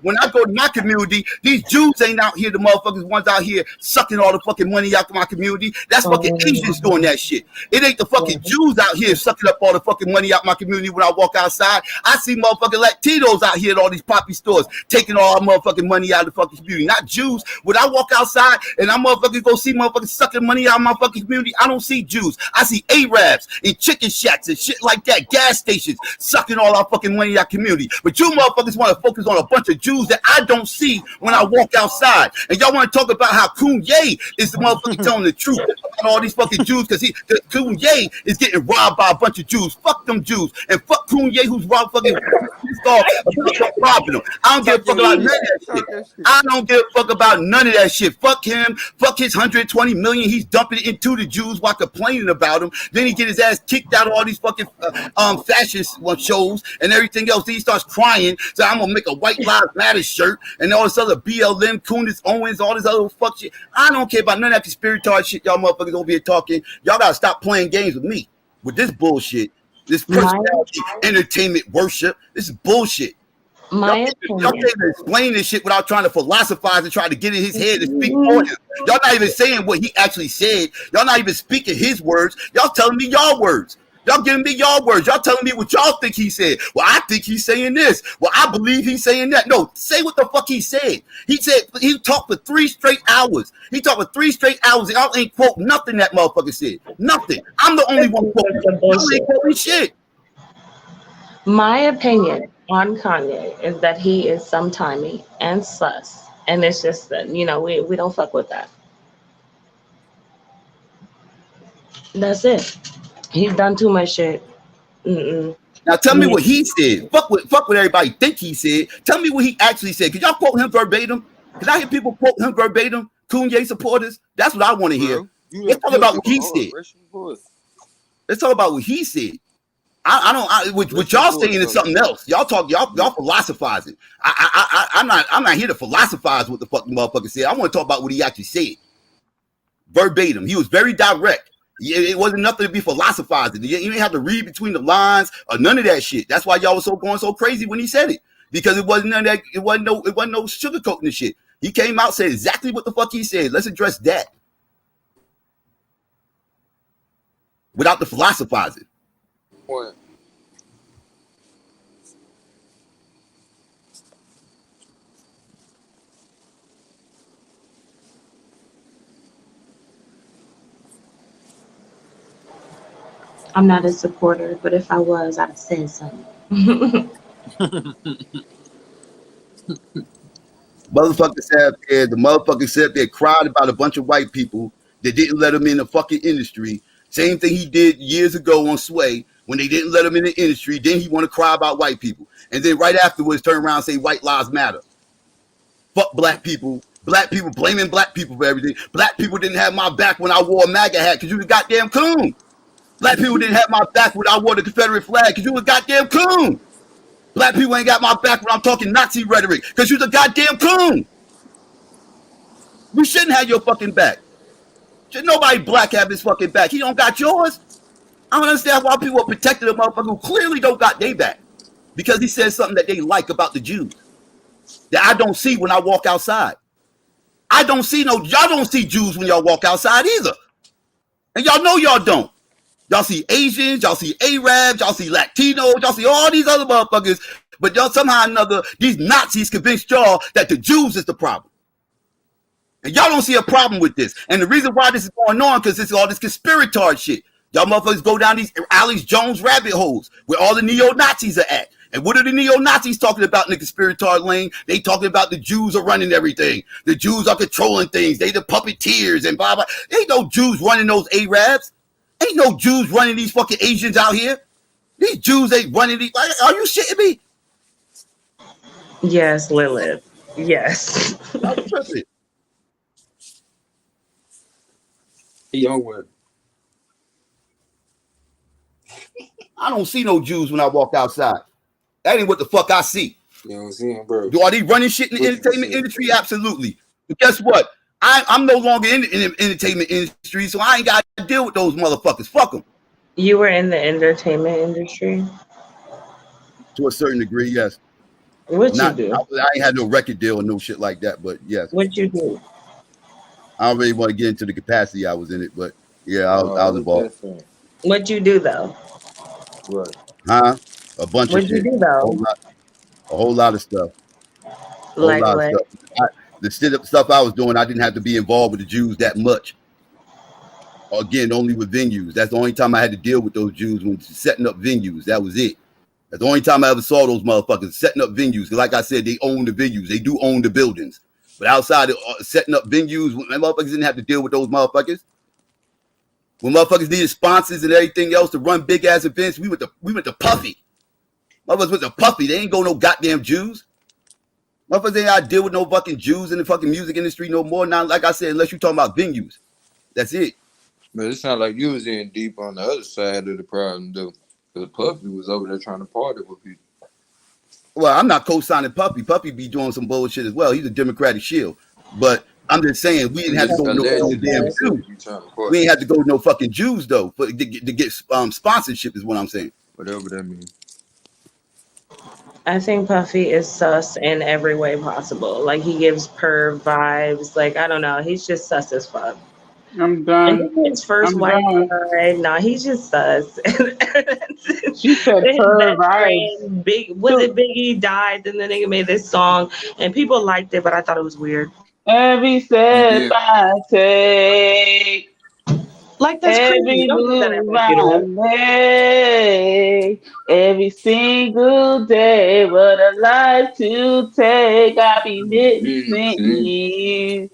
S9: when I go to my community, these Jews ain't out here. The motherfuckers ones out here sucking all the fucking money out of my community. That's fucking Asians doing that shit. It ain't the fucking Jews out here sucking up all the fucking money out my community when I walk outside. I see motherfucking Tito's out here at all these poppy stores taking all our motherfucking money out of the fucking community. Not Jews. When I walk outside and I motherfuckers go see motherfuckers sucking money out of my fucking community, I don't see Jews. I see Arabs and chicken shacks and shit like that, gas stations sucking all our fucking money out black community. But you motherfuckers want to focus on a bunch of Jews that I don't see when I walk outside. And y'all want to talk about how Kanye is the motherfucker telling the truth about all these fucking Jews because Kanye is getting robbed by a bunch of Jews. Fuck them Jews. And fuck Kanye who's robbing them. I don't give a fuck about none of that shit. I don't give a fuck about none of that shit. Fuck him. Fuck his 120 million. He's dumping it into the Jews while complaining about them. Then he get his ass kicked out of all these fucking fashion shows and everything else. Then he starts crying. So I'm gonna make a White Lives Matter shirt and all this other BLM, Kunis, Owens, all this other fuck shit. I don't care about none of that conspiratorial shit y'all motherfuckers over here talking. Y'all gotta stop playing games with me with this bullshit. This personality entertainment worship. This is bullshit. Y'all can't even explain this shit without trying to philosophize and try to get in his head and speak for him. Y'all not even saying what he actually said. Y'all not even speaking his words. Y'all telling me y'all words. Y'all giving me y'all words. Y'all telling me what y'all think he said. Well, I think he's saying this. Well, I believe he's saying that. No, say what the fuck he said. He said he talked for 3 straight hours. He talked for 3 straight hours. And y'all ain't quote nothing that motherfucker said. Nothing. I'm the only one quoting. Y'all ain't quoting shit.
S8: My opinion on Kanye is that he is sometimey and sus. And it's just that, you know, we don't fuck with that. That's it. He's done too much shit.
S9: Now tell me what he said. Fuck what everybody think he said. Tell me what he actually said. Could y'all quote him verbatim? Could I hear people quote him verbatim? Kanye supporters? That's what I want to hear. Let's talk about what he said. Let's talk about what he said. What y'all saying is something else. Y'all philosophizing. I'm not here to philosophize what the fuck the motherfucker said. I want to talk about what he actually said. Verbatim. He was very direct. It wasn't nothing to be philosophizing. You didn't have to read between the lines or none of that shit. That's why y'all was going so crazy when he said it. Because it wasn't none of that, it wasn't no sugarcoating the shit. He came out, said exactly what the fuck he said. Let's address that. Without the philosophizing.
S11: What?
S8: I'm not a supporter, but if I was, I'd have said something.
S9: Motherfucker said there, the motherfucker said they cried about a bunch of white people that didn't let him in the fucking industry. Same thing he did years ago on Sway when they didn't let him in the industry. Then he want to cry about white people. And then right afterwards turn around and say white lives matter. Fuck black people. Black people blaming black people for everything. Black people didn't have my back when I wore a MAGA hat because you was a goddamn coon. Black people didn't have my back when I wore the Confederate flag because you was a goddamn coon. Black people ain't got my back when I'm talking Nazi rhetoric because you're the goddamn coon. We shouldn't have your fucking back. Should nobody black have his fucking back? He don't got yours. I don't understand why people are protecting a motherfucker who clearly don't got their back because he says something that they like about the Jews that I don't see when I walk outside. Y'all don't see Jews when y'all walk outside either. And y'all know y'all don't. Y'all see Asians, y'all see Arabs, y'all see Latinos, y'all see all these other motherfuckers, but y'all somehow or another, these Nazis convinced y'all that the Jews is the problem. And y'all don't see a problem with this. And the reason why this is going on, because it's all this conspiratorial shit. Y'all motherfuckers go down these Alex Jones rabbit holes where all the neo-Nazis are at. And what are the neo-Nazis talking about in the conspiratorial lane? They talking about the Jews are running everything. The Jews are controlling things. They the puppeteers and blah, blah. Ain't no Jews running those Arabs. Ain't no Jews running these fucking Asians out here. These Jews ain't running these. Are you shitting me?
S8: Yes, Lilith. Yes.
S11: He on with.
S9: I don't see no Jews when I walk outside. That ain't what the fuck I see.
S11: You don't see him, bro.
S9: Are they running shit in the entertainment industry? Absolutely. But guess what? I'm no longer in the entertainment industry, so I ain't got to deal with those motherfuckers. Fuck them.
S8: You were in the entertainment industry?
S9: To a certain degree, yes.
S8: What you do?
S9: I ain't had no record deal or no shit like that, but yes.
S8: What you do?
S9: I don't really want to get into the capacity I was in it, but yeah, I was involved.
S8: What you do though?
S11: What?
S9: Huh? A bunch of shit.
S8: What you do though?
S9: A whole lot of stuff.
S8: Like what?
S9: The stuff I was doing, I didn't have to be involved with the Jews that much. Again, only with venues. That's the only time I had to deal with those Jews when setting up venues. That was it. That's the only time I ever saw those motherfuckers setting up venues. Because like I said, they own the venues. They do own the buildings. But outside of setting up venues, motherfuckers didn't have to deal with those motherfuckers. When motherfuckers needed sponsors and everything else to run big ass events, we went to Puffy. Motherfuckers went to Puffy. They ain't go no goddamn Jews. Motherfuckers ain't got to deal with no fucking Jews in the fucking music industry no more. Now, like I said, unless you talking about venues. That's it.
S3: But it sounds like you was in deep on the other side of the problem, though. Because Puffy was over there trying to party with people.
S9: Well, I'm not co-signing Puffy. Puffy be doing some bullshit as well. He's a Democratic shield. But I'm just saying, we didn't have to go to no damn Jews. We ain't have to go to no fucking Jews, though, to get sponsorship is what I'm saying.
S3: Whatever that means.
S8: I think Puffy is sus in every way possible. Like, he gives perv vibes. Like, I don't know. He's just sus as fuck.
S10: I'm done.
S8: And his first wife died. No, he's just sus.
S10: She said perv vibes.
S8: Was it Biggie died? Then the nigga made this song, and people liked it, but I thought it was weird.
S10: Every step I take.
S8: Like, that's crazy.
S10: Every single day, what a life to take. I be missing you.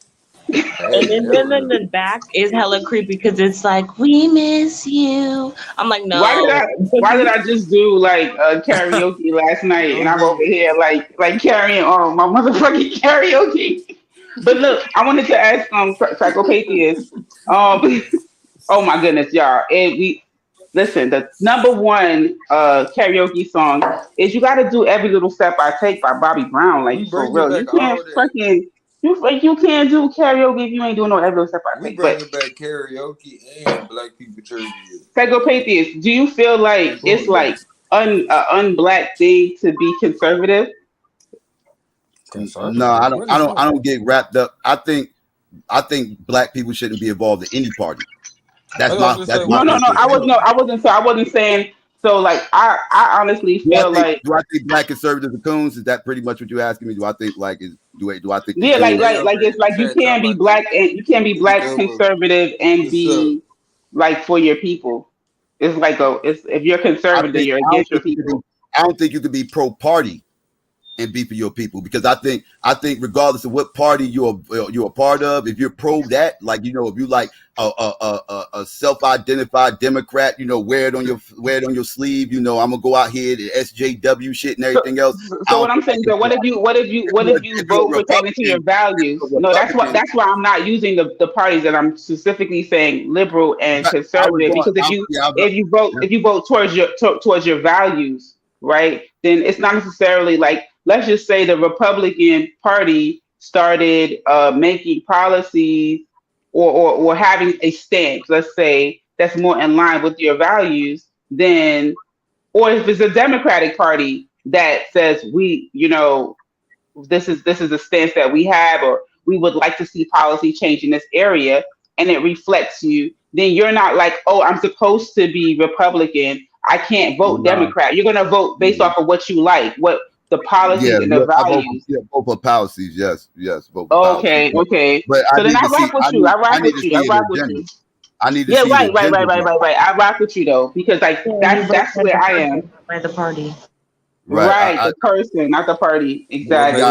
S8: And then the back is hella creepy because it's like, we miss you. I'm like, no.
S10: Why did I just do like karaoke last night and I'm over here like carrying on my motherfucking karaoke? But look, I wanted to ask Psychopatheus. Oh my goodness, y'all. Listen, the number one karaoke song is "You Gotta Do Every Little Step I Take" by Bobby Brown. Like, for real. You can't fucking you can't do karaoke if you ain't doing no Every Little Step I Take.
S3: We bringing back karaoke and Black People Church.
S10: Psychopatheus, do you feel like it's like unblack thing to be conservative?
S9: No, I don't get wrapped up. I think black people shouldn't be involved in any party. No.
S10: I wasn't saying. So like, I honestly feel like.
S9: Do I think black conservatives are coons? Is that pretty much what you're asking me? Do I think like do I think?
S10: Yeah, like it's like you can't be black and you can't be black conservative and be like for your people. It's like if you're conservative, you're against your people.
S9: I don't think you can be pro party and be for your people, because I think regardless of what party you're a part of, if you're pro that, like, you know, if you like a self-identified Democrat, you know, wear it on your sleeve, you know, I'm gonna go out here to SJW shit and everything else.
S10: So what I'm saying is that what if you vote pertaining to your values? No, that's why I'm not using the parties that I'm specifically saying liberal and conservative, because if you vote towards your values, right, then it's not necessarily like, let's just say the Republican Party started making policies or having a stance, let's say, that's more in line with your values, then, or if it's a Democratic Party that says this is the stance that we have, or we would like to see policy change in this area, and it reflects you, then you're not like, oh, I'm supposed to be Republican, I can't vote Democrat. You're gonna vote based off of what you like, what the policies and the values.
S9: Vote for policies, yes. Vote for
S10: okay. But
S9: so
S10: then I rock with you. I rock with you.
S9: I need to see
S10: right. I rock with you though, because like that's where I am.
S8: By the party.
S10: Right, the person, not the party. Exactly.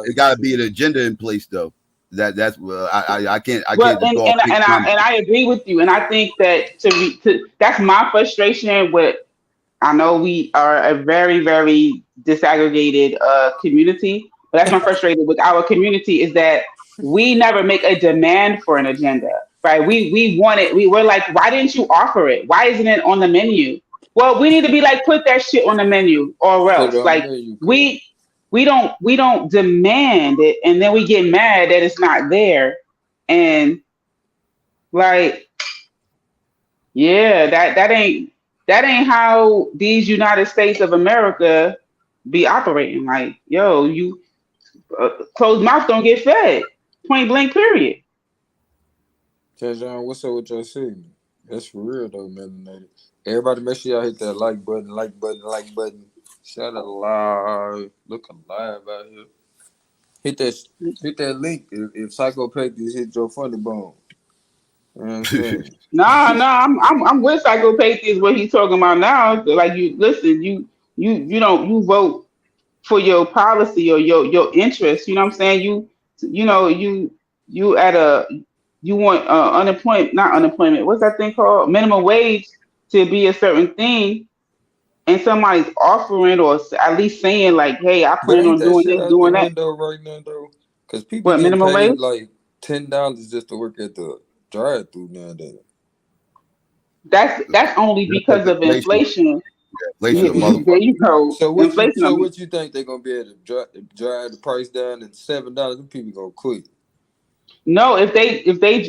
S9: It gotta be an agenda in place though. That's I can't. And
S10: I agree with you, and I think that that's my frustration with. I know we are a very, very disaggregated community, but that's my frustration with our community is that we never make a demand for an agenda, right? We want it. We're like, why didn't you offer it? Why isn't it on the menu? Well, we need to be like, put that shit on the menu, or else. Like we don't demand it, and then we get mad that it's not there, and like, yeah, that ain't how these United States of America be operating. Like, yo, you closed mouth don't get fed. Point blank, period.
S3: Tajon, what's up with your segment? That's for real though, Melanated. Everybody, make sure y'all hit that like button. Shout out live, look alive out here. Hit that link if Psychopatheus hit your funny bone. You know what I'm saying?
S10: I'm with Psychopatheus. What he's talking about now. Like, you listen, you vote for your policy or your interest. You know what I'm saying? You at a you want unemployment, not unemployment. What's that thing called? Minimum wage to be a certain thing, and somebody's offering or at least saying like, "Hey, I
S3: But
S10: plan
S3: ain't
S10: on
S3: that
S10: doing
S3: shit
S10: this,
S3: out the
S10: doing that."
S3: window right now though? Cause people
S10: What
S3: getting
S10: minimum
S3: paid
S10: wage?
S3: like $10 just to work at the drive-through nowadays.
S10: That's only
S9: That's because
S10: because of
S9: inflation.
S10: inflation.
S9: Inflation, a
S10: There
S9: motherfucker.
S10: you go.
S3: So
S10: Inflation.
S3: what you think they're gonna be able to drive the price down to $7? Them people gonna quit.
S10: No, if they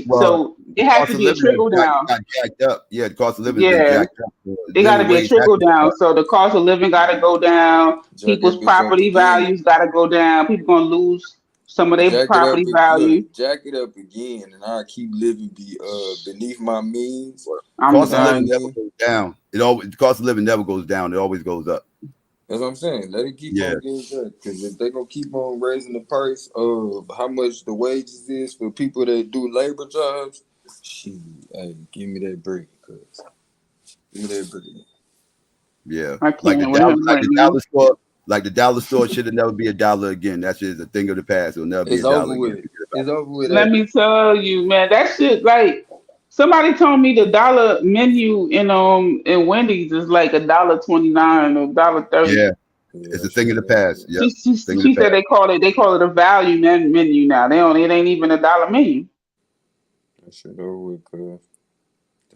S9: Well,
S10: so
S9: the
S10: it has
S9: cost
S10: to
S9: of
S10: be a
S9: living has
S10: trickle down.
S9: got jacked up. Yeah, the cost of living has been
S10: Yeah,
S9: jacked up. The
S10: it got to
S9: living
S10: be a
S9: wage has
S10: trickle
S9: to go
S10: down.
S9: up.
S10: So the cost of living got to go down.
S3: Jack
S10: People's
S3: that bitch up
S10: property
S3: again.
S10: values got to go down. People gonna lose some of their
S3: Jack it up,
S10: property value.
S3: jack it up again, and I keep living beneath my means.
S10: I'm
S9: Cost of
S3: Nah,
S9: living
S10: done.
S9: never goes down. The cost of living never goes down. It always goes up.
S3: that's what I'm saying. Let it keep
S9: Yeah.
S3: on getting better. Because if they gonna keep on raising the price of how much the wages is for people that do labor jobs, shit, hey, give me that bread, cuz. Give me that bread.
S9: Yeah.
S10: I can't with him
S9: Like
S10: right
S9: the
S10: now.
S9: dollar store. Like the dollar store should have never be a dollar again. That shit is a thing of the past. It'll never be
S3: It's
S9: a dollar
S3: over
S9: again.
S3: with. It's over with
S10: Let
S3: that.
S10: me tell you, man, that shit like somebody told me the dollar menu in Wendy's is like $1.29 or $1.30.
S9: Yeah.
S3: Yeah,
S9: It's a
S3: that
S9: thing of
S3: shit
S9: the
S3: over
S9: past.
S3: with.
S9: Yep. Thing of the
S10: She said
S9: past.
S10: they call it a value menu now. It ain't even a dollar menu.
S3: That shit over with, cuz.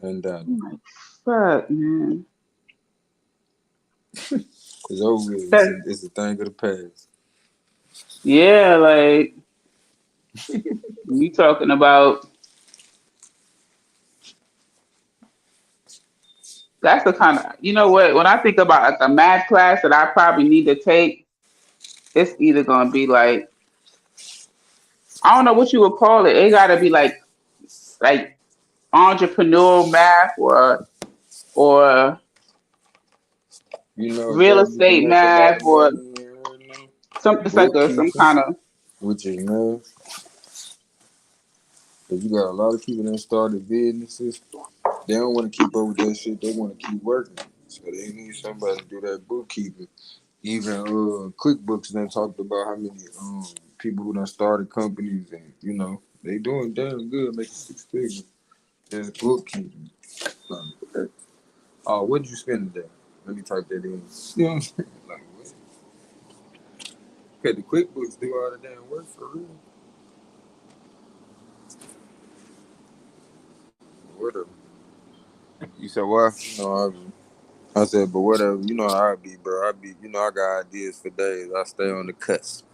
S3: $10.
S10: I'm like, fuck, man.
S3: It's over with.
S10: That,
S3: It's a thing of the past.
S10: yeah, like you talking about that's the kind of you know what when I think about like a math class that I probably need to take, it's either gonna be like I don't know what you would call it. It gotta be like entrepreneurial math or
S3: You know
S10: real
S3: exactly how
S10: estate
S3: much a lot
S10: math
S3: of
S10: or
S3: money in right now?
S10: some it's like some
S3: Bookkeeping,
S10: kind of
S3: which is math. Because you got a lot of people that started businesses. They don't want to keep up with that shit. They want to keep working. So they need somebody to do that bookkeeping. Even QuickBooks done talked about how many people who done started companies and they doing damn good, making 6 figures. There's bookkeeping. Oh, what'd you spend today? Let me type that in. You know what I'm saying? Like what? Okay, the QuickBooks do all the damn work for real. Whatever.
S1: You said what?
S3: No, I said, but whatever. You know how I be, bro. I got ideas for days. I stay on the cusp.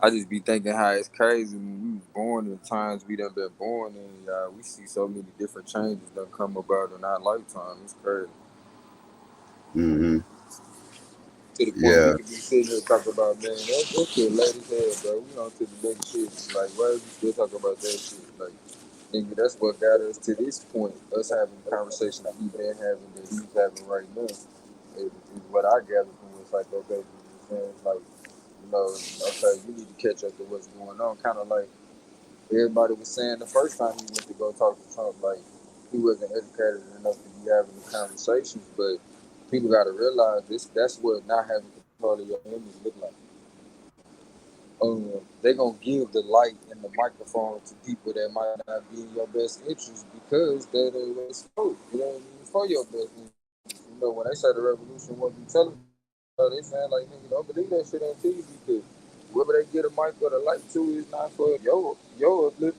S3: I just be thinking how it's crazy when we was born in the times we done been born in. We see so many different changes that come about in our lifetime. It's crazy.
S9: Mm-hmm.
S3: To the point we
S9: Yeah.
S3: could be sitting here talking about, man, that shit late as hell, bro. We on to the next shit. Like, why are we still talking about that shit? Like, nigga, that's what got us to this point. Us having the conversation that we've been having, that he's having right now, is what I gather from it's like, okay, it's like, okay, you need to catch up to what's going on. Kind of like everybody was saying the first time he went to go talk to Trump, like, he wasn't educated enough to be having the conversations, but people got to realize that's what not having control of your image look like. They're going to give the light and the microphone to people that might not be in your best interest because they're the ones for you. You know what I mean? For your best interest. When they say the revolution won't be telling, they saying like, nigga, don't believe that shit on TV because whoever they get a mic or the light to is not for your uplift.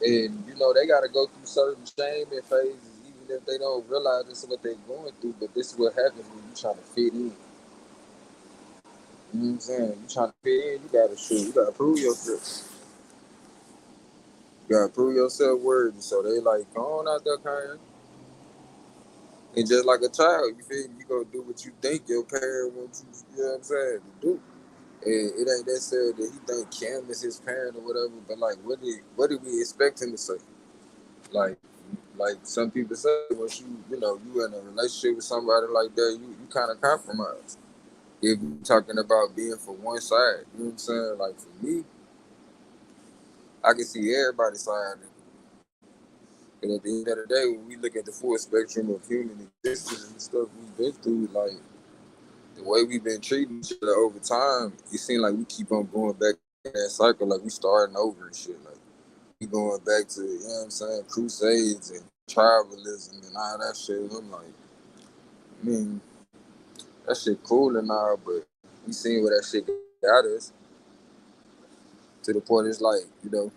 S3: And, they got to go through certain shame and phases, even if they don't realize this is what they're going through, but this is what happens when you trying to fit in. You know what I'm saying? You trying to fit in, you gotta prove yourself. You gotta prove yourself worthy. So they like, go on out there, Kanye. And just like a child, you feel me? You gonna do what you think your parent wants you know what I'm saying, to do. And it ain't necessarily that he think Cam is his parent or whatever, but like what did we expect him to say? Like some people say once you in a relationship with somebody like that, you kinda compromise. If you're talking about being for one side, you know what I'm saying? Like for me, I can see everybody's side. And at the end of the day, when we look at the full spectrum of human existence and stuff we've been through, like the way we've been treating each other over time, it seems like we keep on going back in that cycle, like we starting over and shit. Like we going back to, you know what I'm saying, crusades and tribalism and all that shit. I'm like, I mean, that shit cool and all, but we seen where that shit got us. To the point it's like, you know,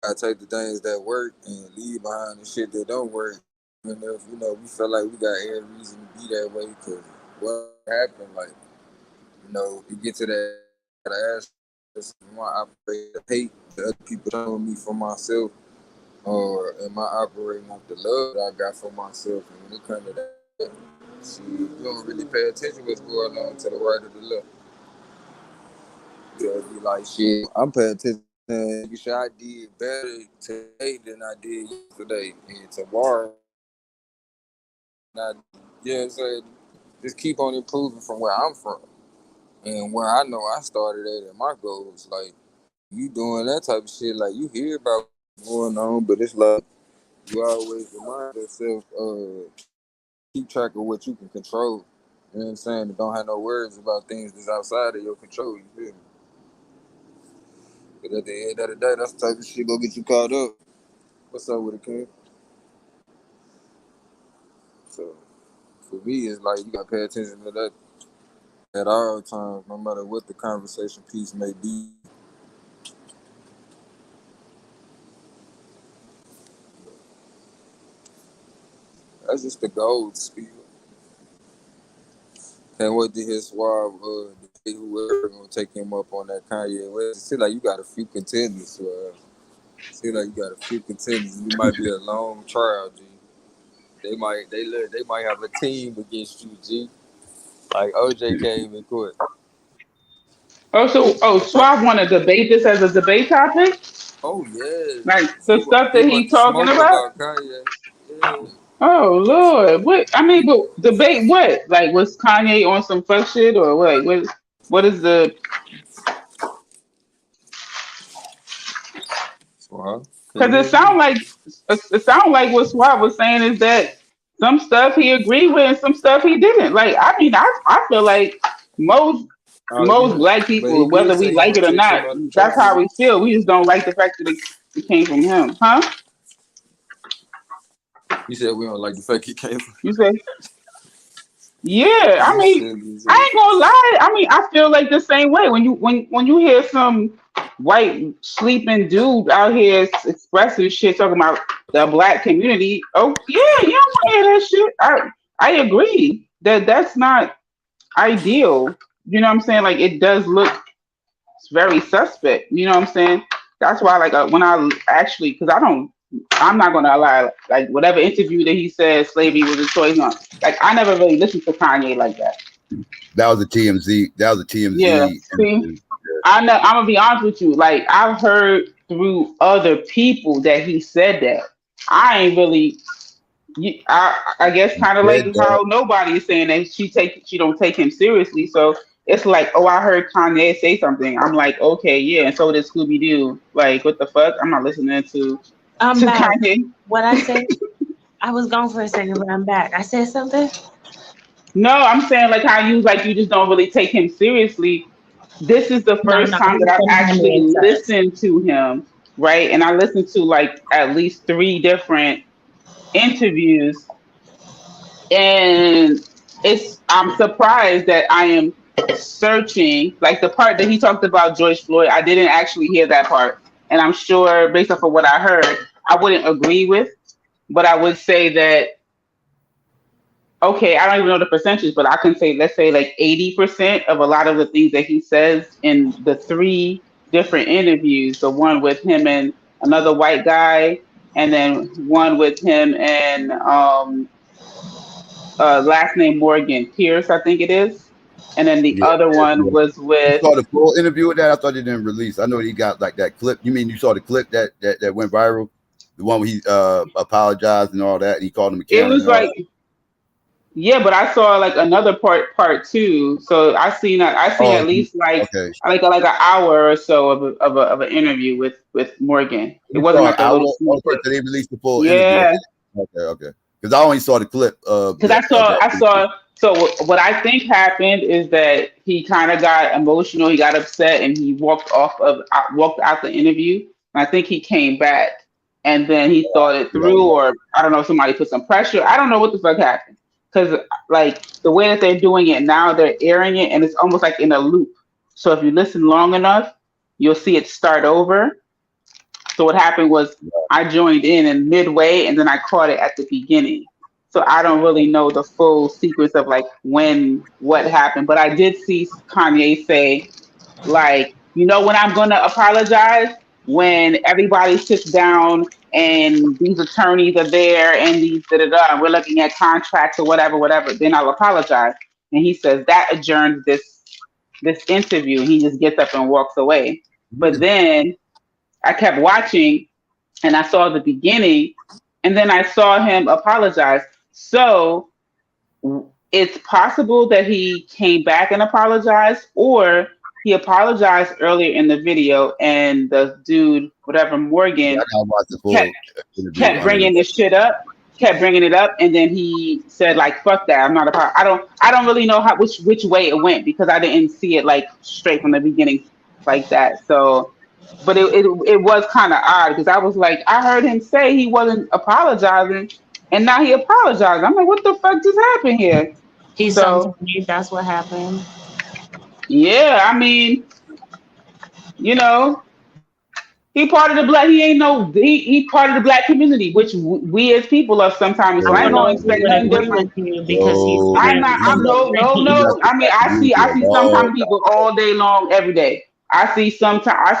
S3: I take the things that work and leave behind the shit that don't work. And if, you know, we feel like we got every reason to be that way because what happened, like, you know, you get to that ass, am I operating the hate that other people showing me for myself, or am I operating off the love that I got for myself? And when it comes to that, see, you don't really pay attention what's going on to the right or the left. You'll be like, shit, I'm paying attention. Shit, I did better today than I did yesterday and tomorrow. Now, you know what I'm saying? Just keep on improving from where I'm from and where I know I started at and my goals. Like, you doing that type of shit, like, you hear about what's going on, but it's like, you always remind yourself, keep track of what you can control. You know what I'm saying? And don't have no worries about things that's outside of your control, you feel me? But at the end of the day, that's the type of shit gonna get you caught up. What's up with it, King? So, for me, it's like you gotta pay attention to that at all times, no matter what the conversation piece may be. That's just the gold speed. Can't wait to hear Suave, whoever gonna take him up on that Kanye West. It seems like you got a few contenders, Suave. Seems like you got a few contenders. It might be a long trial, G. They might have a team against you, G. Like OJ came in court.
S10: Suave want to debate this as a debate topic?
S3: Oh yeah.
S10: Like the stuff that he's talking about?
S3: Kanye. Yeah.
S10: Oh Lord, what? I mean, but debate what? Like, was Kanye on some fuck shit or what? What is the? Because it sound like what Suave was saying is that some stuff he agreed with and some stuff he didn't. Like, I mean, I feel like most black people, whether we like it or not, that's how we feel. We just don't like the fact that it came from him, huh?
S3: You said we don't like the fact he came from.
S10: You said, yeah. I mean, I ain't gonna lie. I mean, I feel like the same way when you hear some white sleeping dude out here expressing shit talking about the black community. Oh yeah, you don't want to hear that shit. I agree that's not ideal. You know what I'm saying? Like, it does look very suspect. You know what I'm saying? That's why, like, when I actually, because I'm not gonna lie, like whatever interview that he said slavery was a choice on, like I never really listened to Kanye like that.
S9: That was a TMZ.
S10: Yeah. See, I'm gonna be honest with you. Like, I've heard through other people that he said that. I ain't really. I guess kind of like how nobody is saying that she don't take him seriously. So it's like, oh, I heard Kanye say something. I'm like, okay, yeah, and so did Scooby Doo. Like, what the fuck? I'm not listening to Kanye.
S8: What I said? I was gone for a second, but I'm back. I said something.
S10: No, I'm saying like how you just don't really take him seriously. This is the first time that I've actually listened to him, right? And I listened to like at least 3 different interviews, and I'm surprised that I am searching, like the part that he talked about George Floyd. I didn't actually hear that part, and I'm sure based off of what I heard, I wouldn't agree with, but I would say that, okay, I don't even know the percentage, but I can say, let's say like 80% of a lot of the things that he says in the 3 different interviews, the one with him and another white guy, and then one with him and last name Morgan Pierce, I think it is. And then the other one was with.
S9: You saw the full interview with that? I thought it didn't release. I know he got like that clip. You mean you saw the clip that went viral? The one where he apologized and all that, and he called him a coward.
S10: It was like, Yeah, but I saw like another part two. So I seen
S9: Oh,
S10: at least
S9: okay.
S10: like an hour or so of an interview with Morgan. It
S9: You
S10: wasn't
S9: saw an
S10: like a
S9: hour.
S10: little sneak
S9: Okay,
S10: clip.
S9: so they released the full interview.
S10: Yeah,
S9: Okay. Because I only saw the clip of
S10: because I saw. So what I think happened is that he kind of got emotional. He got upset and he walked out the interview. And I think he came back and then he thought it through, or I don't know, somebody put some pressure. I don't know what the fuck happened. Because like the way that they're doing it now, they're airing it and it's almost like in a loop. So if you listen long enough, you'll see it start over. So what happened was I joined in midway and then I caught it at the beginning. So I don't really know the full sequence of like what happened, but I did see Kanye say like, when I'm gonna apologize, when everybody sits down and these attorneys are there and these and we're looking at contracts or whatever, then I'll apologize. And he says that adjourns this interview. He just gets up and walks away. But then I kept watching and I saw the beginning and then I saw him apologize. So it's possible that he came back and apologized, or he apologized earlier in the video and the dude, whatever, Morgan, kept bringing this shit up, kept bringing it up, and then he said like, fuck that, I'm not I don't really know which way it went because I didn't see it like straight from the beginning like that. So but it was kind of odd because I was like, I heard him say he wasn't apologizing, and now he apologized. I'm like, what the fuck just happened here?
S8: That's what happened.
S10: Yeah, I mean, he part of the black. He part of the black community, which we as people are sometimes. So I don't expect nothing different.
S8: Because he's.
S10: I'm no. I mean, I see sometimes people all day long, every day. I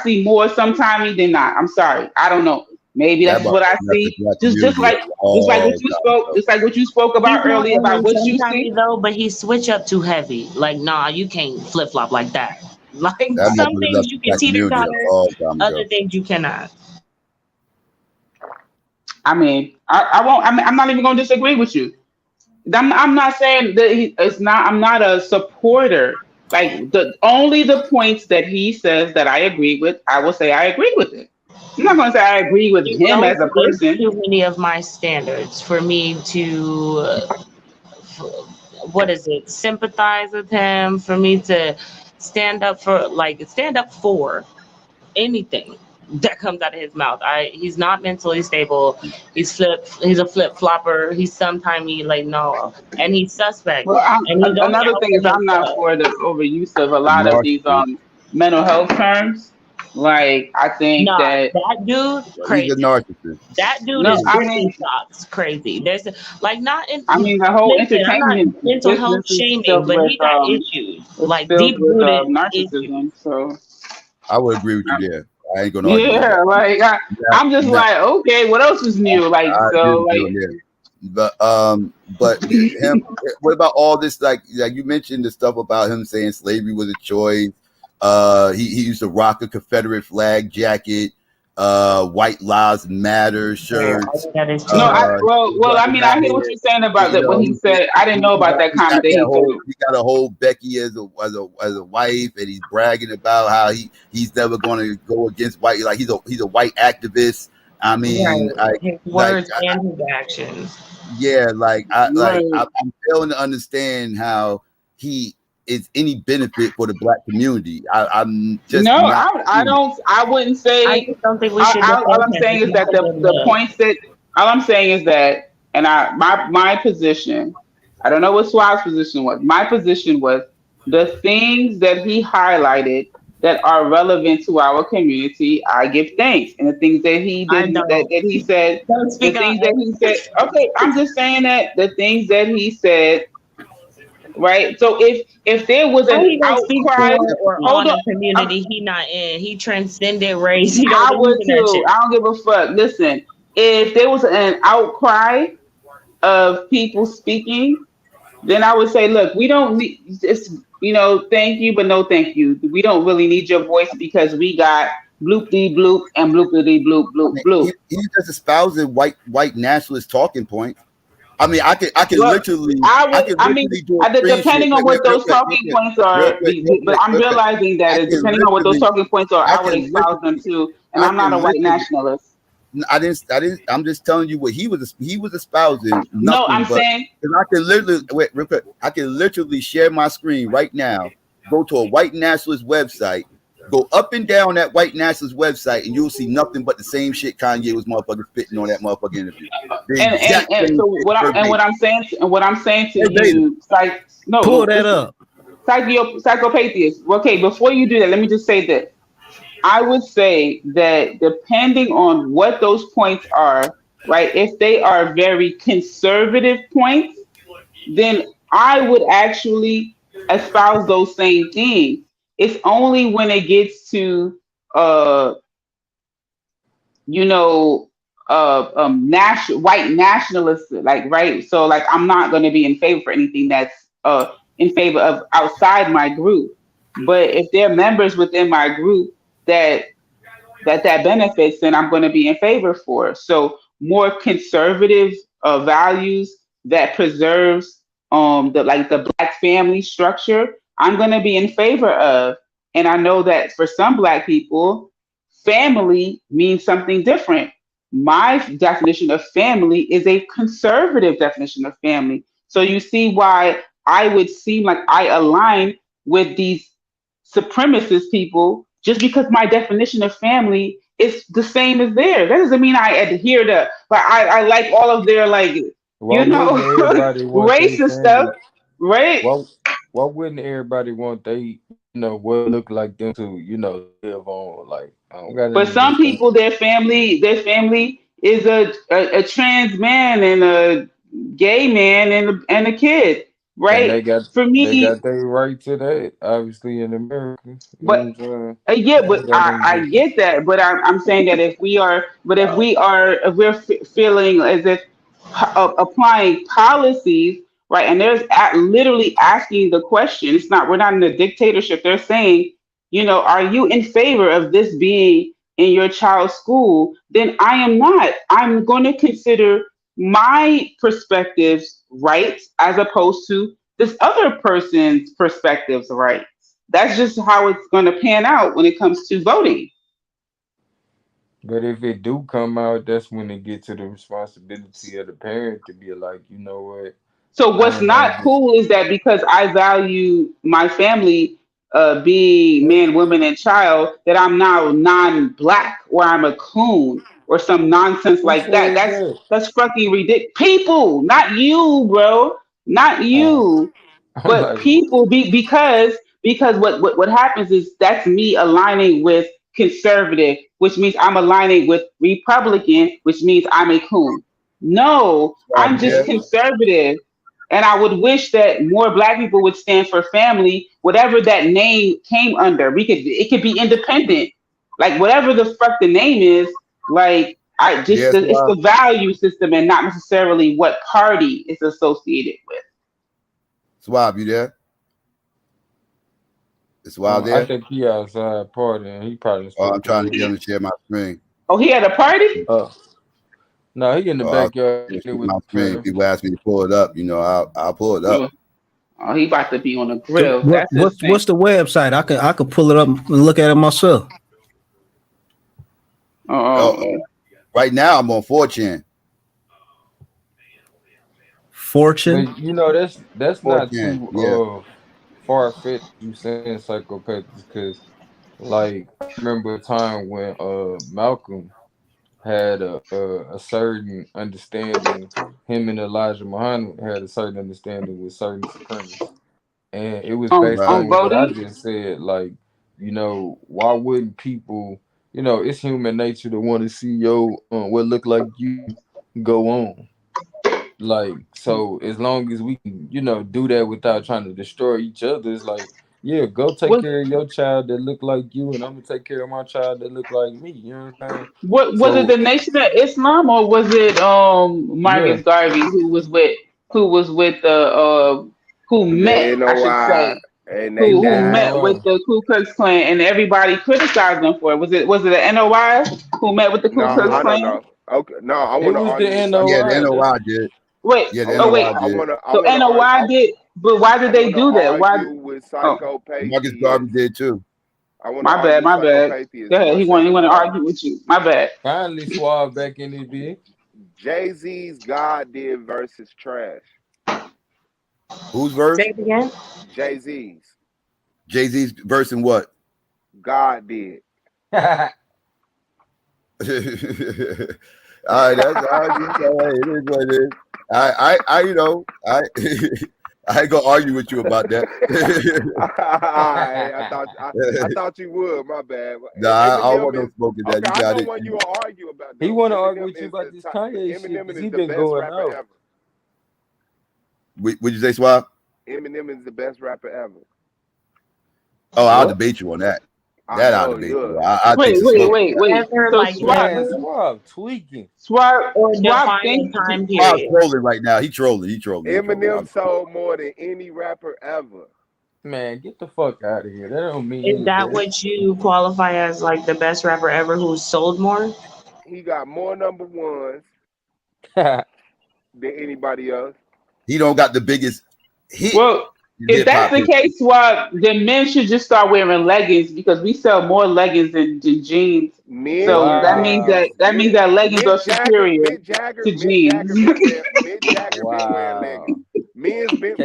S10: see more sometimes than not. I'm sorry. I don't know. Maybe that's what I see. Just like what you spoke about earlier about what you see.
S8: Though, but he switch up too heavy. Like, nah, you can't flip flop like that. Like some things you can teeter-totter, other things you cannot.
S10: I mean, I won't. I'm not even gonna disagree with you. I'm not saying that I'm not a supporter. Like the points that he says that I agree with, I will say I agree with it. I'm not going to say I agree with him as a person.
S8: Too many of my standards for me to, sympathize with him, for me to stand up for anything that comes out of his mouth. He's not mentally stable. He's a flip flopper. He's sometimey and he's suspect.
S10: Well, another thing is I'm not for the overuse of a lot of these mental health terms. Like I think that
S8: dude crazy.
S9: He's a narcissist.
S8: That dude is shots crazy. There's the
S10: whole entertainment
S8: mental health shaming, but he got issues deep rooted
S10: narcissism. So
S9: I would agree with you there. I ain't gonna.
S10: I'm just like, okay, what else is new?
S9: But him. What about all this? Like you mentioned the stuff about him saying slavery was a choice. He used to rock a Confederate flag jacket, White Lives Matter shirt.
S10: I hear what you're saying about that. When he said, I didn't know about that comment.
S9: He got a whole Becky as a wife, and he's bragging about how he's never going to go against white. Like he's a white activist. I mean,
S8: his words and his actions.
S9: Yeah, I'm failing to understand how he is any benefit for the black community. I'm just
S10: I wouldn't say.
S8: I just don't think we should.
S10: All I'm saying is that the points that all I'm saying is that, and my position. I don't know what Suave's position was. My position was the things that he highlighted that are relevant to our community. I give thanks, and the things that he did, that he said, the things that he said. Okay, I'm just saying that the things that he said. Right. So if there was an outcry
S8: on the community, he not in. He transcended race.
S10: I would too. I don't give a fuck. Listen, if there was an outcry of people speaking, then I would say, look, we don't need this. Thank you, but no thank you. We don't really need your voice because we got bloop-dee bloop and bloop-dee bloop bloop bloop.
S9: He's just espousing white nationalist talking points. I mean, I can literally.
S10: Depending on what those talking points are, but I'm realizing that depending on what those talking points are, I would espouse them too. And I'm not a white nationalist.
S9: I didn't. I'm just telling you what he was espousing.
S10: No, I'm saying
S9: I can literally wait real quick. I can literally share my screen right now. Go to a white nationalist website. Go up and down that white nationalist website, and you'll see nothing but the same shit Kanye was motherfucking spitting on that motherfucking interview.
S10: And so what I'm saying to you,
S7: pull that up.
S10: Psychopathist. Okay, before you do that, let me just say this. I would say that depending on what those points are, right? If they are very conservative points, then I would actually espouse those same things. It's only when it gets to white nationalists, like, right? So like I'm not going to be in favor for anything that's in favor of outside my group. But if there are members within my group that benefits, then I'm going to be in favor for. So more conservative values that preserves the Black family structure, I'm going to be in favor of. And I know that for some Black people, family means something different. My definition of family is a conservative definition of family. So you see why I would seem like I align with these supremacist people just because my definition of family is the same as theirs. That doesn't mean I adhere to, but I like all of their racist stuff, right?
S3: Why wouldn't everybody want what look like them to live on? Like,
S10: but some people, their family is a trans man and a gay man and a kid. Right.
S3: They got their right to that, obviously, in America.
S10: But I get that. But I'm saying that if we're feeling as if applying policies, right, and there's literally asking the question. We're not in a dictatorship. They're saying, are you in favor of this being in your child's school? Then I am not. I'm going to consider my perspectives rights as opposed to this other person's perspectives rights. That's just how it's going to pan out when it comes to voting.
S3: But if it do come out, that's when it gets to the responsibility of the parent to be like, you know what?
S10: So what's not cool is that because I value my family being man, woman, and child, that I'm now non-Black or I'm a coon or some nonsense like that. That's fucking ridiculous. People, not you, bro. Not you. But people because what happens is that's me aligning with conservative, which means I'm aligning with Republican, which means I'm a coon. No, I'm just conservative. And I would wish that more Black people would stand for family, whatever that name came under. It could be independent. Like whatever the fuck the name is, like it's the value system and not necessarily what party it's associated with.
S9: Swab, you there? Is Swab there?
S3: I think he outside partying. He probably.
S9: I'm trying to get him to share my screen.
S10: Oh, he had a party?
S3: No, he in the backyard.
S9: My screen. People ask me to pull it up. I'll pull it up.
S10: Oh, he about to be on a grill.
S7: What's the website? I could pull it up and look at it myself.
S9: Right now I'm on 4chan.
S7: Fortune.
S3: But, that's not too far-fetched. You saying psychopaths because, like, I remember a time when Malcolm had a certain understanding. Him and Elijah Muhammad had a certain understanding with certain supremacists, and it was based on what I just said. Like, why wouldn't people? It's human nature to want to see what look like you go on. Like, so as long as we can, do that without trying to destroy each other, it's like, yeah, go take care of your child that look like you, and I'm gonna take care of my child that look like me. You know what I'm saying?
S10: Was it the Nation of Islam or was it Marcus Garvey who met with the Ku Klux Klan and everybody criticized them for it? Was it the NOI who met with the Ku Klux Klan?
S1: Okay, no, I want to
S3: argue. Yeah,
S9: the NOI did.
S10: Wait.
S9: Yeah, the
S10: Oh wait.
S9: NOI did.
S10: So NOI did, but why did they do that? Why?
S1: With psychopathia.
S9: Marcus Garvey did too.
S10: My bad. Go ahead. He want to argue with you. My bad.
S12: Finally, Suave back in his bed.
S1: Jay-Z's God did versus trash.
S9: Whose verse?
S8: Say it again.
S1: Jay-Z's.
S9: Jay-Z's verse in what?
S1: God did.
S9: All right, that's all right. It is what it is. I you know, I ain't gonna argue with you about that.
S1: I thought you would. My bad.
S9: Nah, I don't want no smoking that. You got it.
S1: What you will argue about.
S12: He want to argue with you about this Kanye shit. He been going out.
S1: Ever.
S9: Would you say, Swab?
S1: Eminem is the best rapper ever.
S9: Oh, I'll debate you on that. I'll debate you.
S10: Wait.
S8: So
S12: Swab tweaking.
S10: Swab
S8: time period.
S9: Trolling right now. He trolling.
S1: Eminem sold more than any rapper ever.
S12: Man, get the fuck out of here. That don't mean
S8: Is that what you qualify as like the best rapper ever who sold more?
S1: He got more number ones than anybody else.
S9: He don't got the biggest hit.
S10: Well, if that's the case, then men should just start wearing leggings because we sell more leggings than jeans. So that means that leggings are superior to jeans.
S1: Mick Jagger been wearing leggings. Men's been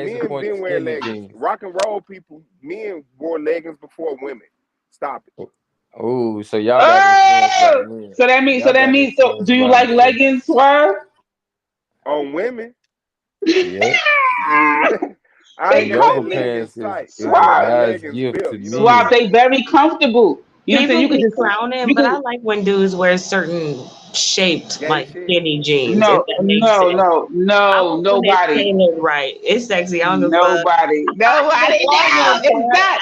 S1: wearing leggings. Rock and roll people, men wore leggings before women. Stop it.
S12: Oh, so y'all.
S10: So that means. So do you like leggings, Swab?
S1: On women?
S12: Yeah.
S10: Swab, they very comfortable. You know, you can just
S8: clown him, but I like when dudes wear certain shaped like skinny jeans.
S10: Nobody.
S8: Right, it's sexy. I don't know.
S10: Nobody. No, it's not.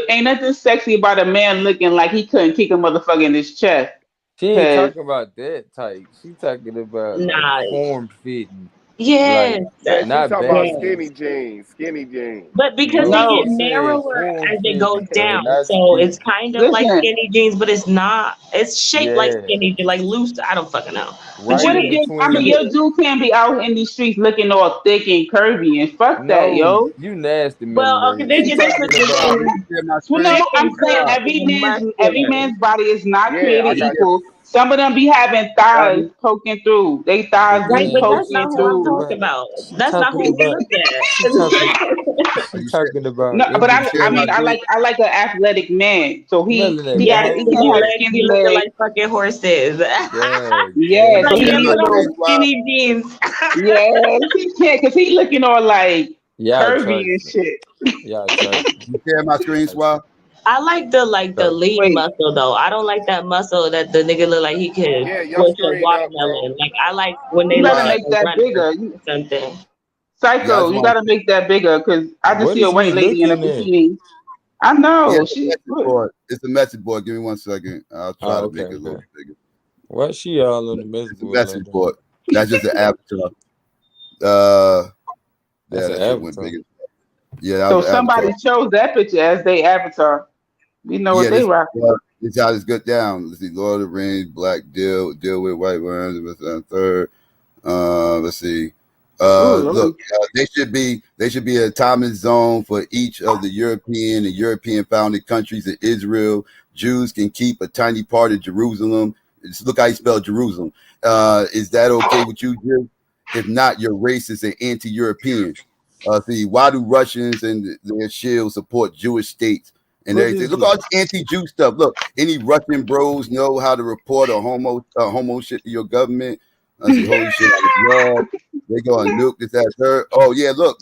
S10: Ain't nothing sexy about a man looking like he couldn't kick a motherfucker in his chest.
S12: She ain't talking about that type. She talking about form fitting.
S8: Yeah,
S1: she's talking about skinny jeans.
S8: But because they get narrower as it goes down, so it's kind of like skinny jeans, but it's not. It's shaped like skinny jeans, like loose. I don't fucking know.
S10: Right. Your dude can't be out in these streets looking all thick and curvy and fuck that, yo.
S12: You nasty man.
S8: Well, okay, they just
S10: I'm saying every man's body is not created equal. Some of them be having thighs poking through. They thighs be poking through.
S8: That's not who we look at.
S12: She's talking about.
S10: No, but I like an athletic man. So he has
S8: skinny legs like fucking horses.
S10: Yeah, so he needs
S8: skinny jeans.
S10: Yeah, he can't because he looking all like curvy and shit.
S9: You share my screen, Swab?
S8: I like the lean muscle though. I don't like that muscle that the nigga look like he could push a watermelon. Like I like when they
S10: make that bigger.
S8: Something.
S10: Psycho, you gotta make that bigger because I just see a white lady in a bikini. I know.
S9: Yeah, it's a message board. Give me 1 second. I'll try to make it a little bigger.
S12: Why she all on the message board?
S9: Message board. That's just an avatar.
S12: That's an avatar.
S9: Yeah.
S10: So somebody chose that picture as their avatar. We know what they rock.
S9: This how this got down. Let's see, Lord of the Rings, Black deal with white ones. Third. Let's see. Look, they should be a time and zone for each of the European founded countries of Israel. Jews can keep a tiny part of Jerusalem. Just look how you spell Jerusalem. Is that okay with you, Jim? If not, you're racist and anti-European. See, why do Russians and their shield support Jewish states and everything? Look, all this anti-Jew stuff. Look, any Russian bros know how to report a homo shit to your government. I see holy shit out of love. They gonna nuke this ass her. Oh yeah, look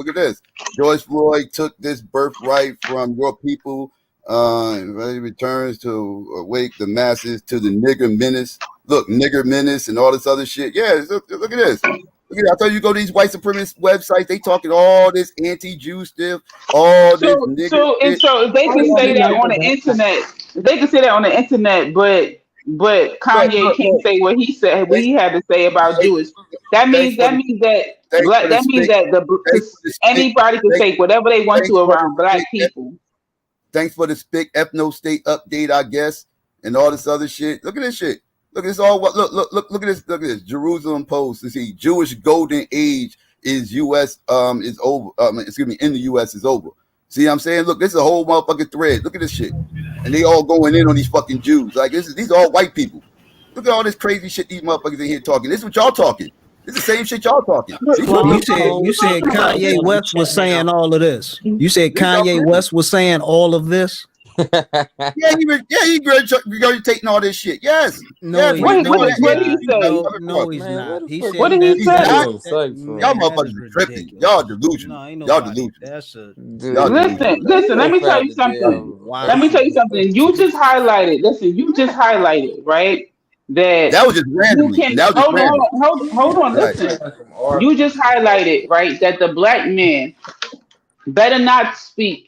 S9: at this. George Floyd took this birthright from your people. He returns to awake the masses to the nigger menace. Look, nigger menace and all this other shit. Yeah, look at this. Look at that. I thought you go to these white supremacist websites. They talking all this anti-Jew stuff. All this nigger.
S10: So if they can say that on the internet, but Kanye can't say what he said. What he had to say about Jewish. That means that anybody can say whatever they want to around black people.
S9: Thanks for the Spic Ethno State update, I guess, and all this other shit. Look at this shit. Look, it's all what. Look at this. Look at this. Jerusalem Post. To see Jewish golden age is U.S. Is over. In the U.S. is over. See what I'm saying? Look, this is a whole motherfucking thread. Look at this shit, and they all going in on these fucking Jews. Like these are all white people. Look at all this crazy shit these motherfuckers in here talking. This is what y'all talking. This is the same shit y'all talking.
S7: You said Kanye West was saying all of this. You said Kanye West was saying all of this.
S9: he regurgitating all this shit. Yes.
S7: No,
S9: yes.
S10: What did he say?
S7: No, he's not. He said
S10: what did he say?
S9: Y'all motherfuckers are tripping. Y'all delusional. Y'all delusional.
S10: Listen. Let me tell you something. Let me tell you something. You just highlighted. Listen, you just highlighted, right? That
S9: was just random.
S10: Hold on. Listen. You just highlighted, right, that the black man better not speak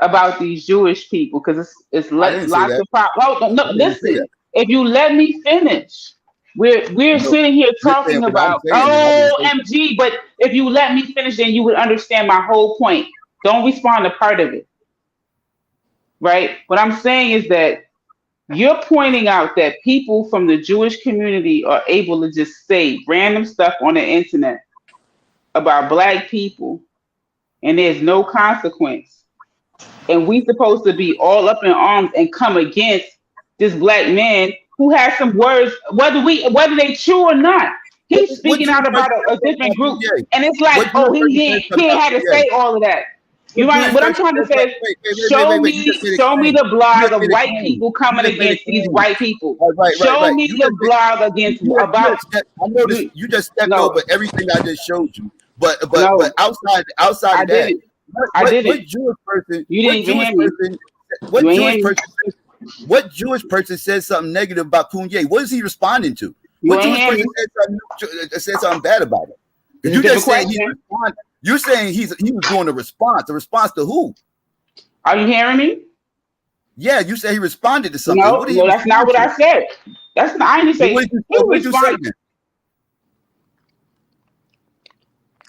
S10: about these Jewish people because it's lots of problems. No, listen. If you let me finish, we're sitting here talking about OMG. But if you let me finish, then you would understand my whole point. Don't respond to part of it, right? What I'm saying is that you're pointing out that people from the Jewish community are able to just say random stuff on the internet about black people, and there's no consequence. And we supposed to be all up in arms and come against this black man who has some words, whether they true or not. He's speaking out about a different group, and it's like, he ain't had to say all of that. You know what I'm trying to say? Show me the blog of white people coming against these white people. Show me the blog against about.
S9: I noticed you just stepped over everything I just showed you, but outside of that, what Jewish person? You didn't hear me. What Jewish person said something negative about Kanye? What is he responding to? What Jewish person said something bad about it? You just said he responded. You're saying he was doing a response. A response to who?
S10: Are you hearing me?
S9: Yeah, you said he responded to something.
S10: No, that's not what I said. That's not. I didn't say.
S9: What did you say?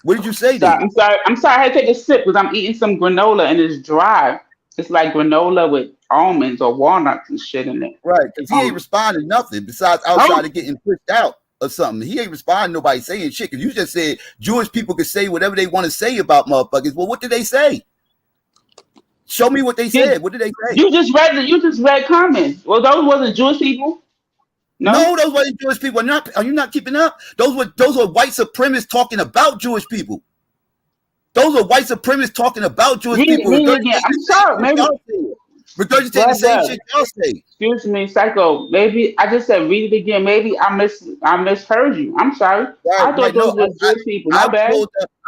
S9: What did you say?
S10: I'm sorry. I had to take a sip because I'm eating some granola and it's dry. It's like granola with almonds or walnuts and shit in it.
S9: Right, because he ain't responding nothing besides outside of getting pushed out or something. He ain't responding nobody saying shit. Because you just said Jewish people can say whatever they want to say about motherfuckers. Well, what did they say? Show me what they said. What did they say?
S10: You just read comments. Well, those wasn't Jewish people.
S9: No, those weren't Jewish people. Are you not keeping up? Those were white supremacists talking about Jewish people. Those are white supremacists talking about Jewish people.
S10: I'm sorry, maybe.
S9: Regurgitate the same shit y'all say.
S10: Excuse me, Psycho. Maybe I just said read it again. Maybe I misheard you. I'm sorry.
S9: Right,
S10: I thought those were Jewish people. My bad.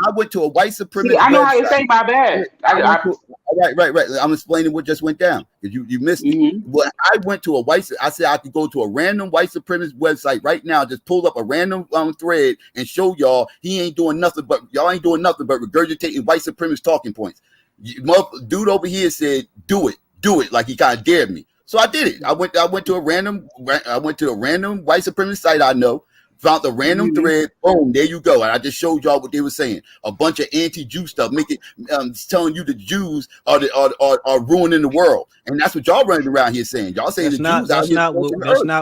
S9: I went to a white supremacist.
S10: I know how you say my bad.
S9: Right. I'm explaining what just went down because you missed it. Well, I went to I said I could go to a random white supremacist website right now, just pull up a random thread and show y'all y'all ain't doing nothing but regurgitating white supremacist talking points. Dude over here said, do it, like he kind of dared me. So I did it. I went to a random white supremacist site I know, found the random thread, boom, there you go. And I just showed y'all what they were saying. A bunch of anti-Jew stuff, telling you the Jews are ruining the world. And that's what y'all running around here saying. Y'all saying
S7: that's not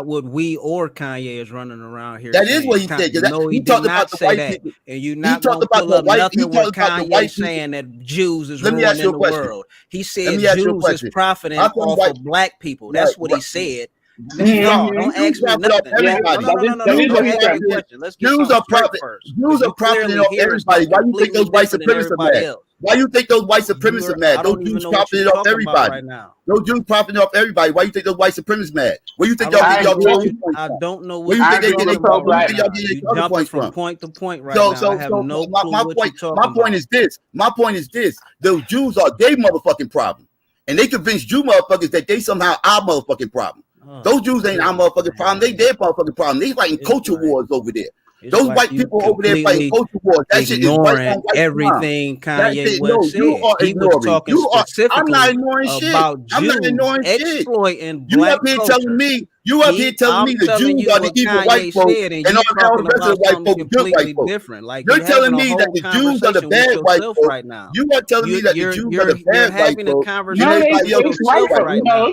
S7: what we or Kanye is running around here.
S9: That is what he said.
S7: No, he talked about the white people. And you're not going to pull up nothing with Kanye saying that Jews is ruining the world. He said Jews is profiting off of black people. That's what he said. Don't ask me nothing.
S9: Jews are profiting off everybody. Why you think those white supremacists are mad? Why you think those white supremacists are mad? Those Jews profiting off everybody. Those Jews profiting off everybody. Why you think those white supremacists mad? Where you think y'all get y'all talking points from?
S7: I don't know what you think they get their talking points from. Point to point right now. I have no clue what you're talking about.
S9: My point is this. Those Jews are their motherfucking problem. And they convince Jew motherfuckers that they somehow our motherfucking problem. Those Jews ain't our motherfucking problem. They their motherfucking problem. They fighting culture wars over there. Those white people over there fighting culture wars. That shit is white
S7: everything Kanye West said. He was talking specifically about Jews exploiting black culture.
S9: You up here telling me the Jews are the evil white folks and all the rest of the white folks good white folks. You're telling me that the Jews are the bad white folks right now. You are telling me that the Jews are the bad white folks.
S7: You're having a conversation with yourself right now.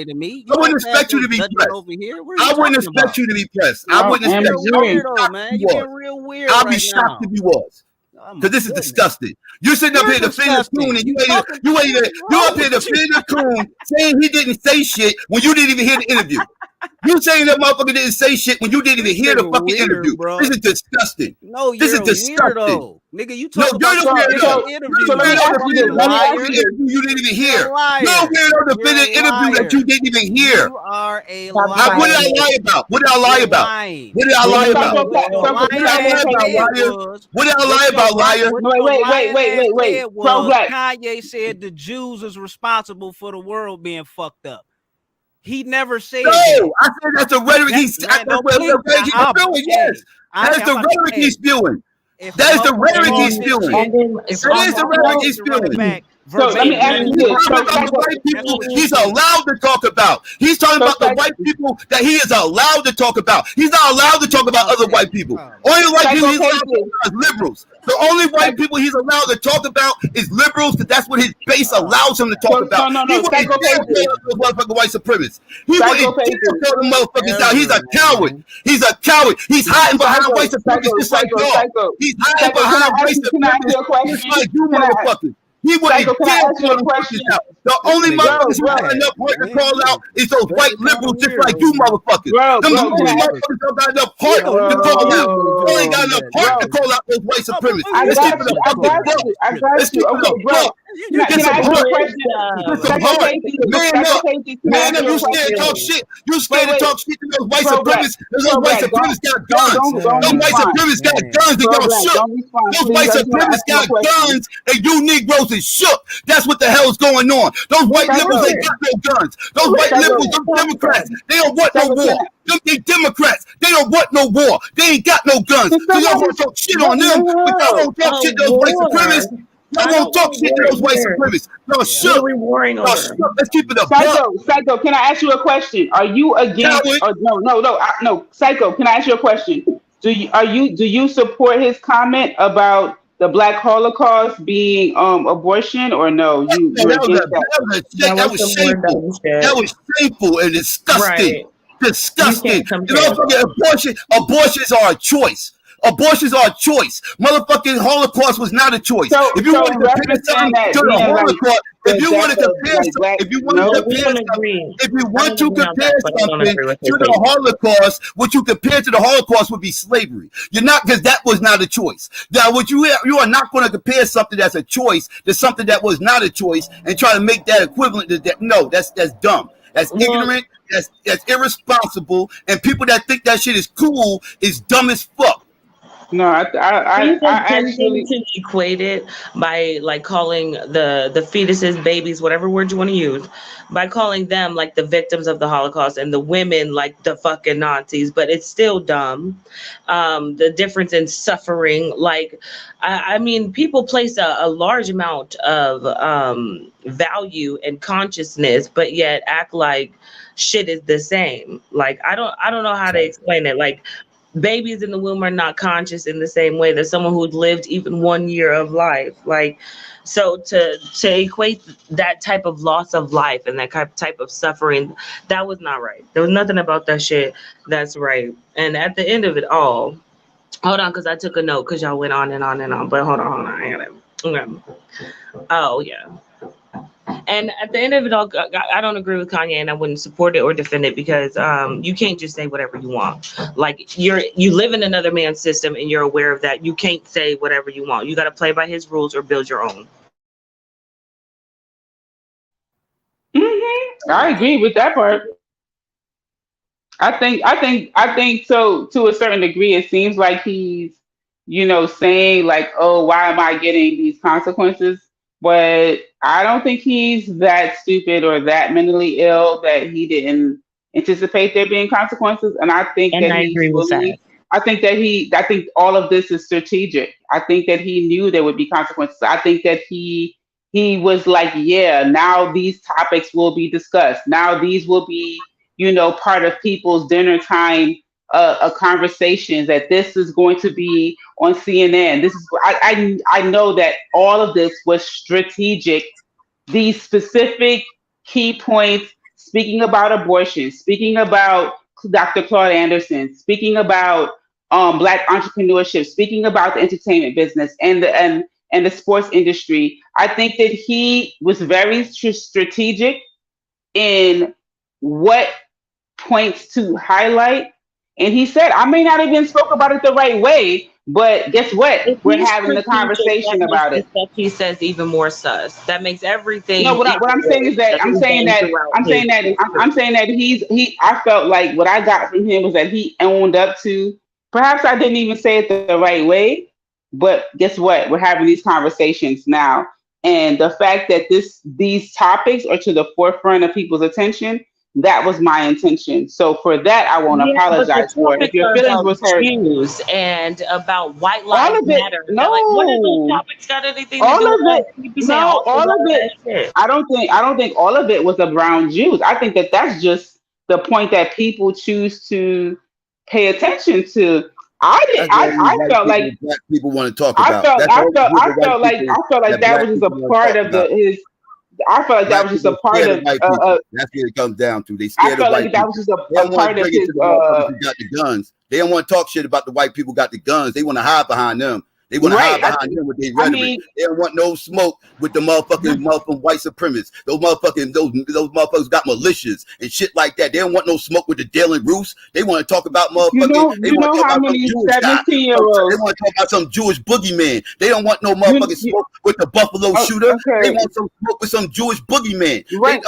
S7: nobody to me.
S9: I wouldn't expect you to be pressed.
S7: Over here.
S9: I wouldn't expect you to be pressed. I wouldn't expect you
S7: to be man. You're getting real weird.
S9: I'll be shocked if you was. Because this is disgusting. You're sitting up here defending Coon and you up here defending Coon saying he didn't say shit when you didn't even hear the interview. You saying that motherfucker didn't say shit when you didn't even hear the fucking interview. Bro. This is disgusting.
S7: No,
S9: this is disgusting.
S7: Weirdo. Nigga, you talking about the interview.
S9: You didn't even hear. No weirdo defending interview that you didn't even hear.
S7: You are a liar.
S9: What did I lie about? What did I lie about? What did I lie about? What did I lie about, liar?
S10: Wait.
S7: Kanye said the Jews is responsible for the world being fucked up. He never said that.
S9: I said that's the rhetoric he's spewing. Yes. That's the rhetoric he's spewing. That is the rhetoric he's spewing. That is the rhetoric he's spewing.
S10: So let me ask you this. So
S9: the white people he's allowed to talk about. He's talking about the white people that he is allowed to talk about. He's not allowed to talk about other white people. Only white people he's allowed to talk about is liberals. The only white people he's allowed to talk about is liberals, because that's what his base allows him to talk about. He wouldn't dare tell those motherfucking white supremacists. He wouldn't dare tell them motherfuckers out. He's a coward. He's a coward. He's hiding behind white supremacists just like y'all. He's hiding behind white supremacists just like you motherfuckers. He wouldn't dare tell them motherfuckers out. The only motherfuckers who got enough heart to call out is those white liberals just like you motherfuckers. Them only motherfuckers don't got enough heart to call out. They ain't got enough heart to call out those white supremacists. Let's keep it a fucking buck. Let's keep it a buck. Get some heart. Man up. Man up. You scared to talk shit. You scared to talk shit to those white supremacists. Those white supremacists got guns. Those white supremacists got guns and y'all shook. Those white supremacists got guns and you Negroes is shook. That's what the hell's going on. Those white liberals ain't got no guns. Those white liberals, them Democrats, they don't want no war. Them Democrats, they don't want no war. They ain't got no guns. So y'all want to talk shit on them, but y'all won't talk shit to those white supremacists. Y'all won't talk shit to those white supremacists. Y'all shook. Y'all shook. Let's keep it up.
S10: Psycho, can I ask you a question? Are you against? No. Psycho, can I ask you a question? Do you support his comment about the Black Holocaust being abortion, or no?
S9: That was shameful. That was shameful and disgusting. Right. Disgusting. You know, abortions are a choice. Abortions are a choice. Motherfucking Holocaust was not a choice. If you want to compare something to the Holocaust, if you want to compare something to the Holocaust, what you compare to the Holocaust would be slavery. You're not, because that was not a choice. Now, what you are not going to compare something that's a choice to something that was not a choice and try to make that equivalent to that. No, that's dumb. That's ignorant. That's irresponsible. And people that think that shit is cool is dumb as fuck.
S8: No, I actually to equate it by like calling the fetuses, babies, whatever word you want to use, by calling them like the victims of the Holocaust and the women like the fucking Nazis, but it's still dumb. The difference in suffering, like I mean, people place a large amount of value and consciousness, but yet act like shit is the same. Like I don't know how to explain it. Like, babies in the womb are not conscious in the same way that someone who'd lived even 1 year of life. Like, so to equate that type of loss of life and that type of suffering, that was not right. There was nothing about that shit that's right. And at the end of it all, hold on, because I took a note because y'all went on and on and on. But hold on. Okay. Oh, yeah. And at the end of it all, I don't agree with Kanye, and I wouldn't support it or defend it because you can't just say whatever you want. Like, you live in another man's system and you're aware of that. You can't say whatever you want. You got to play by his rules or build your own.
S10: I agree with that part. I think so to a certain degree. It seems like he's, saying like, oh, why am I getting these consequences? But I don't think he's that stupid or that mentally ill that he didn't anticipate there being consequences. And I think I agree with that. I think all of this is strategic. I think that he knew there would be consequences. I think that he was like, yeah, now these topics will be discussed. Now these will be, part of people's dinner time conversations, that this is going to be on CNN. This is I know that all of this was strategic. These specific key points, speaking about abortion, speaking about Dr. Claude Anderson, speaking about Black entrepreneurship, speaking about the entertainment business and the sports industry. I think that he was very strategic in what points to highlight. And he said, I may not even spoke about it the right way, but guess what? We're having a conversation about it.
S8: Stuff he says even more sus. That makes everything.
S10: No, what I'm saying is that I'm saying that I felt like what I got from him was that he owned up to, perhaps I didn't even say it the right way, but guess what? We're having these conversations now. And the fact that these topics are to the forefront of people's attention that was my intention. So for that, I won't apologize for it. If your feelings was hurt,
S8: Jews and about white lives matter.
S10: No,
S8: like, what do those topics got anything to do with
S10: it? No, all of it. I don't think all of it was around Jews. I think that's just the point that people choose to pay attention to. I felt like
S9: black people want to talk about.
S10: I felt like that was just a part of his. I felt like that was just a part of.
S9: That's what it comes down to. They scared of white people.
S10: That was just a part of his.
S9: Who got the guns. They don't want to talk shit about the white people got the guns. They want to hide behind them. They want to hide behind them with their rhetoric. They don't want no smoke with the motherfucking white supremacists. Those motherfuckers got militias and shit like that. They don't want no smoke with the Dylan Roos. They want to talk about motherfucking.
S10: You know how many 17-year-olds.
S9: They want to talk about some Jewish boogeyman. They don't want no motherfucking smoke with the Buffalo shooter. Okay. They want some smoke with some Jewish boogeyman.
S10: Right.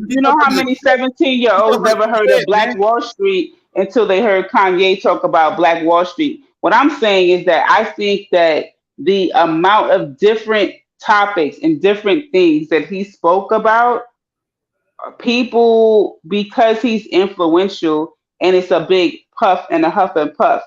S10: You know how many 17-year-olds never heard of Black Wall Street until they heard Kanye talk about Black Wall Street. What I'm saying is that I think that the amount of different topics and different things that he spoke about, people, because he's influential and it's a big puff and a huff and puff,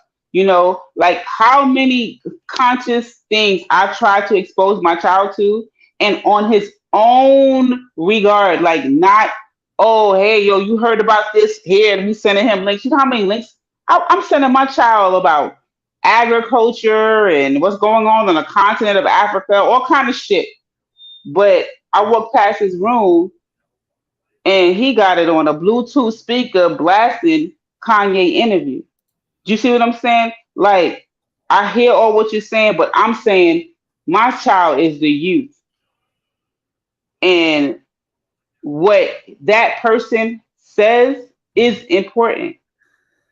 S10: like how many conscious things I tried to expose my child to, and on his own regard, like not, oh, hey, yo, you heard about this here, and we sending him links. You know how many links I'm sending my child about agriculture and what's going on the continent of Africa, all kind of shit. But I walked past his room and he got it on a Bluetooth speaker blasting Kanye interview. Do you see what I'm saying? Like, I hear all what you're saying, but I'm saying my child is the youth. And what that person says is important.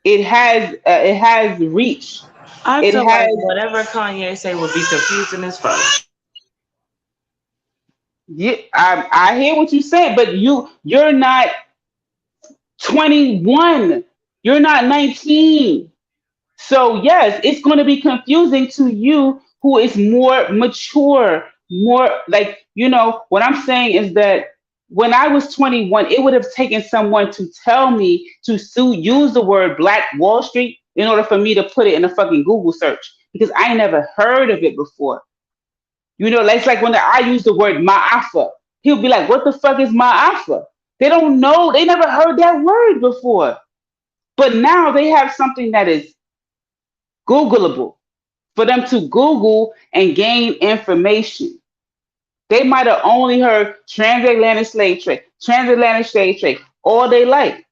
S10: It has reach.
S8: I feel like whatever Kanye say would be confusing as fuck.
S10: Yeah, I hear what you're saying, but you're not 21. You're not 19. So yes, it's going to be confusing to you who is more mature, more like, what I'm saying is that when I was 21, it would have taken someone to tell me to use the word Black Wall Street in order for me to put it in a fucking Google search, because I never heard of it before. It's like when I use the word Ma'afa, he'll be like, what the fuck is Ma'afa? They don't know. They never heard that word before. But now they have something that is Googleable for them to Google and gain information. They might have only heard transatlantic slave trade all they like.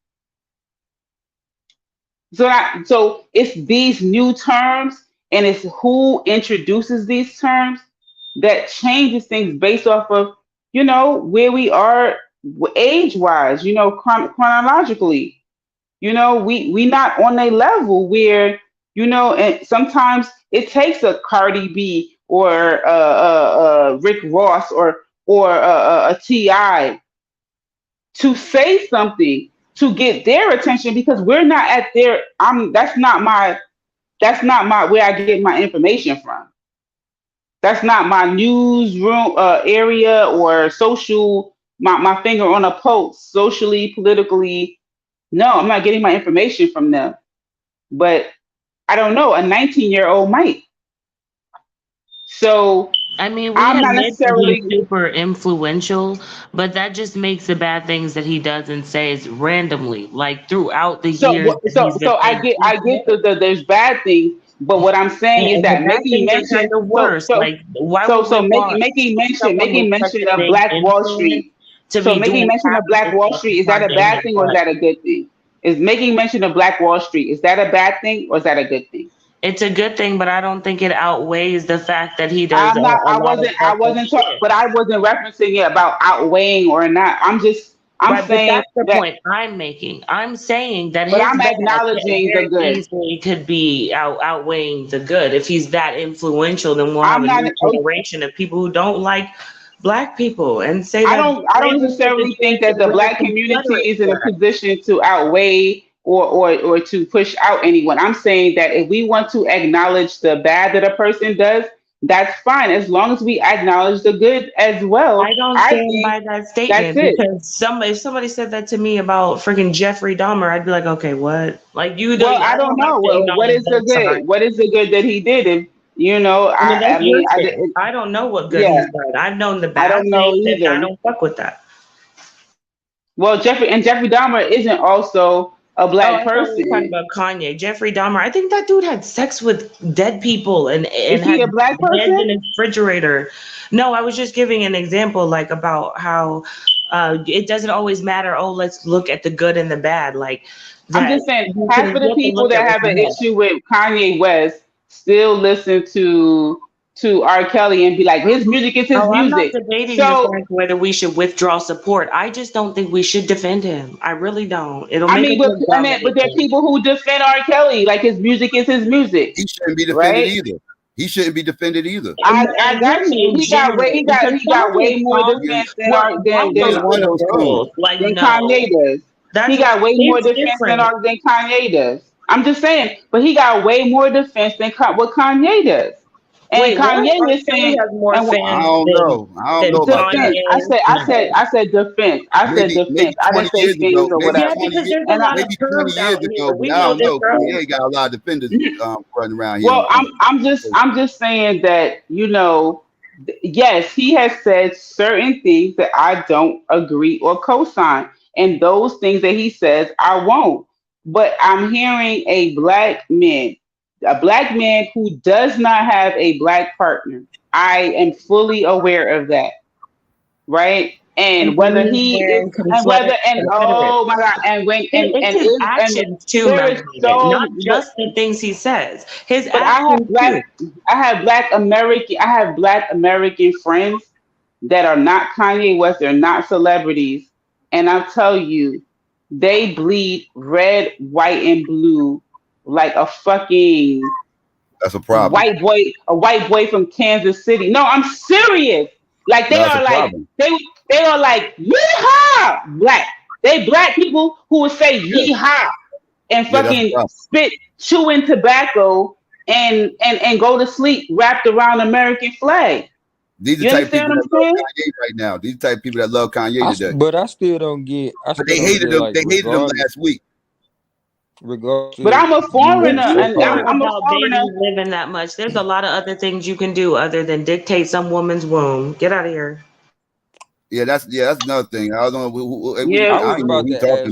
S10: So it's these new terms, and it's who introduces these terms that changes things based off of, where we are age-wise, chronologically. We not on a level where, and sometimes it takes a Cardi B or Rick Ross or a T.I. to say something to get their attention, because we're not at their. That's not my where I get my information from. That's not my newsroom area or social. My finger on a pulse, socially, politically. No, I'm not getting my information from them. But I don't know. A 19-year-old might. So.
S8: I mean, I'm not necessarily super influential, but that just makes the bad things that he does and says randomly, like throughout the years.
S10: So I get that there's bad things, but what I'm saying is that making mention
S8: of worse. Making
S10: mention of Black Wall Street. So making mention of Black Wall Street, is that a bad thing or is that a good thing? Is making mention of Black Wall Street, is that a bad thing or is that a good thing?
S8: It's a good thing, but I don't think it outweighs the fact that he does.
S10: I wasn't talking, but I wasn't referencing it about outweighing or not. I'm saying
S8: that's the point I'm making. I'm saying that.
S10: But I'm acknowledging the good.
S8: Easily could be outweighing the good. If he's that influential, then we'll have a new generation of people who don't like Black people and say.
S10: I don't necessarily think that the Black community is in a position to outweigh or to push out anyone. I'm saying that if we want to acknowledge the bad that a person does, that's fine as long as we acknowledge the good as well.
S8: I don't stand by that statement because if somebody said that to me about freaking Jeffrey Dahmer, I'd be like, okay, what? Like you don't.
S10: Well, I don't know. What is the good? What is the good that he did? If you know,
S8: I don't know what good he's done. I've known the bad. I don't know either. I don't fuck with that.
S10: Well, Jeffrey Dahmer isn't also a black person.
S8: We're talking about Kanye. Jeffrey Dahmer. I think that dude had sex with dead people and
S10: is he
S8: had
S10: a black person
S8: in his refrigerator. No, I was just giving an example, like about how it doesn't always matter. Oh, let's look at the good and the bad. Like
S10: I'm just saying, half of the people that have an issue with Kanye West still listen to R. Kelly and be like, his music is his music.
S8: I'm not debating the fact whether we should withdraw support. I just don't think we should defend him. I really don't. But
S10: there are people who defend R. Kelly like his music is his music.
S9: He shouldn't be defended either. He shouldn't be defended either.
S10: I got you. He got way more defense than Kanye does. He got way more defense than Kanye does. I'm just saying, but he got way more defense than what Kanye does. And Kanye is saying,
S9: I don't know about that.
S10: I said defense. I said defense. I didn't say things or whatever.
S9: Maybe 20 years ago, but I don't know. Kanye got a lot of defenders running around here.
S10: Well, I'm just saying that, you know, yes, he has said certain things that I don't agree or co-sign, and those things that he says I won't. But I'm hearing a black man who does not have a black partner. I am fully aware of that, right? And whether he is, and whether, and oh my God, and when and
S8: his actions too, not just the things he says. His actions
S10: I have black American friends that are not Kanye West. They're not celebrities, and I'll tell you, they bleed red, white, and blue like a fucking
S9: that's a problem.
S10: A white boy from Kansas City. No, I'm serious. Like they are like they are like yeehaw black. They black people who would say yeehaw and fucking spit chewing tobacco and go to sleep wrapped around the American flag.
S9: These are the type of people that love Kanye right now. These are the type of people that love Kanye today.
S3: But I still don't get.
S9: But they hated him. Like, they hated him last week.
S10: But I'm a foreigner, and I'm a foreigner.
S8: Living that much. There's a lot of other things you can do other than dictate some woman's womb. Get out of here.
S9: Yeah, that's another thing. I don't know.
S3: I was about to ask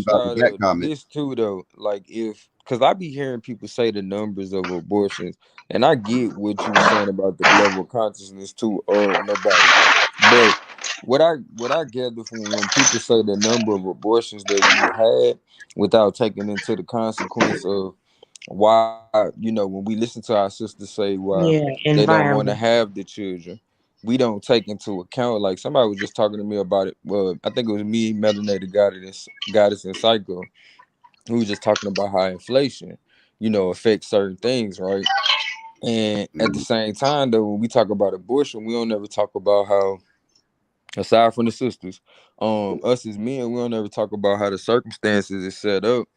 S3: this too, though. Like, because I be hearing people say the numbers of abortions, and I get what you were saying about the level of consciousness too, nobody. But what I gather from when people say the number of abortions that we had without taking into the consequence of why, you know, when we listen to our sisters say why they don't want to have the children, we don't take into account. Like somebody was just talking to me about it. Well, I think it was me, Melanated Goddess and Psycho, who was just talking about how inflation, you know, affects certain things, right? And at the same time, though, when we talk about abortion, we don't ever talk about how, aside from the sisters, us as men, we don't ever talk about how the circumstances is set up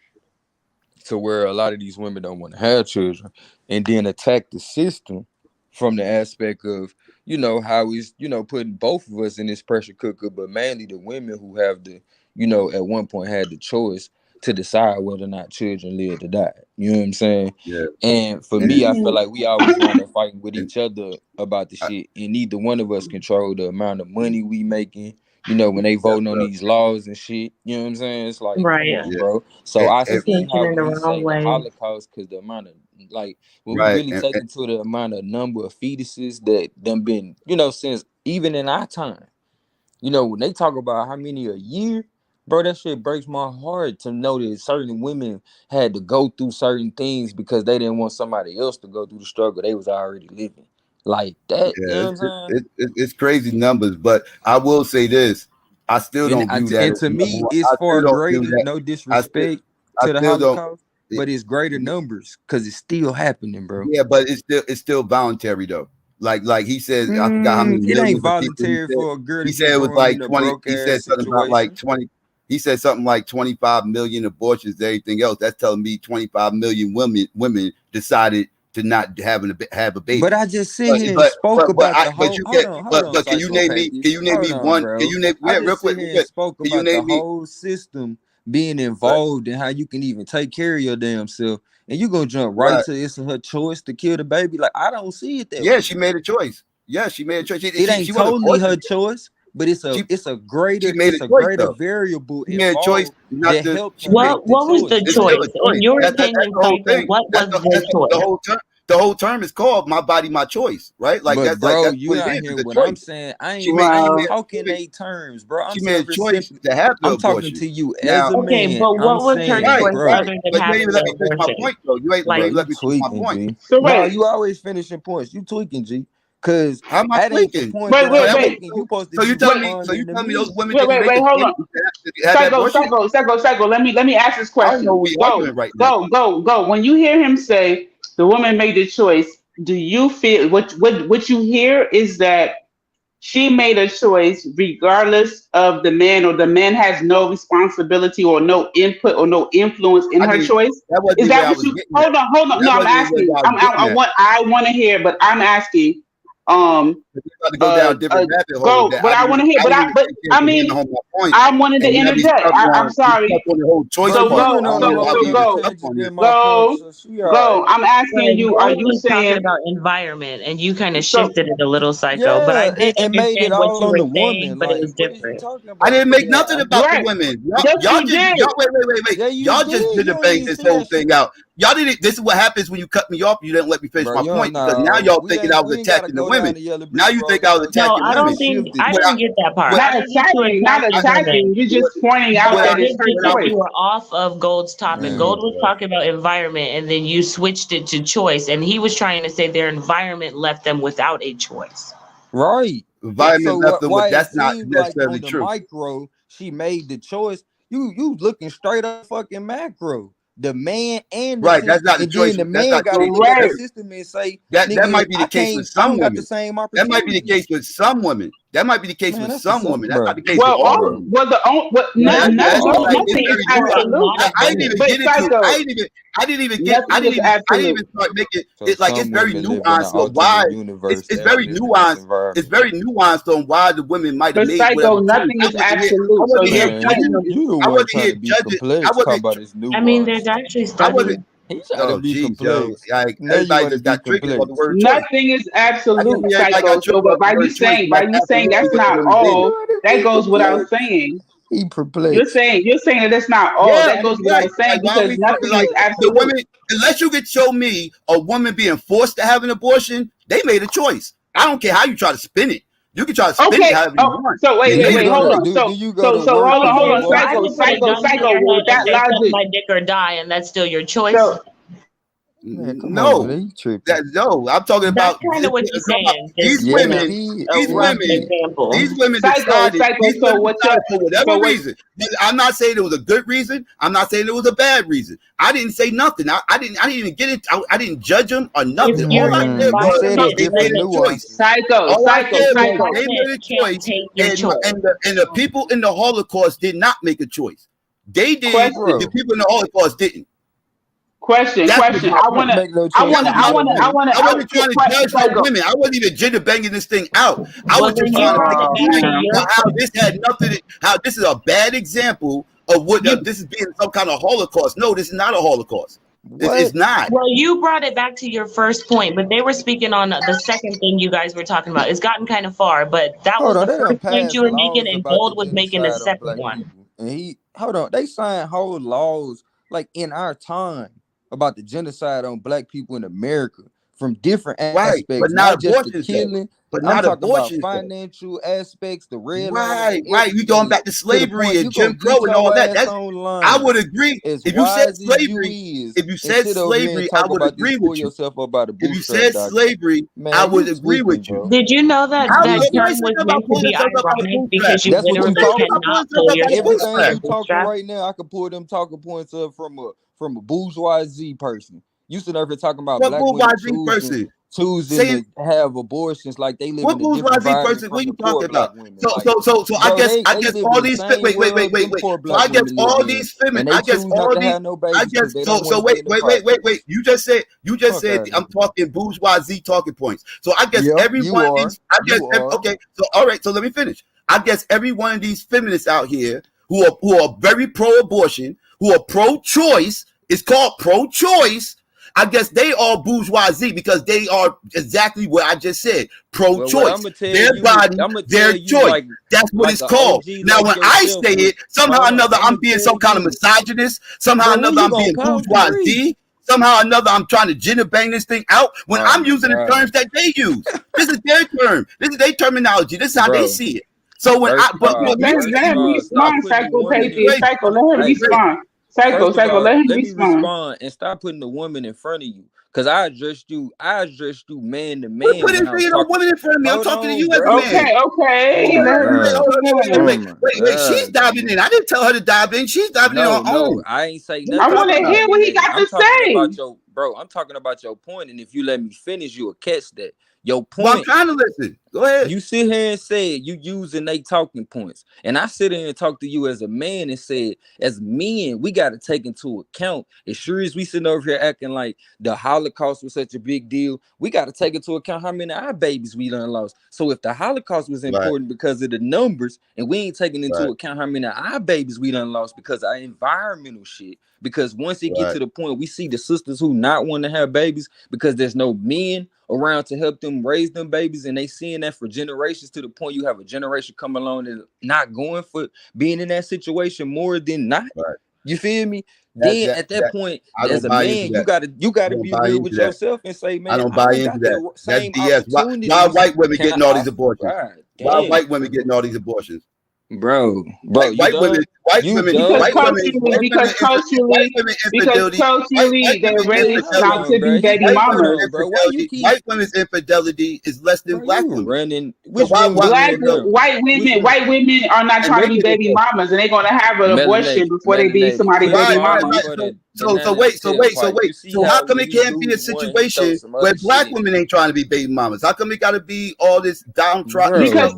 S3: to where a lot of these women don't want to have children, and then attack the system from the aspect of, you know, how he's, you know, putting both of us in this pressure cooker, but mainly the women who have the, you know, at one point had the choice to decide whether or not children live or die. You know what I'm saying?
S9: Yeah.
S3: And for me, I feel like we always wind up fighting with each other about the shit, and neither one of us control the amount of money we making. You know, when they voting on these laws and shit, you know what I'm saying? It's like,
S8: right,
S3: come on, bro. So I see how we say the Holocaust, because the amount of, like, when we really take into the amount of number of fetuses that them been, you know, since even in our time, you know, when they talk about how many a year, bro, that shit breaks my heart to know that certain women had to go through certain things because they didn't want somebody else to go through the struggle they was already living. Like that, you know what I'm saying?
S9: It's crazy numbers, but I will say this: I still don't view that.
S3: And to me, it's far greater. No disrespect to the Holocaust, but it's greater numbers because it's still happening, bro.
S9: Yeah, but it's still voluntary though. Like he says, I forgot how many.
S3: It ain't voluntary for a girl.
S9: He said it was like 20. He said something about like 20. He said something like 25 million abortions. Everything else. That's telling me 25 million women decided to not have a baby.
S3: But I just sit here and spoke about the whole.
S9: But can you name me? Can you name me one? Can you name?
S3: I
S9: Real
S3: just
S9: quick.
S3: sit here and spoke about the whole system being involved and how you can even take care of your damn self, and you gonna jump right to it's her choice to kill the baby. Like I don't see it that way.
S9: Yeah, she made a choice. Yeah, she made a choice.
S3: It ain't totally her choice, but it's a greater variable.
S9: She made a choice not to.
S8: What was the choice? In your opinion, what was the choice?
S9: The whole term is called "My Body, My Choice," right? Like that's
S3: bro,
S9: like
S3: you out here. What I'm saying, I ain't talking eight terms, bro.
S9: She made a choice to have the
S3: I'm
S9: abortion.
S3: talking to you as a man.
S8: Okay, but what was her choice other than having
S9: let me finish my point, though. You ain't let me finish my point.
S3: So no, you always finishing points. You tweaking, G. Cause
S9: how am I tweaking?
S3: Wait. You
S9: so you tell me those women.
S10: Wait, hold on. Psycho. Let me ask this question. Go. When you hear him say the woman made the choice, do you feel what you hear is that she made a choice regardless of the man, or the man has no responsibility or no input or no influence in her choice? Is that what you? Hold on. No, I'm asking. I want to hear, but I'm asking.
S9: Go down different rabbit holes.
S10: But I want to hear. I wanted to interject. I'm sorry. Go. I'm asking you. Are you saying
S8: about environment, and you kind of shifted it a little, Psycho? But I did understand what you were saying, but it was different.
S9: I didn't make nothing about the women. Y'all wait. Y'all just did bang this whole thing out. Y'all didn't. This is what happens when you cut me off. You didn't let me finish my point, because now y'all thinking I was attacking the women. Now you think I was attacking women.
S8: No, I don't think. I didn't get that part.
S10: Not attacking. You're just pointing out that it's her choice.
S8: You were off of Gold's topic. Gold was talking about environment, and then you switched it to choice, and he was trying to say their environment left them without a choice.
S3: Right.
S9: Environment left them with. That's not necessarily
S3: like
S9: true.
S3: Micro, she made the choice. You looking straight up fucking macro. The man and the
S9: right, that's not the choice.
S3: The man got to look at the system and say
S9: that might be the case with some women.
S3: That
S9: might be the case with some women. That's not the case with all women. I didn't even start making it like it's very nuanced on why it's very nuanced. It's very nuanced on why the women might have made
S10: whatever. Nothing is absolute.
S9: I wasn't here judging.
S8: I mean, there's actually studies.
S9: Like everybody just got triggered on the word.
S10: Nothing is absolute, Psycho. So, but by you saying that's not all, that goes without saying.
S3: He perplexed.
S10: You're saying that that's not all. That goes without saying, because nothing is absolute.
S9: The women, unless you can show me a woman being forced to have an abortion, they made a choice. I don't care how you try to spin it. You can try to spin it however you want.
S10: So wait, hold on. So hold on. Psycho. With that logic,
S8: my dick or die, and that's still your choice.
S9: No, I'm talking about
S8: kind of what you're saying.
S9: These women decided for whatever reason. I'm not saying it was a good reason. I'm not saying it was a bad reason. I didn't say nothing. I didn't even get it. I didn't judge them or nothing. All I did was they made a choice.
S10: Psycho.
S9: They made a choice, and the people in the Holocaust did not make a choice. They did. The people in the Holocaust didn't.
S10: Question. I want to
S9: judge women. I wasn't even gender banging this thing out. I was just trying to how this had nothing. How this is a bad example of what this is being some kind of Holocaust. No, this is not a Holocaust. It's not.
S8: Well, you brought it back to your first point, but they were speaking on the second thing you guys were talking about. It's gotten kind of far, but that was the first point you were making, and Gold was making a second one.
S3: And they signed whole laws like in our time about the genocide on black people in America from different aspects,
S9: but not
S3: just the killing,
S9: but
S3: I'm
S9: not
S3: talking
S9: abortion.
S3: About financial aspects, the red
S9: right. You going back to slavery and Jim Crow and all that. I would agree. If you said slavery, I would agree with you. If you said slavery, I would agree with you.
S8: Did you know that term was meant to be ironic because you literally cannot pull your
S3: everything you talking right now? I could pull them talking points up from a bourgeoisie person. You sit over here talking about
S9: what
S3: black
S9: bourgeoisie person?
S12: choosing to have abortions like they live
S9: what
S12: in a different
S9: bourgeoisie person? What are you talking about?
S12: women.
S9: So I guess all these wait. So I guess all these feminists. I guess all these. I guess so. Wait. You just said I'm talking bourgeoisie talking points. So I guess every one of these. Okay. So all right. So let me finish. I guess every one of these feminists out here who are very pro-abortion, who are pro-choice, it's called pro-choice. I guess they are bourgeoisie because they are exactly what I just said. Pro-choice. Their body, their choice. Like, that's what it's called. Now, when I say it, somehow or another, I'm being some kind of misogynist. Somehow or another, I'm being bourgeoisie. Somehow or another, I'm trying to gender bang this thing out when I'm using the terms that they use. This is their term. This is their terminology. This is how they see it. So when
S10: let him respond, Psycho. Let him respond. Psycho, let him respond
S12: and stop putting the woman in front of you. Cause I addressed you man to man.
S9: Putting a woman in front of me. I'm talking to you as a man.
S10: Okay.
S9: Wait. She's diving in. I didn't tell her to dive in. She's diving in on her own.
S12: I ain't say nothing.
S10: I want to hear what he got to say.
S12: I'm talking about your point, and if you let me finish, you'll catch that. Your point.
S9: Well, I'm trying to listen. Go ahead.
S12: You sit here and say you using they talking points, and I sit here and talk to you as a man and said, as men, we got to take into account. As sure as we sitting over here acting like the Holocaust was such a big deal, we got to take into account how many of our babies we done lost. So if the Holocaust was important because of the numbers, and we ain't taking into account how many of our babies we done lost because of our environmental shit. Because once it get to the point, we see the sisters who not want to have babies because there's no men around to help them raise them babies, and they seeing that for generations to the point you have a generation come along and not going for being in that situation more than not. You feel me? Then at that point, as a man, you gotta be real with yourself and say, man,
S9: I don't buy into that. That's BS. Why white women getting all these abortions? Why white women getting all these abortions?
S12: Bro,
S9: white women,
S10: because culturally, they're raised not to be baby mamas.
S9: White women's infidelity is less than black women.
S10: White women are not trying to be baby mamas, and they're going to have an abortion before they be somebody's baby mama.
S9: So wait. So how come it can't be a situation where black women ain't trying to be baby mamas? How come it got to be all this downtrodden?
S10: Because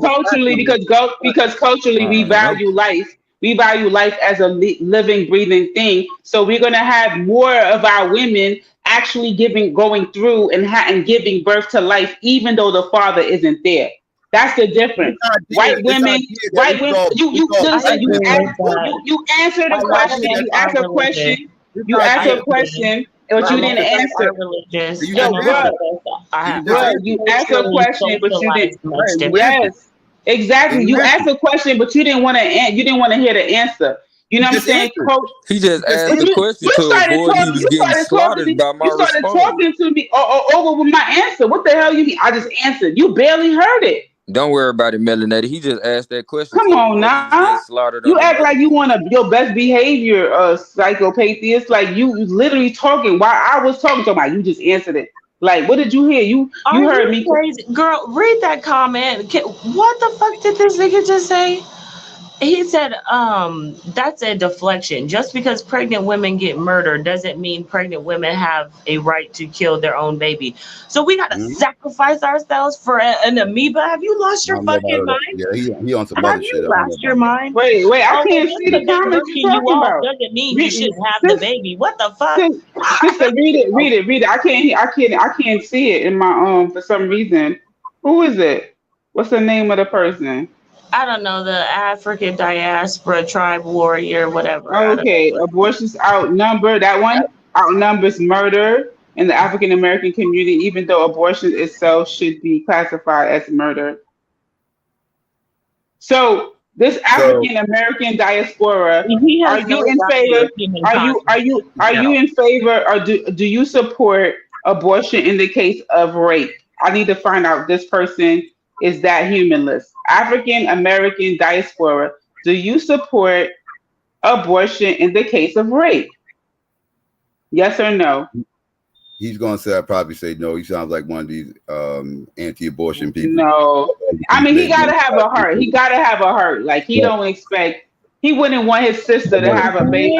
S10: culturally, we value life. We value life as a living, breathing thing. So we're going to have more of our women actually going through and giving birth to life, even though the father isn't there. That's the difference. White women. You answered a question. You asked a question. You asked a question, but you didn't answer. You asked a question, but you didn't. Yes. Exactly. You asked a question, but you didn't want to. You didn't want to hear the answer. You know what I'm saying?
S12: He just asked the question to avoid he was getting slaughtered by my response. You started
S10: talking to me over with my answer. What the hell you mean? I just answered. You barely heard it.
S12: Don't worry about it, Melanated. He just asked that question.
S10: Come on now. You act like you want your best behavior, psychopathist. Like you literally talking while I was talking to him. You just answered it. Like, what did you hear? You heard me.
S8: Crazy? Girl, read that comment. What the fuck did this nigga just say? He said, that's a deflection. Just because pregnant women get murdered doesn't mean pregnant women have a right to kill their own baby. So we got to sacrifice ourselves for an amoeba. Have you lost your fucking mind?
S9: Yeah, he on some other shit.
S8: Have you lost your mind?
S10: Wait, I can't see the comments you're talking about.
S8: Doesn't mean you shouldn't have the baby. What the fuck?
S10: Sister, read it. I can't see it in my for some reason. Who is it? What's the name of the person?
S8: I don't know, the African diaspora tribe warrior, whatever.
S10: Okay, abortions outnumber. That one outnumbers murder in the African American community, even though abortion itself should be classified as murder. So this African American diaspora, are you in favor? Are you in favor, or do you support abortion in the case of rape? I need to find out this person is that humanless. African American diaspora, do you support abortion in the case of rape? Yes or no?
S9: He's gonna say, I'd probably say no. He sounds like one of these anti-abortion people.
S10: No, I mean he gotta have a heart. He gotta have a heart. Like he don't expect He wouldn't want his sister to have a baby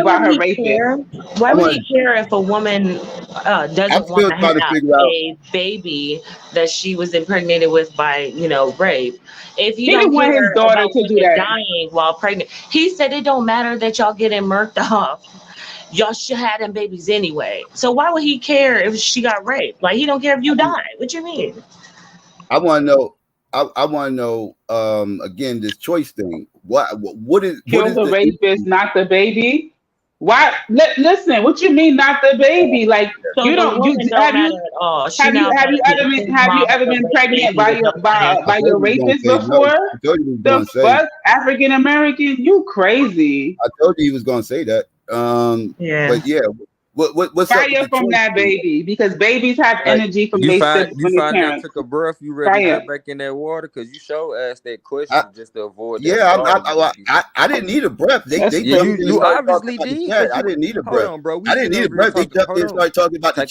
S10: by her rapist.
S8: Why would he care if a woman doesn't want to have a baby that she was impregnated with by, rape? If he don't
S10: want his daughter to do that,
S8: dying while pregnant, he said it don't matter that y'all getting murked off. Y'all should have them babies anyway. So why would he care if she got raped? Like, he don't care if you die. What you mean?
S9: I want to know. I want to know. Again, this choice thing. What is
S10: kill the rapist, not the baby? Why? Listen. What you mean, not the baby? Like
S8: so
S10: you don't. Have you ever been pregnant by your rapist before? The fuck, African American? You crazy?
S9: I told you he was gonna say that.
S8: Yeah.
S9: But yeah. What's
S10: fire from that baby? Because babies have energy from their parents.
S12: You find that took a breath. You ready to get back in that water? Because you asked that question just to avoid.
S9: I didn't need a breath.
S12: You obviously did.
S9: I didn't need a breath.
S12: Hold on, bro.
S9: I didn't need a breath. They jumped in and started talking about the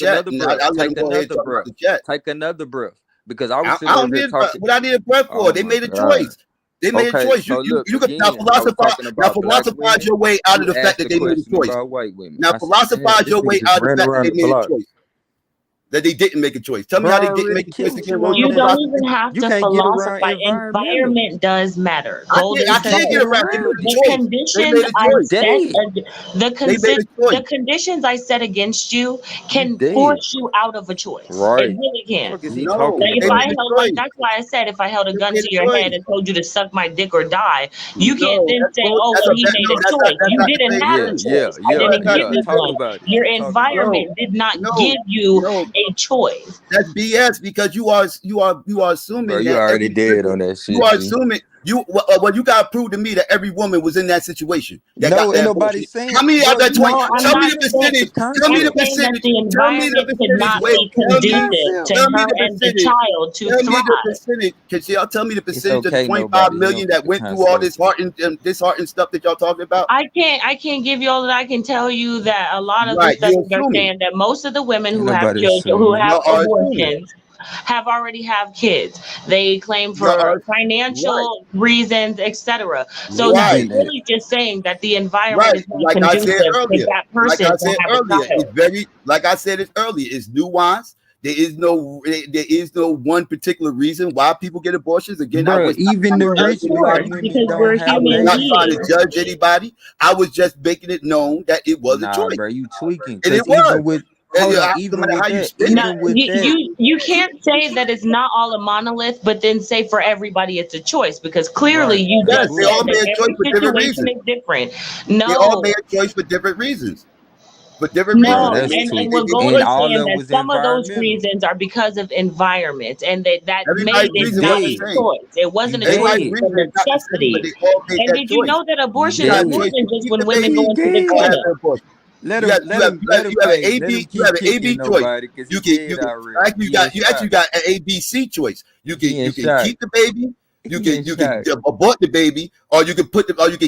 S9: chat.
S12: Take another breath. Because I was.
S9: I don't need a breath. What I need a breath for? They made a choice. They made a choice. You can now philosophize your way out of the fact that they made a choice. Now philosophize your way out of the fact that they made a choice. That they didn't make a choice. Tell me how they didn't make a choice.
S8: You don't even have to philosophize. Environment does matter.
S9: I can't get around
S8: the conditions I set against you can force you out of a choice.
S12: Right.
S8: It really can. That's why I said if I held a gun to your head and told you to suck my dick or die, you can't then say, oh, well, he made a choice. You didn't have a choice. I didn't give you one. Your environment did not give you a choice.
S9: That's BS because you are assuming.
S12: Bro, you already dead on that shit.
S9: You are assuming you got to prove to me that every woman was in that situation.
S12: Ain't nobody saying.
S9: How many of that 20? Tell me the percentage. Tell me the percentage.
S8: Tell me the percentage. To her and the child to thrive.
S9: Can y'all tell me the percentage of the 25 million that went through all this heart and stuff that y'all talking about?
S8: I can't give you all that. I can tell you that a lot of the studies are saying that most of the women who have children, who have abortions, have already have kids. They claim for financial reasons, etc. So it's really just saying that the environment is not conducive to that person.
S9: Like I said earlier, it's nuanced. There is no one particular reason why people get abortions. Again,
S12: even the rich
S9: I'm not trying to judge anybody. I was just making it known that it was a choice.
S12: Bro, you tweaking.
S9: And it was.
S8: You can't say that it's not all a monolith, but then say for everybody it's a choice, because clearly you just
S9: they all made a choice for different reasons.
S8: Different. No,
S9: they all made a choice for different reasons. And
S8: we're going to say that some of those reasons are because of environment, and that made it not a choice. It wasn't a choice, it was a necessity. And did you know that abortion is more than just when women go into the clinic?
S9: You have an AB choice. You actually got an ABC choice. You can keep the baby, you can abort the baby, or you can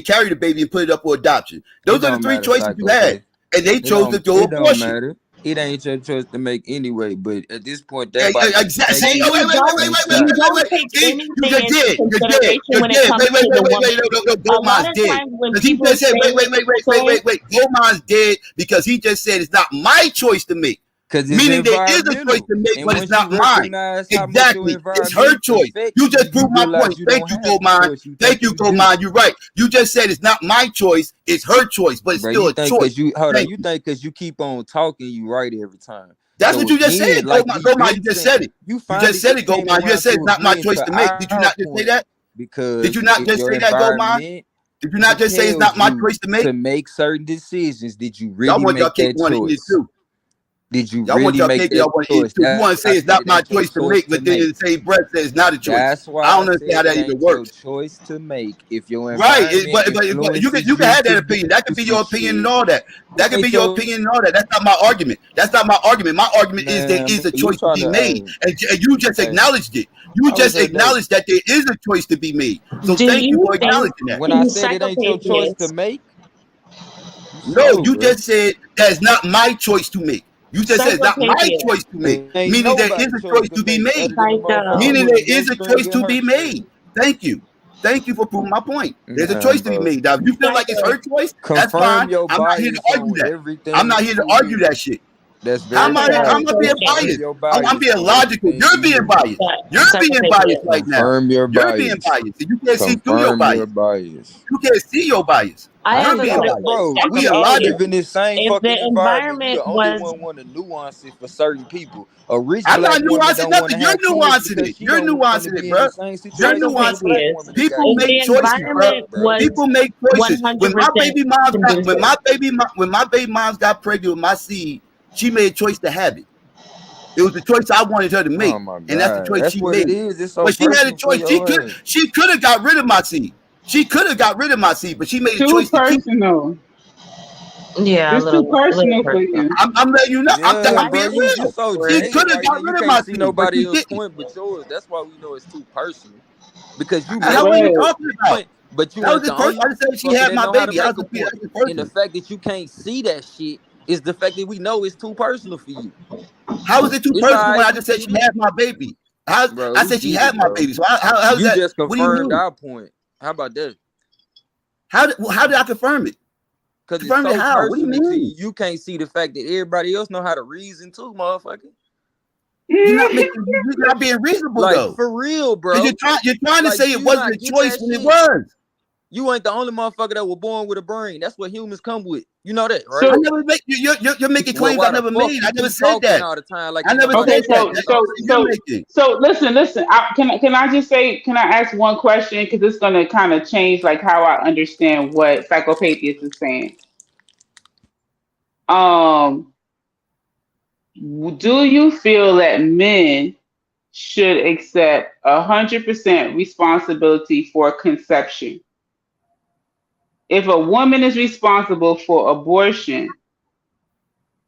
S9: carry the baby and put it up for adoption. Those are the three choices you had, and they chose to do abortion.
S12: It ain't your choice to make anyway, but at this point,
S9: wait. You just did. Goldman's dead. Goldman's dead because he just said it's not my choice to make. Meaning there is a choice to make, but it's not mine. Exactly. It's her choice. You just proved my point. Thank you, Goldman. You're right. You just said it's not my choice, it's her choice, but it's still a choice.
S12: You think because you keep on talking, you right every time.
S9: That's what you just said, Goldman. You just said it. You just said it, Goldman. You just said it's not my choice to make. Did you not just say that? Did you not just say that, Goldman? Did you not just say it's not my choice to make?
S12: To make certain decisions, did you really make that choice? Did you really make that choice?
S9: You want to say it's not my choice to make, but then in the same breath say it's not a choice.
S12: That's why
S9: I don't understand how that even works.
S12: Choice to make if your
S9: but you can have that opinion. That could be your opinion and all that. That could be your opinion and all that. That's not my argument. My argument is there is a choice to be made, and you just acknowledged it. You just acknowledged that there is a choice to be made. So thank you for acknowledging that.
S12: When I said it ain't your choice to make,
S9: no, you just said that's not my choice to make. You just said it's not my choice to make, meaning there is a choice to be made. Meaning there is a choice to be made. Thank you. Thank you for proving my point. There's a choice to be made. Now, if you feel like it's her choice, that's fine. I'm not here to argue that. I'm not here to argue that shit.
S3: That's
S9: How am I being biased? I'm being logical. You're being biased. You're being biased right now.
S3: Confirm your
S9: You're
S3: bias.
S9: being biased. You can't see through your bias. You can't see your bias.
S8: I
S9: You're
S8: have
S9: being
S8: a
S9: biased.
S3: Bro,
S9: We
S3: we
S9: are
S3: all
S9: logical.
S3: live in this same
S8: If
S3: fucking
S8: the
S3: environment. You
S8: environment
S3: the only
S8: was-
S3: one want to nuance it for certain people. A rich
S9: I'm
S3: black
S9: not
S3: woman
S9: nuancing
S3: don't want
S9: nothing.
S3: to
S9: You're
S3: have kids
S9: nuancing
S3: because
S9: it.
S3: she
S9: You're
S3: don't want to
S9: nuancing
S3: be
S9: it,
S3: in
S9: bro.
S3: the same
S9: You're
S3: situation as a
S9: nuancing
S3: black
S9: it.
S3: woman that
S9: People
S3: got
S9: make
S8: the
S3: kids.
S9: choices, bro.
S8: environment was
S9: People make choices. When my
S8: 100%
S9: baby mom got,
S8: conducive.
S9: when my baby moms got pregnant with my seed, she made a choice to have it. It was the choice I wanted her to make,
S3: Oh my
S9: and that's the
S3: God,
S9: choice
S3: that's
S9: she
S3: what
S9: made.
S3: it is. It's so
S9: But she had a
S3: personal for
S9: choice.
S3: your ass.
S9: She could have got rid of my seed. She could have got rid of my seed, but she made a
S10: Too
S9: choice to keep it.
S10: personal.
S8: Yeah,
S10: It's too personal for you.
S9: I'm letting you know.
S3: Yeah,
S9: I'm
S3: bro,
S9: being
S3: you
S9: real.
S3: so
S9: She
S3: jaded
S9: could have
S3: right
S9: got
S3: now. You
S9: rid of my
S3: can't see
S9: seed, but
S3: nobody
S9: she
S3: else's
S9: didn't.
S3: point but yours. That's why we know it's too personal. Because you
S9: How
S3: make
S9: are you
S10: Right.
S9: talking about?
S3: but you
S9: That was
S3: ain't
S9: the
S3: the
S9: person.
S3: only
S9: I just said she
S3: motherfucker
S9: had
S3: that
S9: my
S3: know how to
S9: baby. How's
S3: make a
S9: the
S3: point. And the
S9: personal?
S3: fact that you can't see that shit is the fact that we know it's too personal for you.
S9: How is it too
S3: It's
S9: personal
S3: all
S9: when
S3: right,
S9: I
S3: we
S9: just said
S3: get
S9: she
S3: it.
S9: had my baby? I
S3: Bro, we
S9: said she
S3: get
S9: had
S3: it,
S9: my
S3: bro.
S9: baby. So how's
S3: You
S9: that?
S3: just
S9: What do you
S3: confirmed
S9: mean?
S3: our point. How about that?
S9: How did I confirm it?
S3: Because it's
S9: Confirm it
S3: so
S9: how? What do you
S3: personal to you.
S9: mean?
S3: You can't see the fact that everybody else know how to reason too, motherfucker.
S9: You're not being reasonable
S3: Like
S9: though.
S3: for real, bro.
S9: Because you're trying to
S3: Like
S9: say it
S3: you
S9: wasn't
S3: not
S9: a
S3: get
S9: choice
S3: that
S9: when it
S3: shit.
S9: was.
S3: You ain't the only motherfucker that was born with a brain. That's what humans come with. You know that, right?
S10: So
S9: I never make you're making
S3: Well,
S9: claims
S3: why
S9: I
S3: the
S9: never
S3: fuck
S9: made.
S3: you
S9: I never
S3: keep
S9: said
S3: talking
S9: that.
S3: all the time like
S9: I
S3: ain't
S9: never
S3: nobody
S10: okay,
S9: said that.
S3: fucking
S9: That's
S10: so
S9: the
S3: talking?
S9: claim you're making.
S10: listen. Can I just say? Can I ask one question? Because it's gonna kind of change like how I understand what Psychopathia is saying. Do you feel that men should accept 100% responsibility for conception? If a woman is responsible for abortion,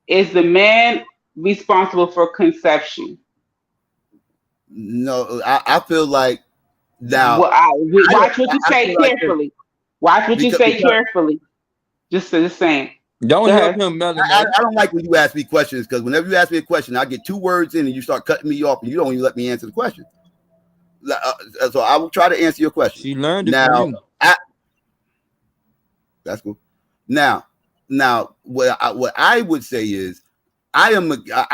S10: is the man responsible for conception?
S9: No, I feel like now.
S10: Watch what you say
S9: feel like this
S10: carefully. Watch what you say
S9: because
S10: carefully. Just saying.
S3: Don't
S10: Go
S3: help
S10: ahead.
S3: him, Melanated.
S9: I don't like when you ask me questions because whenever you ask me a question, I get 2 words in and you start cutting me off and you don't even let me answer the question. So I will try to answer your question.
S3: She learned it
S9: Now,
S3: from you.
S9: That's cool. Now, what I would say is, I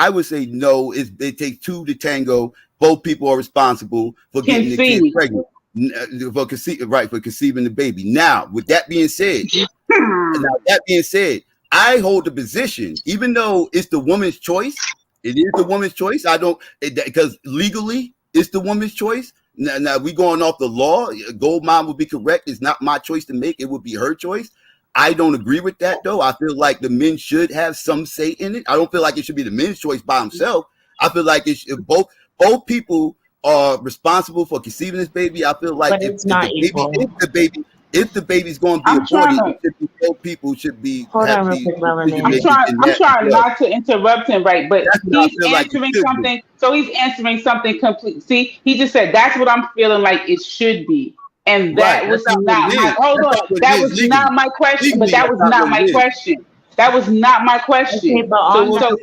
S9: would say no. It takes 2 to tango. Both people are responsible for getting the kid pregnant, for conceiving the baby. Now, with that being said, I hold the position, even though it's the woman's choice. It is the woman's choice. Because legally it's the woman's choice. Now we going off the law. Goldmine would be correct. It's not my choice to make. It would be her choice. I don't agree with that though. I feel like the men should have some say in it. I don't feel like it should be the men's choice by himself. I feel like both people are responsible for conceiving this baby. I feel like if the baby's going to be aborted, both people should be.
S10: I'm trying not to interrupt him, right? But he's answering something. So he's answering something complete. See, he just said that's what I'm feeling like it should be. And that was not my that was not my question. But that was not my question. That was not my question. So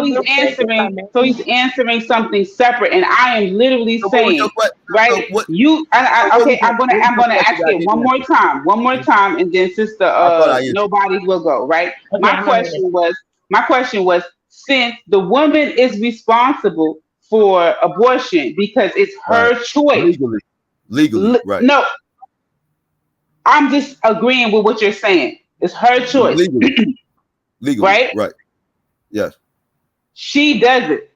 S10: he's answering. So he's answering something separate, and I am literally saying, right? Okay. I'm gonna ask it one more time, and then Sister Nobody will go. Right. My question was, since the woman is responsible for abortion because it's her choice.
S9: Legally, right?
S10: No, I'm just agreeing with what you're saying. It's her choice.
S9: Legally, right? Yes.
S10: She does it.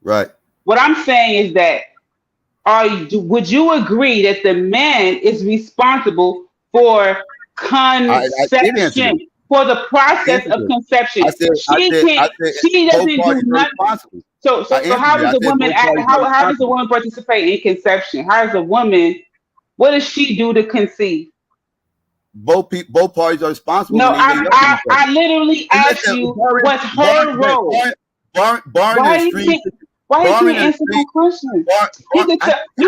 S9: Right.
S10: What I'm saying is that would you agree that the man is responsible for conception, for the process of conception? She doesn't do nothing. So how does a woman participate in conception? How does a woman? What does she do to conceive?
S9: Both parties are responsible.
S10: No, I literally asked you, what's her role? Why do you answer my question? You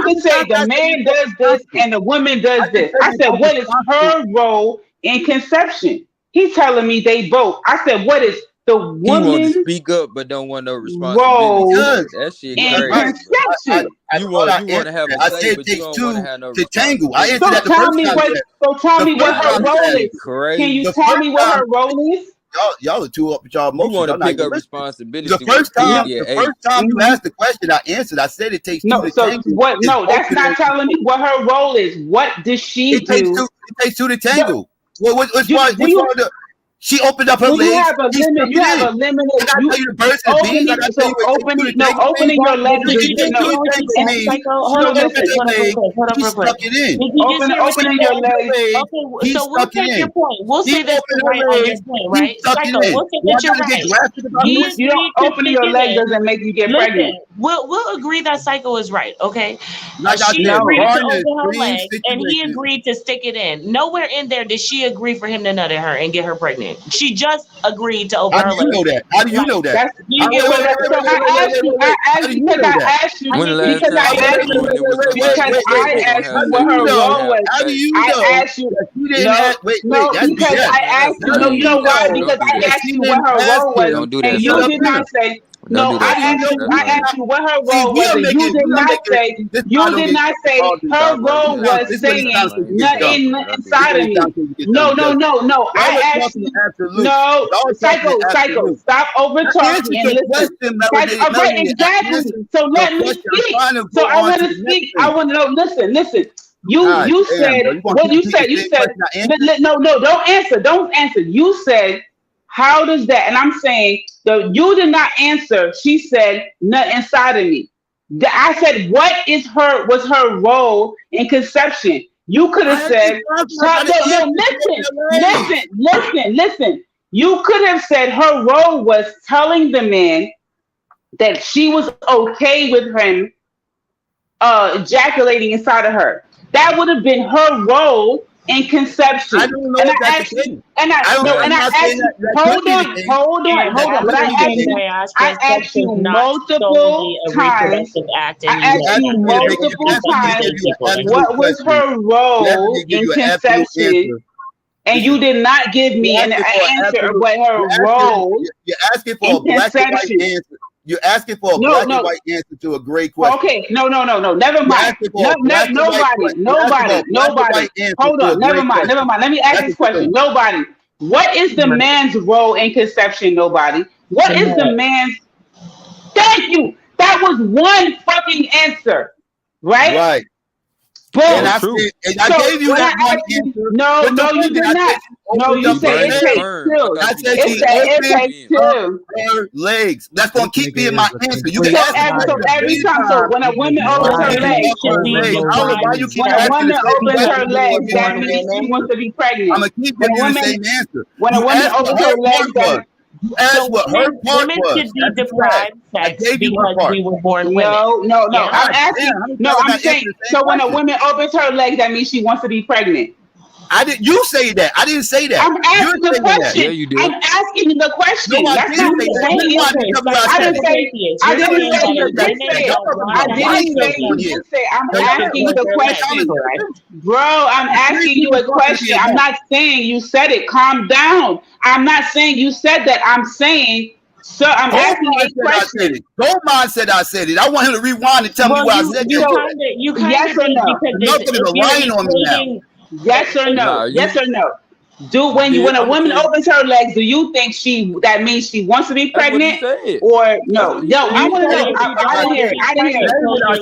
S10: can say the man does this and the woman does this. I said, what is her role in conception? He's telling me they both. I said, what is the
S12: He want to
S10: woman
S12: speak up, but don't want no responsibility.
S10: role
S12: That shit
S10: in
S12: crazy.
S10: conception.
S12: You want to have a
S9: I
S12: say,
S9: said
S12: but
S9: it
S12: you
S9: takes
S12: don't
S9: two
S12: want to have no
S9: to tangle. I
S12: responsibility.
S9: answered that the
S10: Tell
S9: first
S10: me
S9: time.
S10: what her role is.
S12: Crazy.
S10: Can you
S9: The
S10: tell
S9: first
S10: me what her
S9: time-
S10: role is?
S9: Y'all are too up with y'all
S12: You
S9: emotions.
S12: want to
S9: Y'all not
S12: pick
S9: even
S12: up
S9: listening.
S12: responsibility.
S9: The first time you
S10: Mhm.
S9: asked the question, I answered. I said it takes two
S10: No,
S9: to
S10: so
S9: tangle.
S10: what?
S9: It's
S10: No, that's
S9: open
S10: not
S9: and-
S10: telling me what her role is. What does she
S9: It takes
S10: do?
S9: two. It takes two to tangle. Which
S10: Do
S9: one?
S10: you-
S9: She opened up her
S10: Do you
S9: legs.
S10: have a
S9: She
S10: limit?
S9: stuck
S10: You
S9: it
S10: have
S9: in.
S10: a limited.
S9: I gotta tell you the birds and the bees. I gotta tell you what
S10: Opening your legs.
S8: Did you just hear what she said,
S9: means
S8: Psycho? Hold up real quick.
S9: he stuck it in.
S8: Did you just hear what she
S10: Opening
S8: said?
S10: your legs.
S8: Okay, so we'll take your point. We'll
S9: He
S8: say that
S9: opened
S8: you're
S9: her
S8: right on your
S9: legs.
S8: point,
S9: He
S8: right?
S9: stuck it
S8: Psycho,
S9: in.
S8: we'll say
S9: Do I
S8: that you're
S9: gotta get
S8: right.
S9: graphic about
S8: He
S9: this?
S10: You don't
S8: agreed to
S10: opening
S8: stick
S10: your
S8: it
S10: leg
S8: in.
S10: doesn't make you get
S8: Listen,
S10: pregnant.
S8: we'll agree that Psycho is right, okay?
S9: Like I
S8: She
S9: said,
S8: agreed to
S9: Barney is
S8: open her
S9: extreme
S8: leg, and he
S9: situation.
S8: agreed to stick it in. Nowhere in there did she agree for him to nut at her and get her pregnant. She just agreed to open
S9: How
S8: her
S9: do you
S8: leg.
S9: know that? How do you know that?
S10: That's
S8: You
S9: How-
S8: get
S9: wait,
S8: what
S9: wait,
S8: I'm
S9: wait,
S10: so
S9: wait,
S10: I
S9: wait,
S10: asked
S9: wait,
S10: you.
S9: wait,
S10: I
S9: wait. How
S10: asked
S9: do
S10: you
S9: you
S10: because
S9: know
S10: I
S9: that?
S10: asked you
S12: When the last
S10: because
S12: time
S10: I
S12: you
S10: asked
S12: met her when it was
S10: you
S12: somebody
S10: because
S12: else
S10: I
S12: that was gonna
S10: asked
S12: have
S10: you
S12: that
S10: what her
S12: baby?
S10: role was.
S9: How do you
S10: I
S9: know
S10: asked you.
S9: that she didn't
S10: No,
S9: have? Wait,
S10: no,
S9: that's
S10: because
S9: BS.
S10: I asked you.
S9: How
S10: No,
S9: do
S10: you know
S9: you
S10: why?
S9: know
S10: Because I
S9: that
S10: asked
S9: she
S10: you what
S9: didn't
S10: her
S9: ask
S10: role was,
S9: him
S12: Don't do
S10: and
S12: that,
S10: you
S9: to nut
S10: did
S9: up in
S10: not
S9: her?
S10: say.
S12: Don't
S10: No,
S12: do that,
S10: I
S12: Psycho.
S10: asked you.
S12: That's
S10: I
S12: lame.
S10: asked you what her
S9: See,
S10: role was, and you did not say.
S9: this
S10: You
S9: I don't
S10: did
S9: get
S10: not say
S9: all this
S10: her
S9: out, bro.
S10: role was
S9: This is
S10: saying
S9: when it
S12: lame.
S9: gets dumb.
S10: nothing
S12: That's
S10: inside of me. No.
S9: Y'all
S10: I
S9: are
S10: asked
S9: talking
S10: you.
S9: absolute.
S10: No,
S9: Y'all are talking
S10: psycho.
S9: absolute.
S10: Stop over
S9: I
S10: talking
S9: answered
S10: and
S9: your
S10: listen.
S9: question,
S10: All right,
S9: Melody. I
S10: exactly.
S9: answered
S10: So
S9: your
S10: let me
S9: question. I'm
S10: speak.
S9: trying to
S10: So
S9: go
S10: I
S9: on
S10: want
S9: to
S10: to
S9: the next
S10: speak.
S9: thing.
S10: I want to know. Listen.
S9: God
S10: You
S9: damn,
S10: said
S9: bro. You gonna
S10: what
S9: keep
S10: you
S9: repeating
S10: said.
S9: the
S10: You
S9: same
S10: said
S9: question I answered?
S10: no. Don't answer. You said how does that? And I'm saying you did not answer. She said nut inside of me. I said was her role in conception? You could have said listen. You could have said her role was telling the man that she was okay with him ejaculating inside of her. That would have been her role in conception.
S9: I don't know if that's the case.
S10: Hold on. But I asked you multiple times. I asked you multiple times what was her role in conception. And you did not give me an answer of what her role.
S9: You're asking for a black and white answer. You're asking for a black and white answer to a great question.
S10: Okay, no. Never mind. Nobody. Hold on. Never mind. Let me ask this question. Nobody. What is the man's role in conception? Nobody. What is the man's? Thank you. That was one fucking answer, right?
S9: Right.
S10: Boom.
S9: And I gave you that one answer.
S10: No, you did not. No, you said it takes two.
S9: I said
S10: it takes two.
S9: Her legs. That's gonna keep being my answer. You
S10: So
S9: can ask
S10: every time, so when a woman opens her legs, when a woman opens her legs, that means she wants to be pregnant.
S9: I'm gonna keep giving you the same answer.
S10: When a woman opens her legs,
S9: you asked what her part
S8: women
S9: was.
S8: should be deprived sex because we were born women.
S10: No.
S8: Yeah.
S10: I'm asking. I'm saying. So when a woman opens her legs, that means she wants to be pregnant.
S9: You say that. I didn't say that.
S10: I'm asking the question.
S12: Yeah, you did.
S10: I'm asking the question.
S9: No, I
S10: That's
S9: didn't
S10: not
S9: say
S10: the
S9: that.
S10: way
S9: You
S10: it
S9: didn't
S10: is.
S9: tell me what I
S10: I
S9: said.
S10: didn't say you did say. I'm asking the question. Bro, I'm asking you a question. I'm not saying you said it. Calm down. I'm not saying you said that. I'm saying, sir, I'm asking you a question.
S9: Goldmine said I said it. I want him to rewind and tell me what I said.
S10: Yes or no?
S9: Nothing is lying on me now.
S10: Yes or no? Yes or no? When a woman opens her legs, do you think that means she wants to be pregnant or no? No, I want to know. I didn't hear it.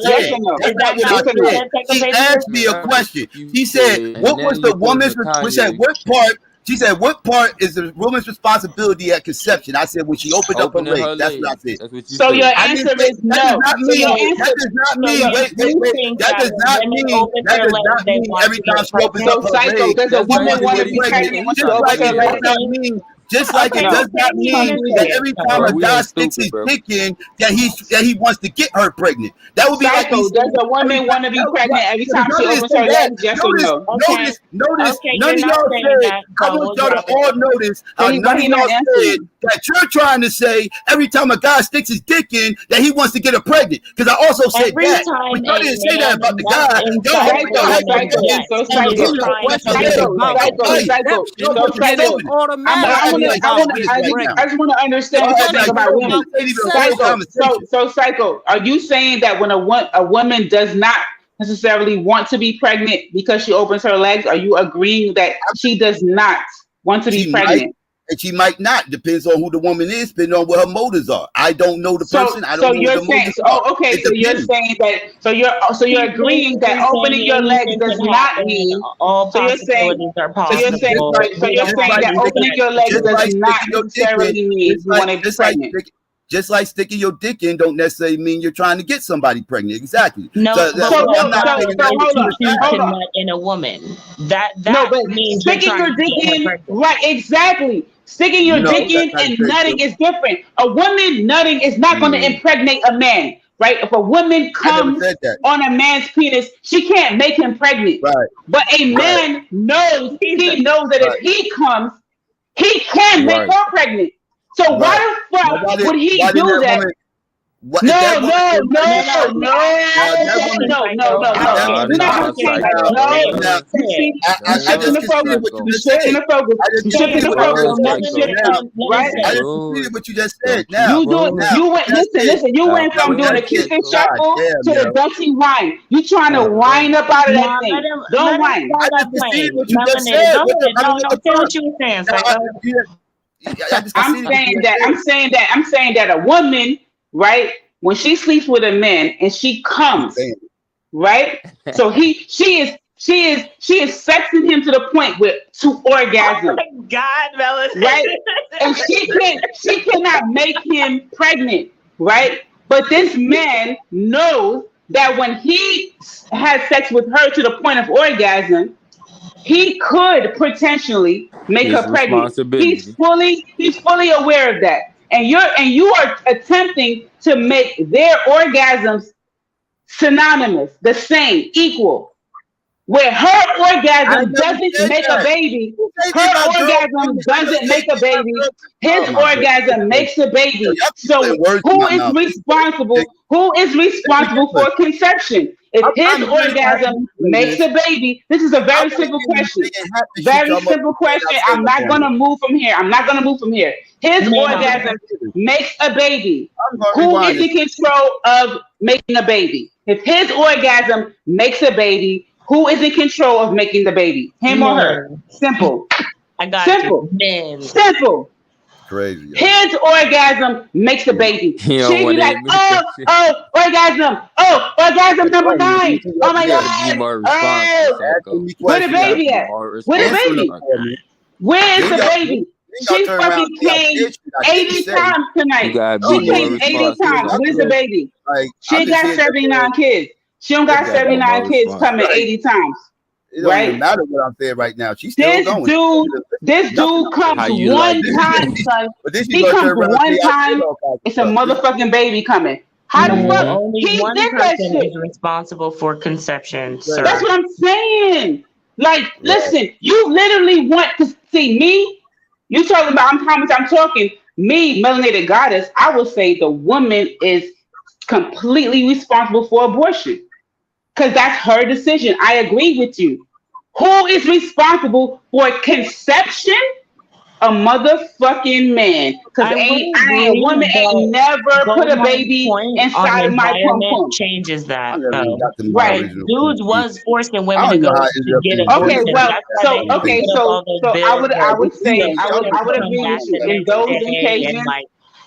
S10: Yes or no?
S9: That's not what I said. She asked me a question. She said, "What was the woman's?" We said, "What part?" She said, "What part is the woman's responsibility at conception?" I said, "When she opened up her legs." That's what I said.
S10: So your answer is no.
S9: That does not mean. Wait. That does not mean every time she opens up her legs.
S10: Does a woman want to be pregnant when she opens her legs?
S9: Just like it does not mean that every time a guy sticks his dick in that he wants to get her pregnant. That would be like
S10: does a woman want to be pregnant every time she opens her legs? Yes or no?
S9: Notice. None of y'all said. I want y'all to all notice how none of y'all said that you're trying to say every time a guy sticks his dick in that he wants to get her pregnant. Because I also said
S8: Every
S9: that.
S8: time
S9: But y'all didn't say that about the guy.
S10: I just want to understand what you think about women. So, Psycho, are you saying that when a woman does not necessarily want to be pregnant because she opens her legs, are you agreeing that she does not want to be pregnant?
S9: And she might not. Depends on who the woman is, depending on what her motives are. I don't know the person. I don't know the motives.
S10: Okay, so you're saying that. So you're agreeing that opening your legs does not mean all possibilities are possible. So you're saying that opening your legs does not necessarily mean you want to be pregnant.
S9: Just like sticking your dick in don't necessarily mean you're trying to get somebody pregnant. Exactly.
S8: No,
S10: hold on.
S8: In a woman. That means
S10: sticking your dick in, right? Exactly. Sticking your dick in and nutting is different. A woman nutting is not going to impregnate a man, right? If a woman comes on a man's penis, she can't make him pregnant.
S9: Right.
S10: But a man knows that if he comes, he can make her pregnant. So why the fuck would he do that? No.
S9: What you just said. Now
S10: you went from doing a kiss and shuffle to the Dutchy wine. You trying to wine up out of that thing? Don't whine.
S9: I just repeated what you just said.
S8: What you were saying,
S10: I'm saying that a woman, right, when she sleeps with a man and she comes, right, so she is sexing him to the point to orgasm.
S8: Oh my God, Melissa.
S10: Right, and she cannot make him pregnant, right? But this man knows that when he has sex with her to the point of orgasm, he could potentially make her pregnant. He's fully aware of that. And you are attempting to make their orgasms synonymous, the same, equal. Where her orgasm doesn't make a baby, her orgasm doesn't make a baby, his orgasm makes a baby. So who is responsible? Who is responsible for conception? If his orgasm makes a baby, this is a very simple question. Very simple question. I'm not going to move from here. His orgasm makes a baby. Who is in control of making a baby? If his orgasm makes a baby, who is in control of making the baby? Him or her? Simple.
S8: I got
S10: simple.
S8: You.
S10: Simple.
S9: Crazy.
S10: His orgasm makes the baby. She'd be like, orgasm. Orgasm number 9. Oh my God. Where the baby at? Where the baby? Where is the baby? She fucking came 80 times tonight. She came 80 times. Where's the baby? She ain't got 79 kids. She don't got 79 kids coming 80 times.
S9: It don't even matter what I'm saying right now. She's still going.
S10: This dude comes one time, son. He comes one time. It's a motherfucking baby coming. How the fuck?
S8: Only one person is responsible for conception, sir.
S10: That's what I'm saying. Like, listen, you literally want to see me. You talking about how much I'm talking. Me, melanated goddess. I would say the woman is completely responsible for abortion. Because that's her decision. I agree with you. Who is responsible for conception? A motherfucking man. Because a woman ain't never put a baby inside of my pum-pum.
S8: Changes that. Right. Dudes was forcing women to go to get a
S10: okay, well, so I would say I would agree with you. In those occasions,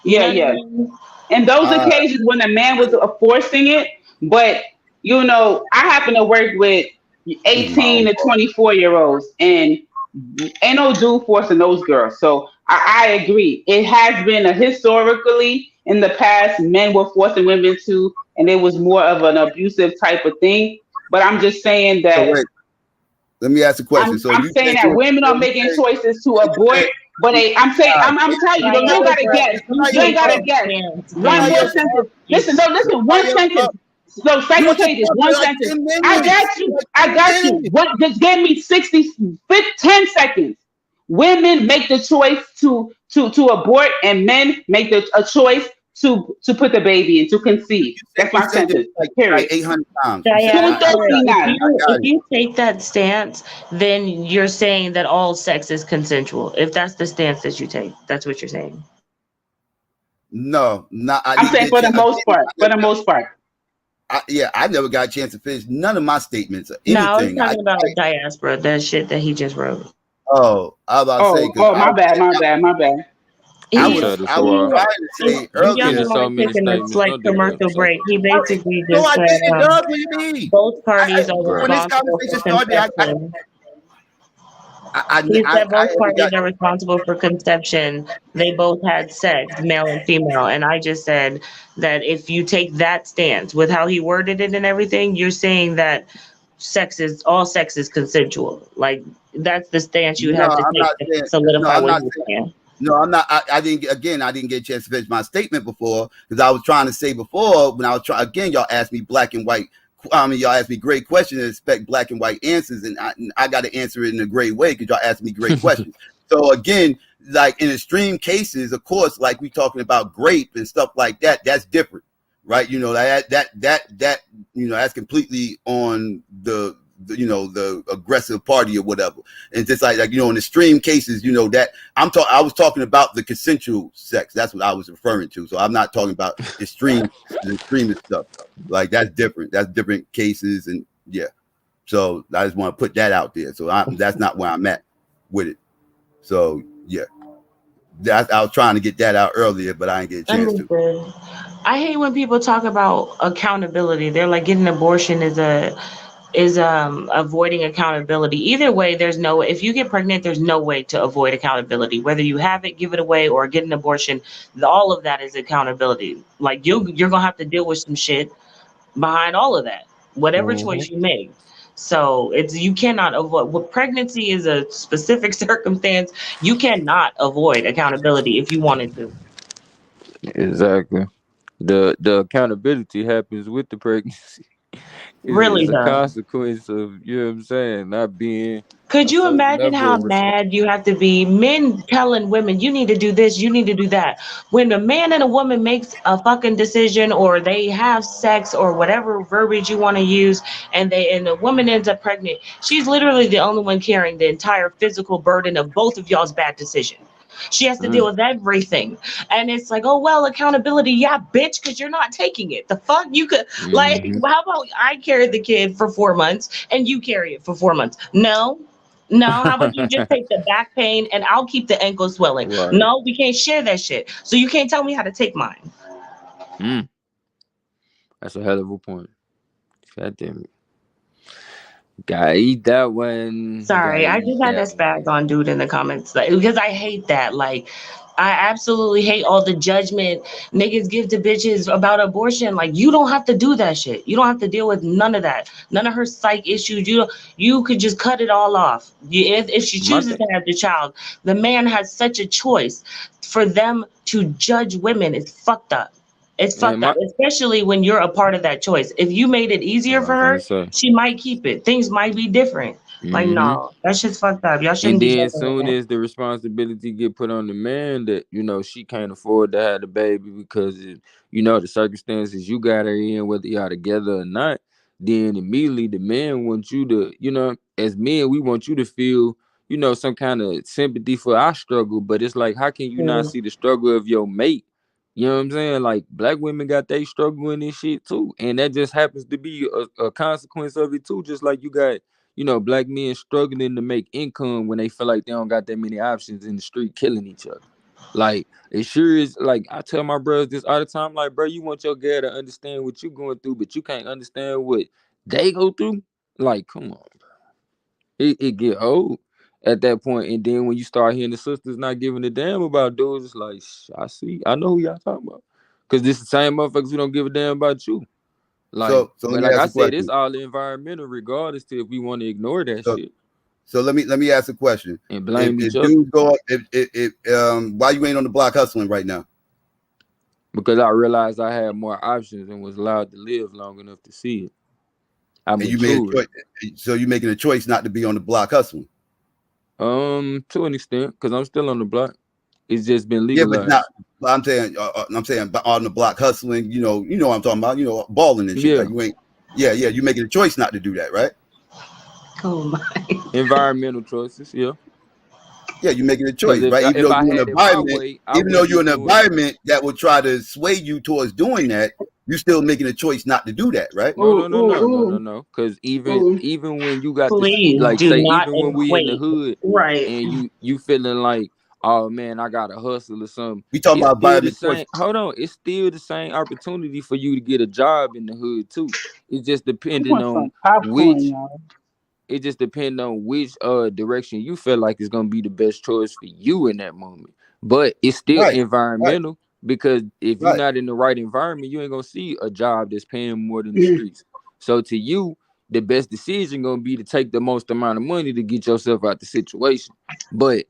S10: in those occasions when a man was forcing it, but you know, I happen to work with 18 to 24-year-olds, and ain't no dude forcing those girls. So I agree. It has been historically in the past, men were forcing women to, and it was more of an abusive type of thing. But I'm just saying that.
S9: So wait, let me ask a question.
S10: I'm saying that women are making choices to abort. But I'm telling you, you gotta guess. You ain't gotta guess. One more sentence. Listen, one sentence. So simultaneous, one sentence. I got you. What? Just give me 10 seconds. Women make the choice to to abort, and men make a choice to put the baby in, to conceive. That's my sentence. Period.
S9: 800 times.
S8: Diaspora,
S10: 239.
S8: if you take that stance, then you're saying that all sex is consensual. If that's the stance that you take, that's what you're saying.
S9: No, not.
S10: I'm saying for the most part. For the most part.
S9: I never got a chance to finish none of my statements or
S8: No, I was
S9: anything.
S8: talking about diaspora, that shit that he just wrote.
S9: Oh, I was about to say.
S10: My bad.
S9: I was trying to say earlier.
S8: Y'all want to take a like commercial break. He basically
S9: No,
S8: just
S9: I
S8: said
S9: didn't. Doug, what do you mean?
S8: both parties are
S9: When this
S8: responsible
S9: conversation
S8: for
S9: started,
S8: conception. He said both parties are responsible for conception. They both had sex, male and female. And I just said that if you take that stance with how he worded it and everything, you're saying that all sex is consensual. Like that's the stance you have to take to solidify what you're saying.
S9: No, I'm not. I didn't get a chance to finish my statement before because I was trying to say before when I was trying. Again, y'all asked me black and white. Y'all asked me great questions and expect black and white answers, and I got to answer it in a great way because y'all asked me great questions. So again, like in extreme cases, of course, like we talking about grape and stuff like that, that's different, right? You know, that you know, that's completely on the aggressive party or whatever. And just like you know, in extreme cases, you know, that I was talking about the consensual sex. That's what I was referring to. So I'm not talking about extremist stuff. Like that's different. That's different cases, and yeah. So I just want to put that out there. So that's not where I'm at with it. So yeah. I was trying to get that out earlier, but I didn't get a chance to.
S8: I hate when people talk about accountability. They're like getting an abortion is avoiding accountability. Either way, if you get pregnant, there's no way to avoid accountability. Whether you have it, give it away, or get an abortion, all of that is accountability. Like you're gonna have to deal with some shit behind all of that, whatever choice you make. So you cannot avoid. Pregnancy is a specific circumstance. You cannot avoid accountability if you wanted to.
S12: Exactly. The accountability happens with the pregnancy. It's a consequence of, you know what I'm saying, not being.
S8: Could you imagine how mad you have to be? Men telling women, you need to do this, you need to do that. When a man and a woman makes a fucking decision or they have sex or whatever verbiage you want to use, and the woman ends up pregnant, she's literally the only one carrying the entire physical burden of both of y'all's bad decision. She has to deal with everything. And it's like, oh, well, accountability. Yeah, bitch, because you're not taking it. The fuck? You could, like, how about I carry the kid for 4 months and you carry it for 4 months? No, how about you just take the back pain and I'll keep the ankle swelling? Right. No, we can't share that shit. So you can't tell me how to take mine.
S12: That's a hell of a point. God damn it. Gotta eat that one.
S8: Sorry, I just had that spaz on dude in the comments because I hate that. Like, I absolutely hate all the judgment niggas give to bitches about abortion. Like, you don't have to do that shit. You don't have to deal with none of that. None of her psych issues. You could just cut it all off. If she chooses to have the child, the man has such a choice. For them to judge women is fucked up. It's fucked up, especially when you're a part of that choice. If you made it easier for her, she might keep it. Things might be different. Like, no, that shit's fucked up. Y'all shouldn't be.
S12: And then as soon as the responsibility get put on the man that, you know, she can't afford to have the baby because, you know, the circumstances you got her in, whether y'all together or not, then immediately the man wants you to, you know, as men, we want you to feel, you know, some kind of sympathy for our struggle. But it's like, how can you not see the struggle of your mate? You know what I'm saying? Like, black women got they struggle in this shit too. And that just happens to be a consequence of it too. Just like you got, you know, black men struggling to make income when they feel like they don't got that many options in the street killing each other. Like, it sure is. Like, I tell my brothers this all the time, like, bro, you want your girl to understand what you going through, but you can't understand what they go through? Like, come on, bro. It get old at that point. And then when you start hearing the sisters not giving a damn about dudes, it's like, I know who y'all talking about. Because this the same motherfuckers who don't give a damn about you. Like, so but like I said, it's all environmental, regardless to if we want to ignore that shit.
S9: So let me ask a question.
S12: And blame each
S9: other. Dudes go, why you ain't on the block hustling right now?
S12: Because I realized I had more options and was allowed to live long enough to see it.
S9: You made a choice. So you're making a choice not to be on the block hustling.
S12: To an extent, because I'm still on the block. It's just been
S9: Yeah,
S12: legalized.
S9: but not. But I'm saying, on the block hustling. You know what I'm talking about. You know, balling and shit.
S12: Yeah.
S9: Like you ain't. Yeah. You making a choice not to do that, right?
S8: Oh my.
S12: Environmental choices, yeah.
S9: Yeah, you're making a choice,
S12: If,
S9: right?
S12: if
S9: Even though
S12: I
S9: you're in
S12: had
S9: an
S12: it my
S9: environment,
S12: way, I
S9: even though
S12: wouldn't
S9: you're
S12: be
S9: in an
S12: doing it.
S9: environment that will try to sway you towards doing that, you're still making a choice not to do that, right?
S12: No. Because even when you got this,
S8: Please
S12: like
S8: do
S12: say,
S8: not
S12: even when we in the
S8: equate.
S12: hood,
S8: Right.
S12: and you feeling like, oh man, I gotta hustle or something.
S9: We talking
S12: It's
S9: about
S12: still the
S9: environment
S12: same.
S9: choices.
S12: Hold on, it's still the same opportunity for you to get a job in the hood too. It's just
S10: You
S12: depending
S10: want
S12: on
S10: some popcorn,
S12: which.
S10: y'all.
S12: It just depends on which direction you feel like is gonna be the best choice for you in that moment. But it's still
S9: Right.
S12: environmental because if you're
S9: Right.
S12: not in the right environment, you ain't gonna see a job that's paying more than the streets. So to you, the best decision gonna be to take the most amount of money to get yourself out the situation. But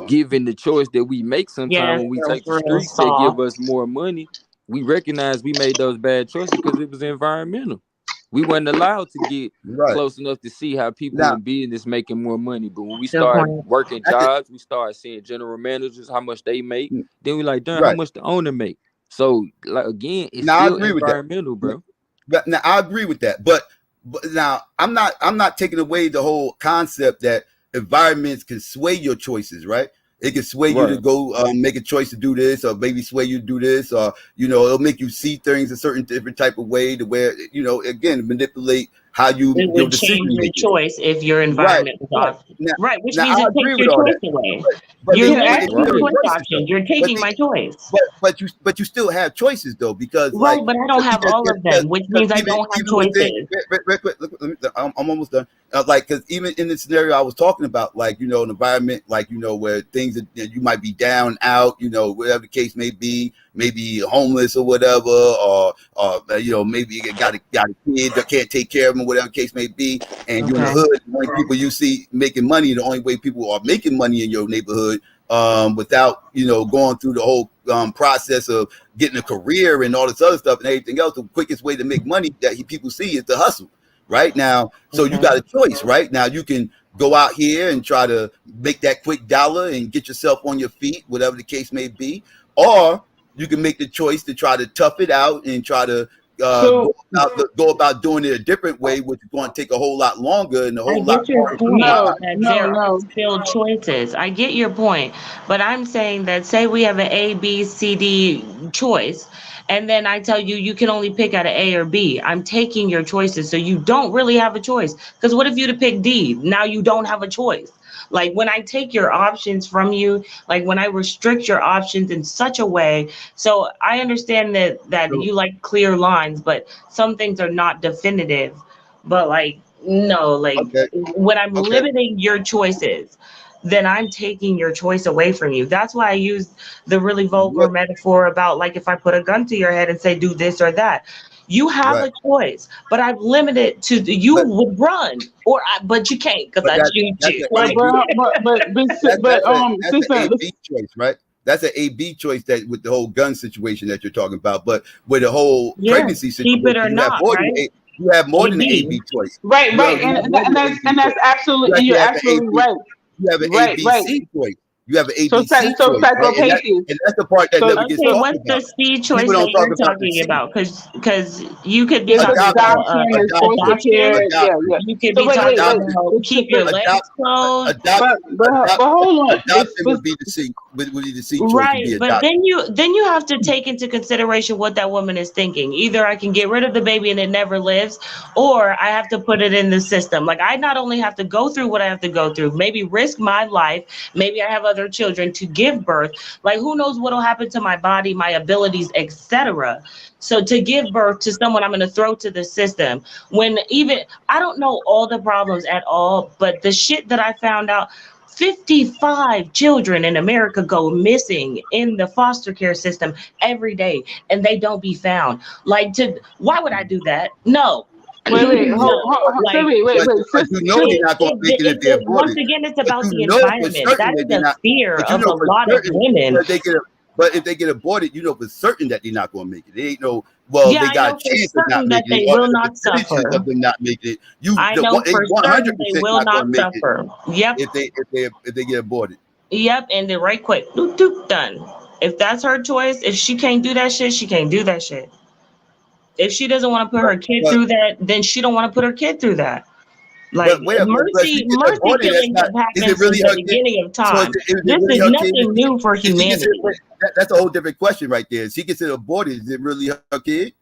S12: given the choice that we make sometimes
S8: Yes,
S12: when we
S8: girl,
S12: take the
S8: real
S12: streets that give
S8: soft.
S12: us more money, we recognize we made those bad choices because it was environmental. We weren't allowed to get
S9: Right.
S12: close enough to see how people
S9: Now,
S12: in business making more money. But when we
S8: Good
S12: start
S8: point.
S12: working
S9: that's it.
S12: jobs, we start seeing general managers, how much they make. Then we like, darn, how
S9: Right.
S12: much the owner make? So like again, it's
S9: Now I
S12: still
S9: agree with that.
S12: environmental, bro.
S9: Now I agree with that, but now I'm not taking away the whole concept that environments can sway your choices, right? It can sway you to
S12: Right.
S9: go make a choice to do this, or maybe sway you to do this, or it'll make you see things a certain different type of way to where again manipulate how you
S8: It
S9: your
S8: would
S9: decision
S8: change your
S9: making.
S8: choice if your
S9: Right,
S8: environment was
S9: right.
S8: off.
S9: Now,
S8: Right, which
S9: now
S8: means
S9: I
S8: it
S9: agree
S8: takes
S9: with
S8: your
S9: all
S8: choice
S9: that,
S8: away.
S9: but
S8: You're
S9: they
S8: limiting
S9: still
S8: your
S9: your
S8: choice
S9: choices
S8: options.
S9: though.
S8: You're taking my choice.
S9: But you still have choices though, because
S8: Right,
S9: like
S8: but I don't have all of them, which means I don't have
S9: even within
S8: choices.
S9: I'm almost done. Like, because even in the scenario I was talking about, like an environment, like where things that you might be down, out, whatever the case may be, maybe homeless or whatever, or maybe you got a kid that can't take care of them, whatever the case may be, and you're in the
S8: Okay.
S9: hood. The only people you see making money, the only way people are making money in your neighborhood, without going through the whole process of getting a career and all this other stuff and everything else, the quickest way to make money that people see is to hustle right now. So you got a choice right now. You can go out here and try to make that quick dollar and get yourself on your feet, whatever the case may be, or you can make the choice to try to tough it out and try to go about doing it a different way, which is going to take a whole lot longer and a
S8: I
S9: whole lot
S8: get your
S9: harder.
S8: point that there are still choices. I get your point, but I'm saying that say we have an A, B, C, D choice, and then I tell you you can only pick out of A or B. I'm taking your choices, so you don't really have a choice. Because what if you to pick D? Now you don't have a choice. Like when I take your options from you, like when I restrict your options in such a way, so I understand that you like clear lines, but some things are not definitive. But like no, like when I'm limiting your choices, then I'm taking your choice away from you. That's why I use the really vulgar metaphor about like if I put a gun to your head and say do this or that. You have a choice, but I've limited to you would run, but you can't because I shoot you.
S9: That's an A-B choice, right? That's an A-B choice that with the whole gun situation that you're talking about, but with the whole pregnancy situation,
S8: keep it or not, right?
S9: You have more than an A-B choice.
S10: Right, and that's absolutely, you're absolutely right.
S9: You have an ABC choice. You have an ABC choice,
S10: right?
S9: And that's the part that never gets talked
S8: what's
S9: about.
S8: the C choice that you're talking about? Because you could be talking about adoption. You could be talking about keep your legs closed.
S10: But hold on,
S9: adoption would be the C. Would be the C choice.
S8: Right, but then you have to take into consideration what that woman is thinking. Either I can get rid of the baby and it never lives, or I have to put it in the system. Like I not only have to go through what I have to go through, maybe risk my life, maybe I have other children to give birth. Like who knows what'll happen to my body, my abilities, etc. So to give birth to someone I'm going to throw to the system when even I don't know all the problems at all, but the shit that I found out, 55 children in America go missing in the foster care system every day and they don't be found. Like why would I do that? No.
S10: Wait.
S9: But you know they're not going to make it if they're aborted.
S8: Once again, it's about the environment. That is a fear of a lot of women.
S9: But if they get aborted, you know for certain that they're not going to make it. They ain't no. Well, they got a chance of not making it.
S8: They will not suffer.
S9: Of them not making it.
S8: I know for certain they will not suffer. Yep.
S9: If they get aborted.
S8: Yep, and then right quick, doop doop, done. If that's her choice, if she can't do that shit, she can't do that shit. If she doesn't want to put her kid through that, then she don't want to put her kid through that. Like mercy killing has happened since the beginning of time. This is nothing new for humanity.
S9: That's a whole different question right there. She gets it aborted. Is it really her kid?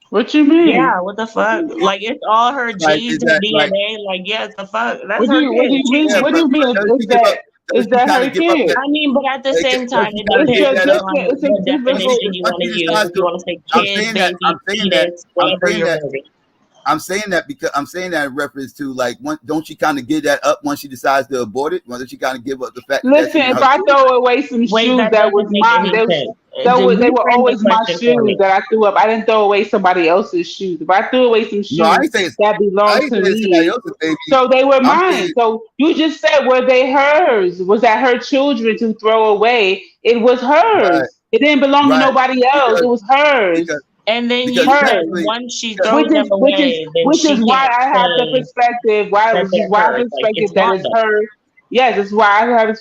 S10: What you mean?
S8: Yeah, what the fuck? Like it's all her genes and DNA. Like, yeah, the fuck. That's her kid.
S10: What do you mean? What do you mean? Is that her kid?
S8: I mean, but at the same time, it depends on what definition you want to use. If you want to say kid, baby, fetus, whatever you're moving.
S9: I'm saying that because I'm saying that in reference to like, don't she kind of give that up once she decides to abort it? Why don't she kind of give up the fact?
S10: Listen, if I throw away some shoes that was mine, they were always my shoes that I threw up. I didn't throw away somebody else's shoes. If I threw away some shoes that belonged to me, so they were mine. So you just said, were they hers? Was that her children to throw away? It was hers. Right. It didn't belong to nobody else. It was hers.
S8: And then you said once she throws them away,
S10: which is why I have the perspective. Why the perspective that is her? Yes, it's why I have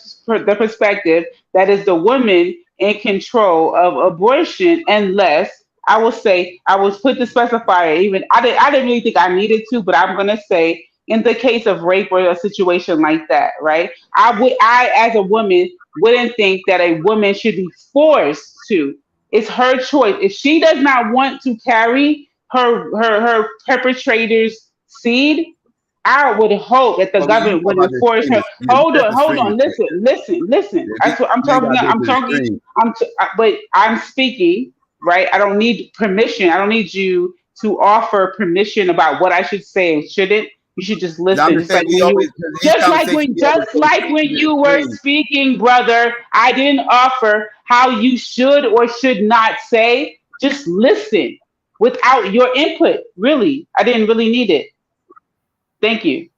S10: the perspective that is the woman in control of abortion, unless I will say I was put the specifier. Even I didn't really think I needed to, but I'm gonna say in the case of rape or a situation like that, right? I as a woman wouldn't think that a woman should be forced to. It's her choice. If she does not want to carry her perpetrator's seed, I would hope that the government would enforce her. Hold on. Listen. But I'm speaking, right? I don't need permission. I don't need you to offer permission about what I should say and shouldn't. You should just listen. Just like when you were speaking, brother, I didn't offer how you should or should not say. Just listen without your input. Really, I didn't really need it. Thank you.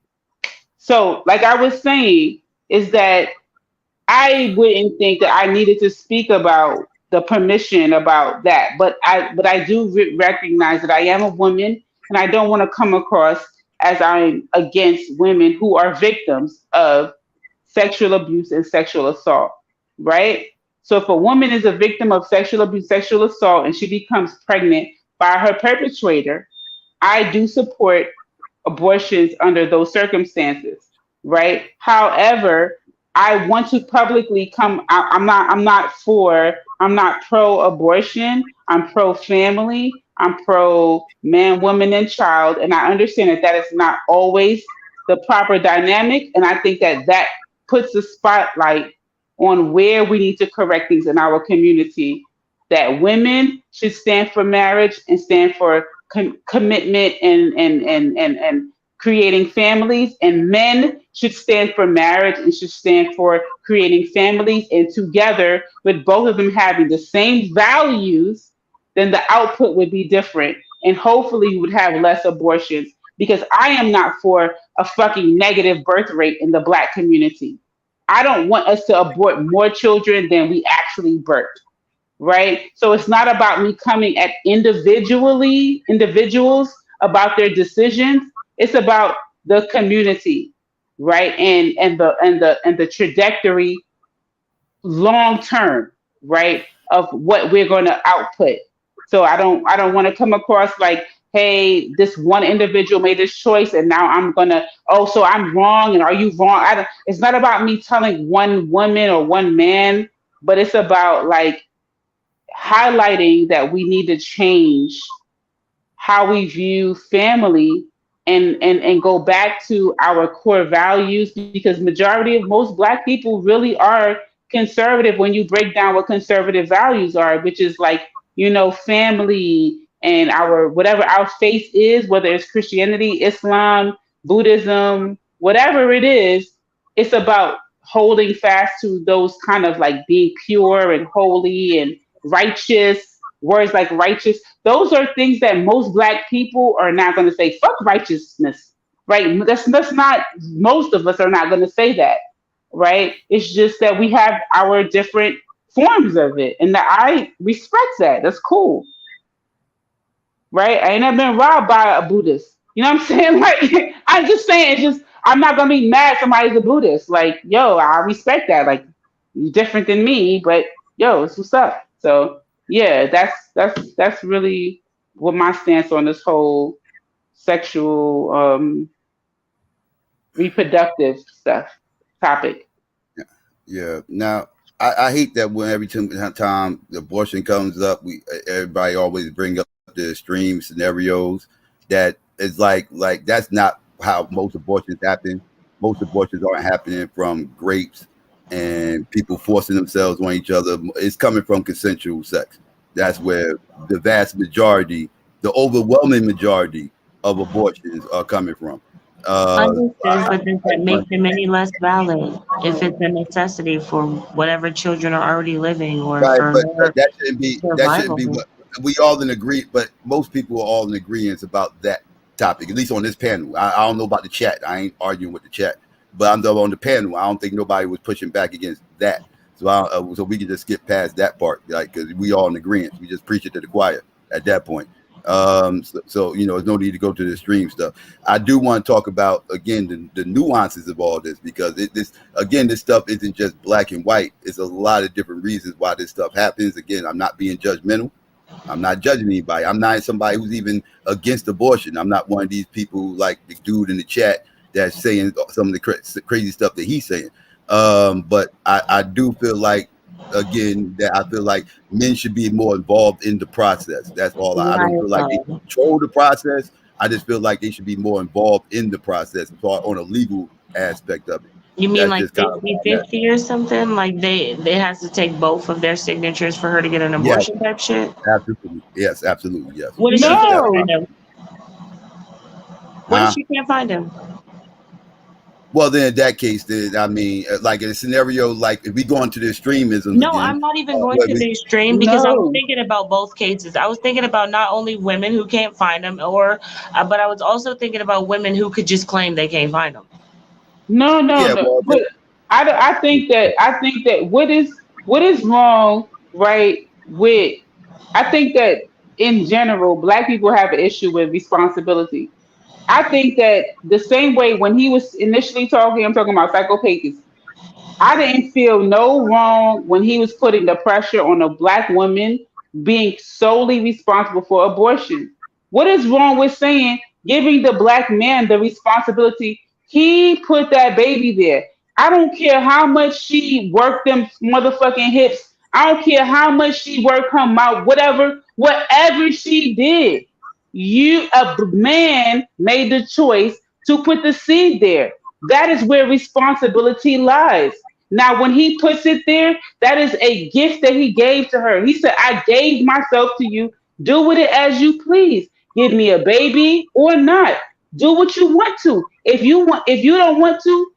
S10: So, like I was saying, is that I wouldn't think that I needed to speak about the permission about that, but I do recognize that I am a woman, and I don't want to come across as I'm against women who are victims of sexual abuse and sexual assault, right? So if a woman is a victim of sexual abuse, sexual assault, and she becomes pregnant by her perpetrator, I do support abortions under those circumstances, right? However, I want to publicly come. I'm not pro-abortion. I'm pro-family. I'm pro-man, woman, and child, and I understand that is not always the proper dynamic, and I think that puts the spotlight on where we need to correct things in our community. That women should stand for marriage and stand for commitment and creating families, and men should stand for marriage and should stand for creating families, and together with both of them having the same values, then the output would be different, and hopefully we would have less abortions, because I am not for a fucking negative birth rate in the Black community. I don't want us to abort more children than we actually birth, right? So it's not about me coming at individuals about their decisions. It's about the community, right? And the trajectory long term, right, of what we're going to output. So I don't want to come across like, hey, this one individual made this choice and now I'm gonna, so I'm wrong, and are you wrong? It's not about me telling one woman or one man, but it's about like highlighting that we need to change how we view family and go back to our core values, because majority of most Black people really are conservative when you break down what conservative values are, which is like, family and whatever our faith is, whether it's Christianity, Islam, Buddhism, whatever it is, it's about holding fast to those kind of like being pure and holy and righteous. Words like righteous, those are things that most Black people are not going to say. Fuck righteousness, right? That's not, most of us are not going to say that, right? It's just that we have our different forms of it, and that I respect that. That's cool, right? I ain't never been robbed by a Buddhist. You know what I'm saying? Like, I I'm just saying, it's just I'm not gonna be mad somebody's a Buddhist. Like, yo, I respect that. Like, you're different than me, but yo, it's what's up. So yeah, that's really what my stance on this whole sexual reproductive stuff topic.
S9: Yeah. Now I hate that when every time the abortion comes up, everybody always bring up the extreme scenarios. That is like that's not how most abortions happen. Most abortions aren't happening from grapes and people forcing themselves on each other. It's coming from consensual sex. That's where the vast majority, the overwhelming majority of abortions are coming from.
S8: Understood, but does that make them any less valid if it's a necessity for whatever children are already living or
S9: right,
S8: for
S9: but that shouldn't be
S8: survival?
S9: what we all in agree. But most people are all in agreement about that topic, at least on this panel. I don't know about the chat. I ain't arguing with the chat, but I'm on the panel. I don't think nobody was pushing back against that. So so we can just skip past that part, like, because we all in agreement. We just preach it to the choir at that point. So you know, there's no need to go to the extreme stuff. I do want to talk about again the nuances of all this, because this stuff isn't just black and white. It's a lot of different reasons why this stuff happens. Again, I'm not being judgmental. I'm not judging anybody. I'm not somebody who's even against abortion. I'm not one of these people like the dude in the chat that's saying some of the crazy stuff that he's saying. But I do feel like, again, that I feel like men should be more involved in the process. That's all. I don't feel like they control the process. I just feel like they should be more involved in the process on a legal aspect of it.
S8: You mean like 50-50 or something? Like they has to take both of their signatures for her to get an abortion type shit?
S9: Absolutely. Yes, absolutely. Yes.
S8: What if she can't find him? What if she can't find him?
S9: Well, then in that case, I mean, like in a scenario, like if we go into the extremism.
S8: No, I'm not even going to the extreme, because I was thinking about both cases. I was thinking about not only women who can't find them, but I was also thinking about women who could just claim they can't find them.
S10: No. But I think that what is wrong, right? I think that in general, black people have an issue with responsibility. I think that the same way when he was initially talking, I'm talking about Psychopathes, I didn't feel no wrong when he was putting the pressure on a black woman being solely responsible for abortion. What is wrong with saying, giving the black man the responsibility? He put that baby there. I don't care how much she worked them motherfucking hips. I don't care how much she worked her mouth, whatever she did. A man made the choice to put the seed there. That is where responsibility lies. Now, when he puts it there, that is a gift that he gave to her. He said, I gave myself to you. Do with it as you please. Give me a baby or not. Do what you want to. If you don't want to,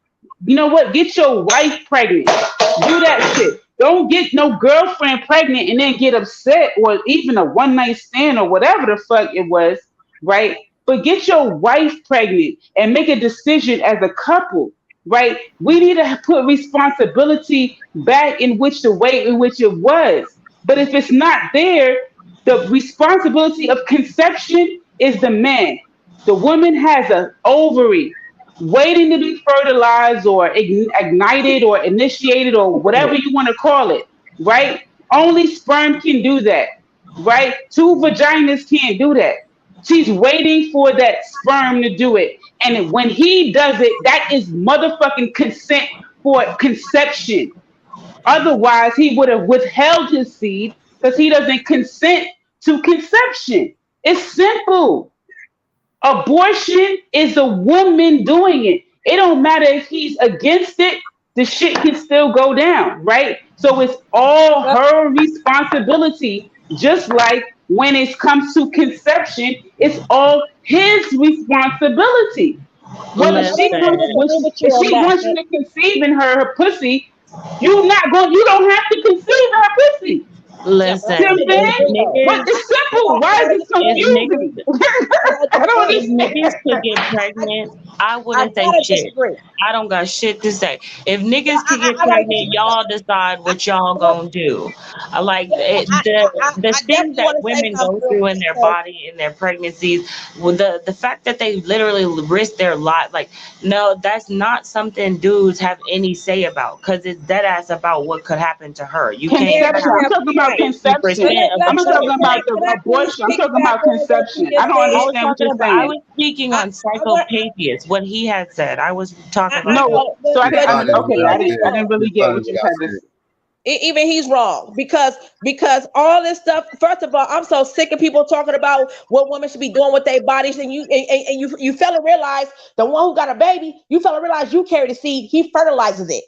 S10: you know what? Get your wife pregnant. Do that shit. Don't get no girlfriend pregnant and then get upset, or even a one night stand or whatever the fuck it was, right? But get your wife pregnant and make a decision as a couple, right? We need to put responsibility back in the way in which it was. But if it's not there, the responsibility of conception is the man. The woman has an ovary waiting to be fertilized or ignited or initiated or whatever you want to call it, right? Only sperm can do that, right? Two vaginas can't do that. She's waiting for that sperm to do it. And when he does it, that is motherfucking consent for conception. Otherwise, he would have withheld his seed because he doesn't consent to conception. It's simple. Abortion is a woman doing it. It don't matter if he's against it, the shit can still go down, right? So it's all her responsibility, just like when it comes to conception, it's all his responsibility. If she wants you to conceive in her pussy, you don't have to conceive her pussy.
S8: Listen,
S10: What? It's simple. Why is it confusing? I don't
S8: if
S10: understand.
S8: niggas could get pregnant, I wouldn't say
S6: gotta
S8: shit.
S6: disagree.
S8: I don't got shit to say. If niggas could get
S6: I gotta
S8: pregnant,
S6: disagree.
S8: y'all decide what y'all gonna do. I like it, the
S6: I
S8: things
S6: definitely
S8: that
S6: want to say
S8: women
S6: something
S8: go
S6: real
S8: through in
S6: quick
S8: their
S6: though.
S8: body in their pregnancies, with the fact that they literally risk their life. Like, no, that's not something dudes have any say about, because it's dead ass about what could happen to her. You can't
S10: Conception. I'm
S8: have
S10: talking about
S6: Right.
S8: 50%
S10: conception.
S8: of
S10: I'm
S8: the
S10: not talking about
S6: Can
S10: the
S6: I please
S10: abortion. I'm talking
S6: piggyback
S10: about
S6: on what you
S10: conception. I
S6: just
S10: don't
S6: said?
S10: understand what you're
S8: I
S10: saying.
S8: was speaking on
S6: I want.
S8: Psychopapias, what he had said. I was talking
S6: I
S8: about
S10: No,
S6: know,
S10: so
S6: but
S10: I didn't. Okay,
S6: even
S10: I
S6: he's
S10: didn't
S6: wrong.
S10: really get what you had to say.
S6: Even he's wrong because all this stuff. First of all, I'm so sick of people talking about what women should be doing with their bodies, and you fella realize the one who got a baby, you fella realize you carry the seed, he fertilizes it.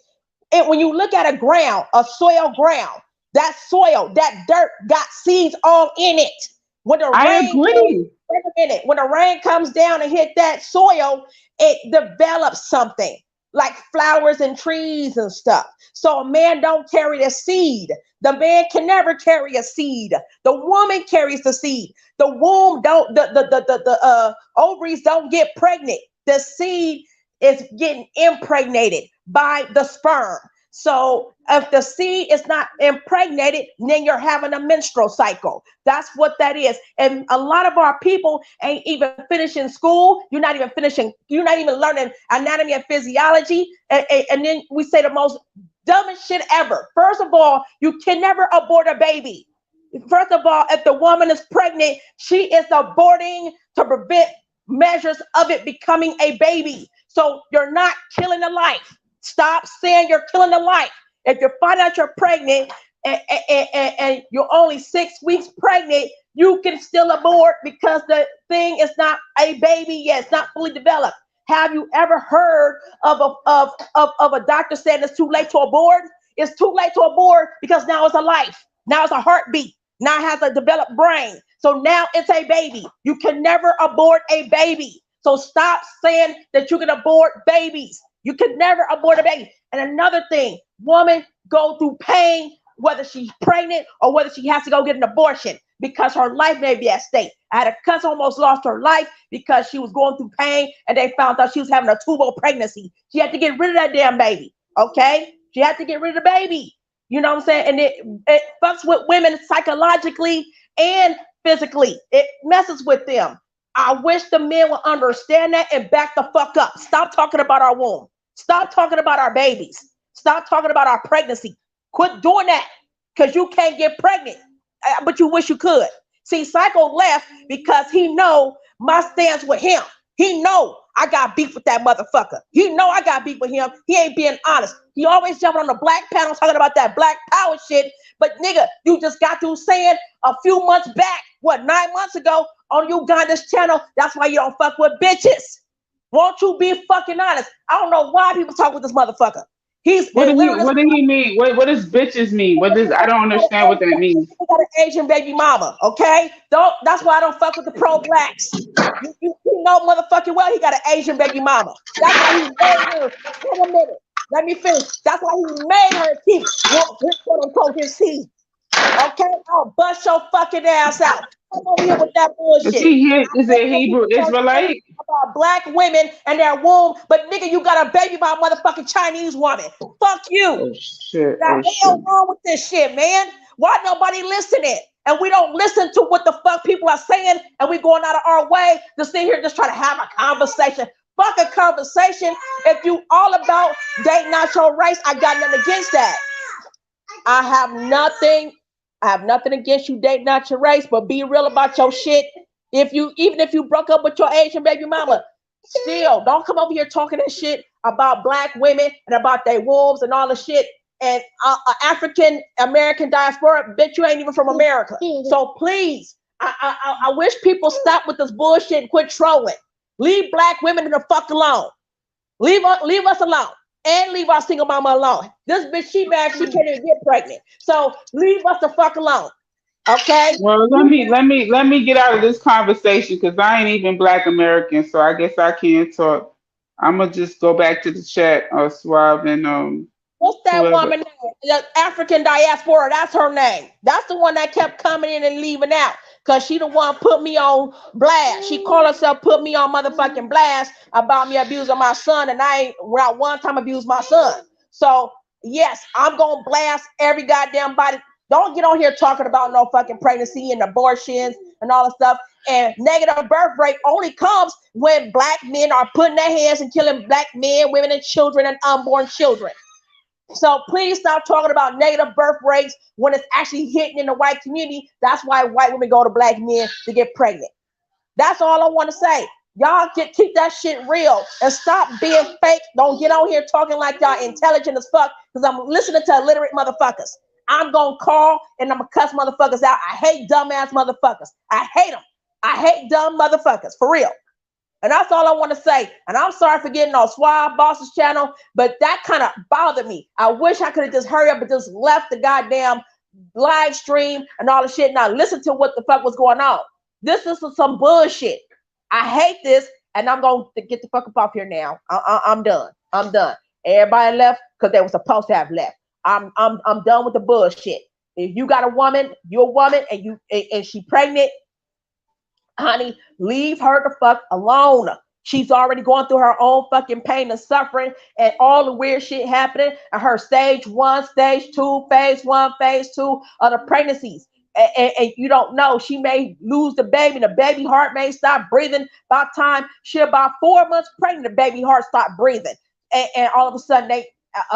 S6: And when you look at a soil ground, that soil, that dirt got seeds all in it. When the
S10: I
S6: rain
S10: agree.
S6: wait a minute, when the rain comes down and hit that soil, it develops something like flowers and trees and stuff. So a man don't carry the seed. The man can never carry a seed. The woman carries the seed. The womb don't. The ovaries don't get pregnant. The seed is getting impregnated by the sperm. So if the seed is not impregnated, then you're having a menstrual cycle. That's what that is. And a lot of our people ain't even finishing school. You're not even finishing. You're not even learning anatomy and physiology. And then we say the most dumbest shit ever. First of all, you can never abort a baby. First of all, if the woman is pregnant, she is aborting to prevent measures of it becoming a baby. So you're not killing the life. Stop saying you're killing the life. If you find out you're pregnant and you're only 6 weeks pregnant, you can still abort because the thing is not a baby yet. It's not fully developed. Have you ever heard of a doctor saying it's too late to abort? It's too late to abort because now it's a life. Now it's a heartbeat. Now it has a developed brain. So now it's a baby. You can never abort a baby. So stop saying that you can abort babies. You can never abort a baby. And another thing, women go through pain, whether she's pregnant or whether she has to go get an abortion because her life may be at stake. I had a cousin almost lost her life because she was going through pain and they found out she was having a tubal pregnancy. She had to get rid of that damn baby. Okay? She had to get rid of the baby. You know what I'm saying? And it fucks with women psychologically and physically. It messes with them. I wish the men would understand that and back the fuck up. Stop talking about our womb. Stop talking about our babies. Stop talking about our pregnancy. Quit doing that because you can't get pregnant, but you wish you could. See, Psycho left because he know my stance with him. He know I got beef with that motherfucker. He know I got beef with him. He ain't being honest. He always jumping on the black panel talking about that black power shit. But nigga, you just got through saying a few months back, 9 months ago on Uganda's channel, that's why you don't fuck with bitches. Won't you be fucking honest? I don't know why people talk with this motherfucker.
S10: What did he mean? What does bitches mean? I don't understand what that means.
S6: He got an Asian baby mama, okay? That's why I don't fuck with the pro-blacks. You know motherfucking well he got an Asian baby mama. That's why he made her. Wait a minute. Let me finish. That's why he made her keep quote unquote his seed. Okay? I'll bust your fucking ass out. Come over here with that bullshit.
S10: Is it Hebrew Israelite?
S6: About black women and their womb, but nigga, you got a baby by a motherfucking Chinese woman. Fuck you.
S10: Oh shit.
S6: The hell wrong with this shit, man? Why nobody listening? And we don't listen to what the fuck people are saying, and we going out of our way to sit here just try to have a conversation. Fuck a conversation. If you all about dating out your race, I got nothing against that. I have nothing against you dating out your race, but be real about your shit. Even if you broke up with your Asian baby mama, still don't come over here talking that shit about black women and about their wolves and all the shit. And African American diaspora, bitch, you ain't even from America. So please, I wish people stop with this bullshit and quit trolling. Leave black women the fuck alone. Leave us alone. And leave our single mama alone. This bitch, she mad, she can't even get pregnant. So leave us the fuck alone. Okay.
S10: Well, let me get out of this conversation because I ain't even Black American, so I guess I can't talk. I'm gonna just go back to the chat, Suave, and
S6: What's that woman name? The African diaspora. That's her name. That's the one that kept coming in and leaving out. Cause she the one put me on blast. She called herself put me on motherfucking blast about me abusing my son, and I ain't not one time abused my son. So yes, I'm gonna blast every goddamn body. Don't get on here talking about no fucking pregnancy and abortions and all that stuff. And negative birth rate only comes when black men are putting their hands and killing black men, women, and children and unborn children. So please stop talking about negative birth rates when it's actually hitting in the white community. That's why white women go to black men to get pregnant. That's all I want to say. Y'all keep that shit real and stop being fake. Don't get on here talking like y'all intelligent as fuck, because I'm listening to illiterate motherfuckers. I'm going to call and I'm going to cuss motherfuckers out. I hate dumbass motherfuckers. I hate them. I hate dumb motherfuckers, for real. And that's all I want to say. And I'm sorry for getting on Suave Boss's channel, but that kind of bothered me. I wish I could have just hurried up and just left the goddamn live stream and all the shit and not listen to what the fuck was going on. This is some bullshit. I hate this, and I'm going to get the fuck up off here now. I'm done. I'm done. Everybody left because they were supposed to have left. I'm done with the bullshit. If you got a woman, you're a woman, and she pregnant, honey, leave her the fuck alone. She's already going through her own fucking pain and suffering and all the weird shit happening at her stage 1, stage 2, phase 1, phase 2 of the pregnancies. And you don't know, she may lose the baby. The baby heart may stop breathing. About time she about 4 months pregnant, the baby heart stopped breathing. And all of a sudden they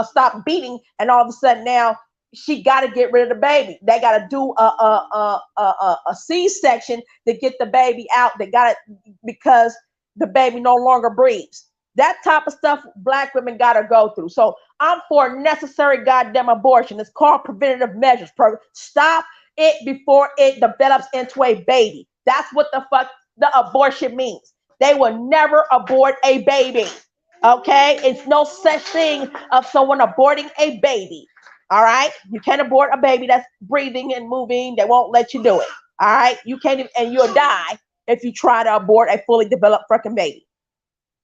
S6: stop beating. And all of a sudden now she got to get rid of the baby. They got to do a C-section to get the baby out. They got it because the baby no longer breathes. That type of stuff black women got to go through. So I'm for necessary goddamn abortion. It's called preventative measures. Stop it before it develops into a baby. That's what the fuck the abortion means. They will never abort a baby. Okay? It's no such thing of someone aborting a baby. All right, you can't abort a baby that's breathing and moving. They won't let you do it. All right, you can't even, and you'll die if you try to abort a fully developed fucking baby.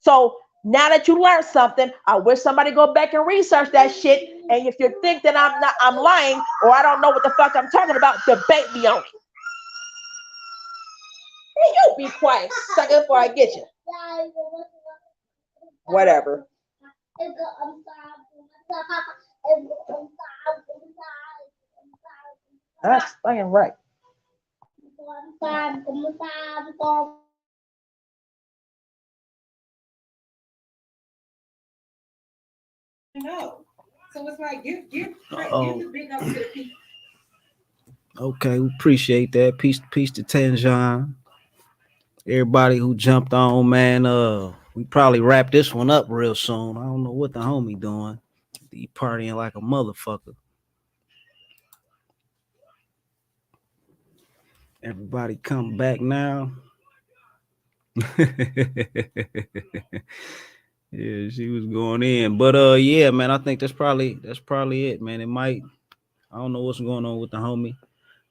S6: So now that you learned something, I wish somebody go back and research that shit. And if you think that I'm lying or I don't know what the fuck I'm talking about, debate me on it. Hey, you be quiet, sucker, before I get you. Whatever. That's fucking right.
S13: No. So it's like give the big up to the people.
S7: Okay, we appreciate that. Peace to Tanjan. Everybody who jumped on, man. We probably wrap this one up real soon. I don't know what the homie doing. He partying like a motherfucker. Everybody come back now. Yeah, she was going in. But yeah, man, I think that's probably it, man. It might, I don't know what's going on with the homie,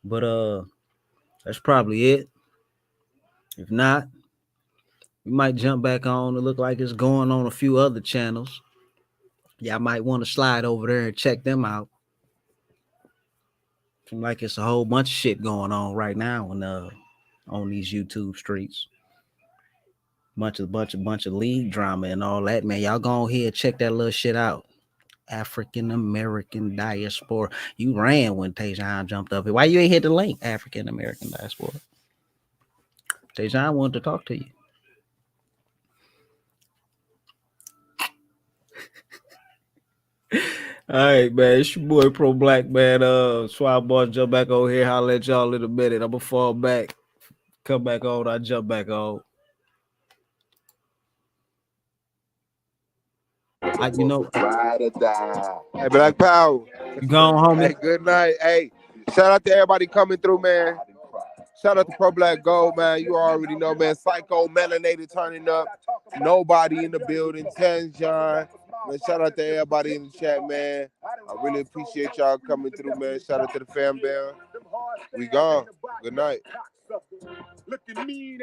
S7: but that's probably it. If not, we might jump back on. It look like it's going on a few other channels. Y'all might want to slide over there and check them out. Seems like it's a whole bunch of shit going on right now on these YouTube streets. Bunch of league drama and all that, man. Y'all go ahead, check that little shit out. African American diaspora. You ran when Tajon jumped up here. Why you ain't hit the link? African American diaspora. Tajon wanted to talk to you. All right, man. It's your boy Pro Black, man. Swab Boss jump back over here. I'll let y'all in a minute. I'm gonna fall back. Come back on. I jump back on. You know,
S1: ride or die. Hey, Black Power.
S7: You gone, homie?
S1: Hey, good night. Hey, shout out to everybody coming through, man. Shout out to Pro Black Gold, man. You already know, man. Psycho Melanated turning up. Nobody in the building. Tanjon. Man, shout out to everybody in the chat, man. I really appreciate y'all coming through, man. Shout out to the fam bell. We gone. Good night.